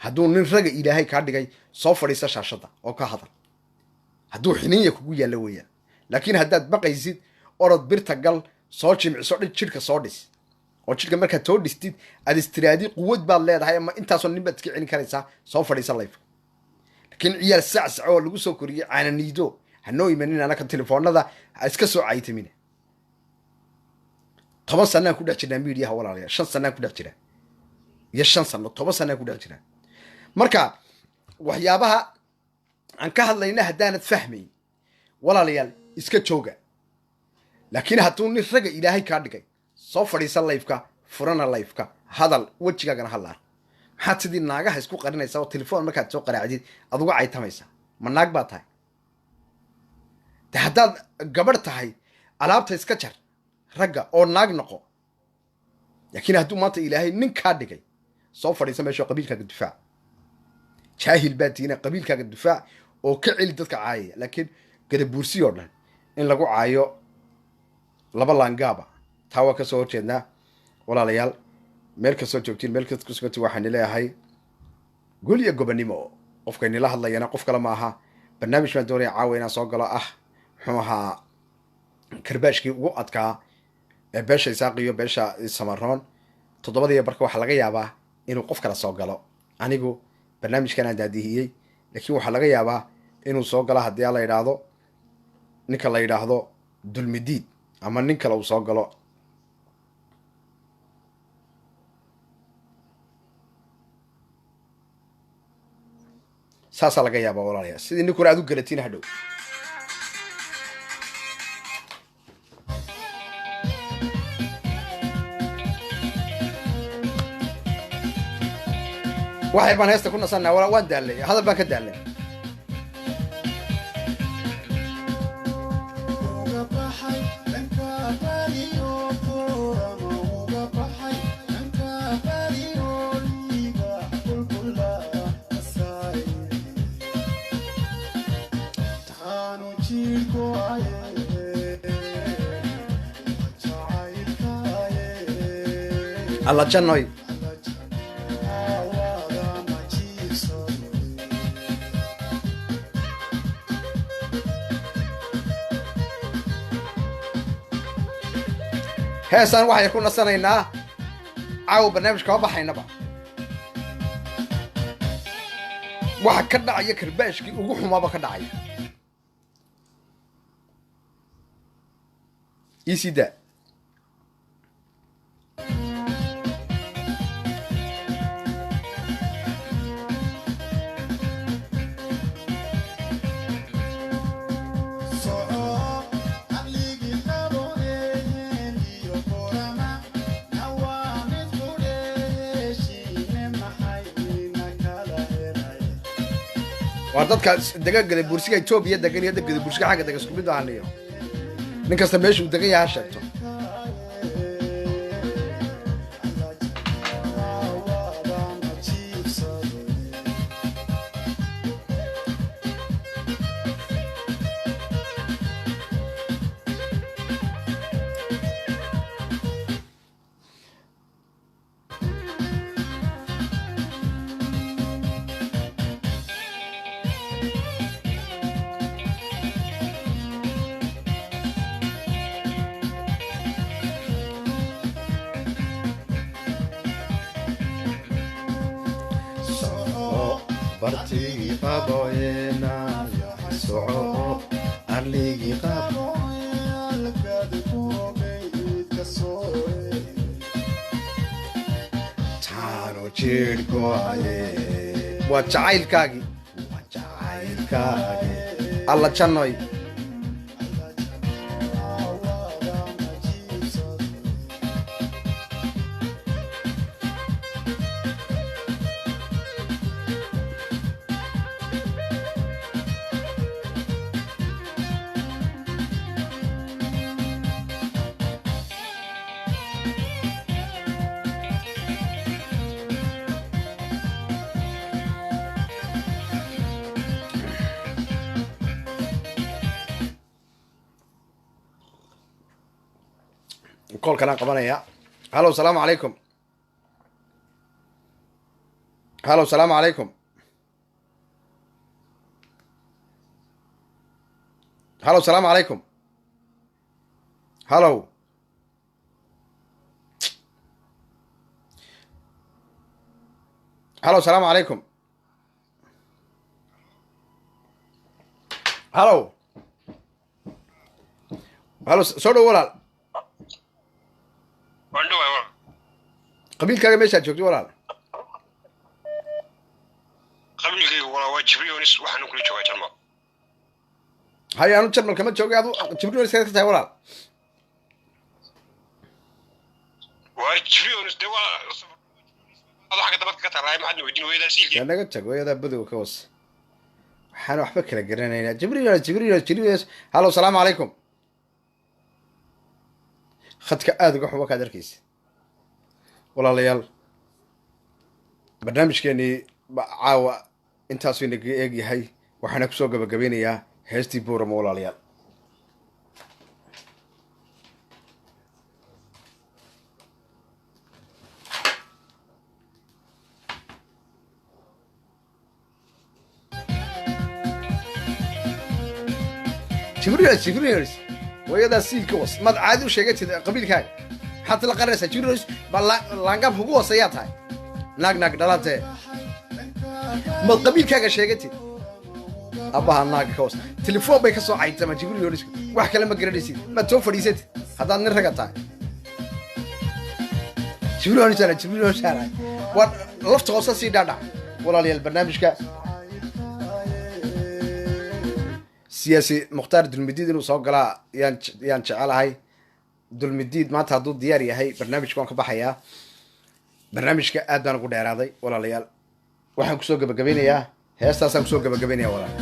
hadduu nin raga ilaahay kaa dhigay soo fadhiisa shaashadda oo ka hadal hadduu xininya kugu yaallo weeyaan laakiin haddaad baqaysid orod birta gal soo jimciso jidhka soo dhis oo jidhka markaad soo dhistid aad istiraadi quwad baad leedahay ama intaasoo nin baad iska celin karaysaa soo fadhiisa layf laakiin ciyaal sacsac oo lagu soo koriyey caananiido hanoo imanin anaka telefoonada ha iska soo caytamina 10 sanaan ku dhex jirnaa miidiyaha walaalayaal 5 sanaan ku dhex jira iyo 5 sano 10 sanaan ku dhex jira marka waxyaabaha aan ka hadlayna haddaanad fahmayn walaalayaal iska jooga laakiin hadduu nin raga ilaahay kaa dhigay soo fadhiisa layfka furana layfka hadal wejigaagana hadlaan maxaad sidii naagaha isku qarinaysaa oo telefoon markaad soo qaraacdid aad uga caytamaysaa ma naag baa tahay de haddaad gabadh tahay alaabta iska jar ragga oo naag noqo laakiin hadduu maanta ilaahay nin kaa dhigay soo fadhiisa meesha qabiilkaaga difaac jaahil baa tiina qabiilkaaga difaac oo ka celi dadka caayaya laakiin gadabuursi oo dhan in lagu caayo laba laangaaba taa waa ka soo horjeednaa walaalayaal meel kastoo joogtiin meel kasta kusugati waxaani leeyahay gol iyo gobonnimo qofkayni la hadlayana qof kale ma aha barnaamij baan doonaya caawa inaan soo galo ah muxuu ahaa karbaashkii ugu adkaa ee beesha isaaq iyo beesha samaroon 7 barka waxaa laga yaabaa inuu qof kale soo galo anigu barnaamijkan aan daadihiyey laakiin waxaa laga yaabaa inuu soo galo haddii la yidhaahdo ninka la yidhaahdo dulmidiid ama nin kale uu soo galo saasaa laga yaabaa walaalayaa sidii ninkuna aad u galatiin hadhow waxay baan heesta ku nasanaa waan daallay hadal baan ka daallay alla jannoy heesaan waxay ku nasanaynaa caawa barnaamijka kama baxaynaba waxa ka dhacaya karbaashkii ugu xumaaba ka dhacaya isida waa dadka degan gada bursiga Ethiopia degan iyo degan bursiga xagga degan isku mid ah niyo nin kasta meeshuu degan yahay sheegto bartii qaboyna soco arligi qabo taano jirko aye waa jacaylkaagi alla jannoy كل كلام قبنا يا هلا والسلام عليكم هلا والسلام عليكم هلا والسلام عليكم هلا هلا والسلام عليكم هلا هلا سوري ولا qabiilkaaga meeshaad joogto walaal qabiilkayga waa jibrionis waxaanu kula joogaa jarmal hay anu jarmal kama joogay adu jibrionis ka tahay walaal waa jibrionis de waa adu xagga dabadka ka taalaay maxaad weydiin weydaa siilkii yaa naga jag wayadaa badow ka was waxaan waxba kala garanaynaa jibrionis halo salaamu calaykum khadka aada uga xuba kaad arkaysa walaalayaal barnaamijkeenii caawa intaasuu inaga eeg yahay waxaana kusoo gabagabeynayaa heestii buurama walaalayaal jibriils wayadaa siilka was maad caadi u sheegatid qabiilkaaga maxaad la qarinaysaa jibriils ba laangaab ugu hooseeyaa tahay naag dhalatee maad qabiilkaaga sheegatid abbaha naaga ka hoos telefoon bay ka soo caytama jibriils wax kale ma garanaysid maad soo fadhiisatid haddaad nin raga tahay jibriils waa lafta hoose sii dhaadhac walaalayaal barnaamijka siyaasi mukhtaar dulmidiid inuu soo galaa yaan jecelahay dulmidiid maanta hadduu diyaar yahay barnaamijka waan ka baxayaa barnaamijka aad baan ugu dheeraaday walaalayaal waxaan kusoo gabagabeynayaa heestaasaan kusoo gabagabeynaya walaal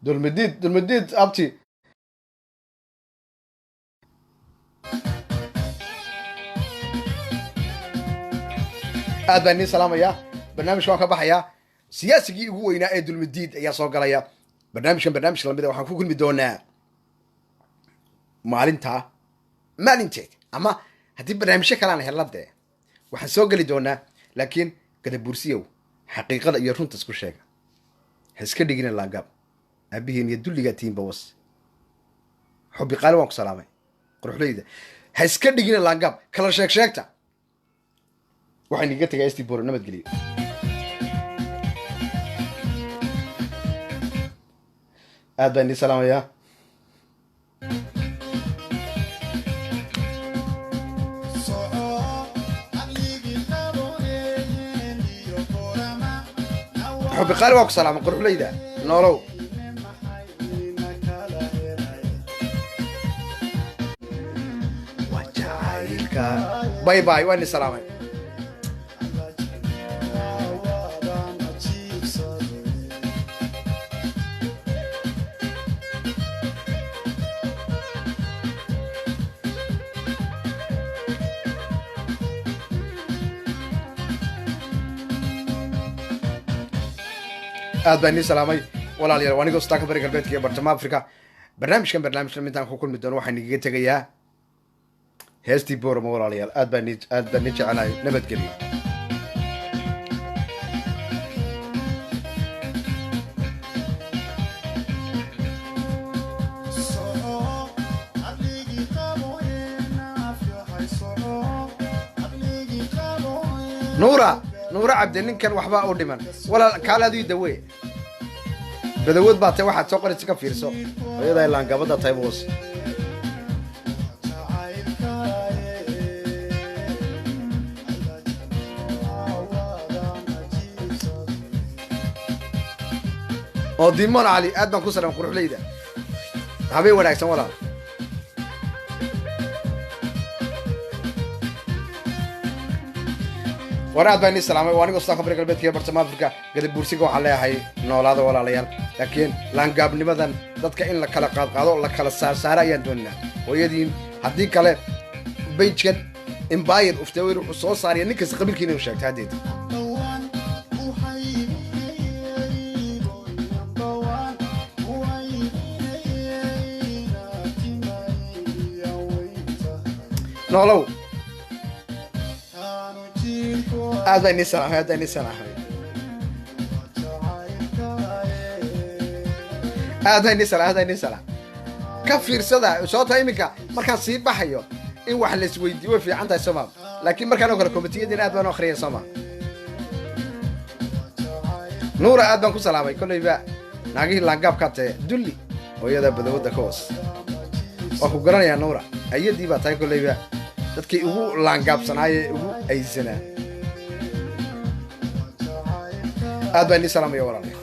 dulmidiid abti aad baan nii salaamayaa barnaamijka waan ka baxayaa siyaasigii ugu weynaa ee dulmidiid ayaa soo galaya barnaamijka lamida waxaan ku kulmi doonaa maalinteed ama haddii barnaamijyo kalaan helna dee waxaan soo geli doonaa laakiin gadabuursiyow xaqiiqada iyo runta isku sheega ha iska dhigina laangaab aabihiin iyo dulligaa tihiin bawas xubi qaali waan ku salaamay quruxleyda ha iska dhigina laangaab kala sheegta waxaan iga tagaa sti boro nabadgeliyo aad baan idin salaamayaa حبي قال واك سلام قروح ليدا نورو وجعلك باي باي وين سلامي aad baan idin salaamay walaalayaal waa anigoo staaka bari galbeedka iyo bartamaha afrika barnaamijkan intaan ku kulmi doono waxaan igaga tegayaa heestii boorama walaalayaal aad baan idin jecelahay nabadgelyo nuura cabdi ninkan waxbaa u dhiman walaal kaalaadii dawe badawood baa tahay waxaad soo qoraysa ka fiirso hooyadaa laangabada tahay boos oo dimon cali aad baan ku salaam quruxleyda habeen wanaagsan walaal waraad baan idin salaamay waa anigoo staaka bari galbeedka iyo bartamaha afrika gadab buursiga waxaan leeyahay noolaada walaalayaal laakiin laangaabnimadan dadka in la kala qaadqaado la kala saarsaara ayaan dooninaa hooyadiin haddii kale bejkan imbayir uftawir wuxuu soo saaraya nin kasta qabiilkiina u sheegta haddeed noolow aad baan idin salaamay aad baan idin salaamay aad baan idin salaamay aad baan idin salaamay ka fiirsada sababta iminka markaan sii baxayo in wax la isweydiiyo way fiican tahay Soomaal laakiin markaan oo kale komitiyadina aad baan u akhriyay Soomaal nuura aad baan ku salaamay kolleyba naagihii laangaabka tahay dulli hooyada badawada ka hoos waa ku garanayaa nuura ayadii baa tahay kolleyba dadkii ugu laangaabsanaayee ugu aysanaa aad baan idin salaamaya walaalayaal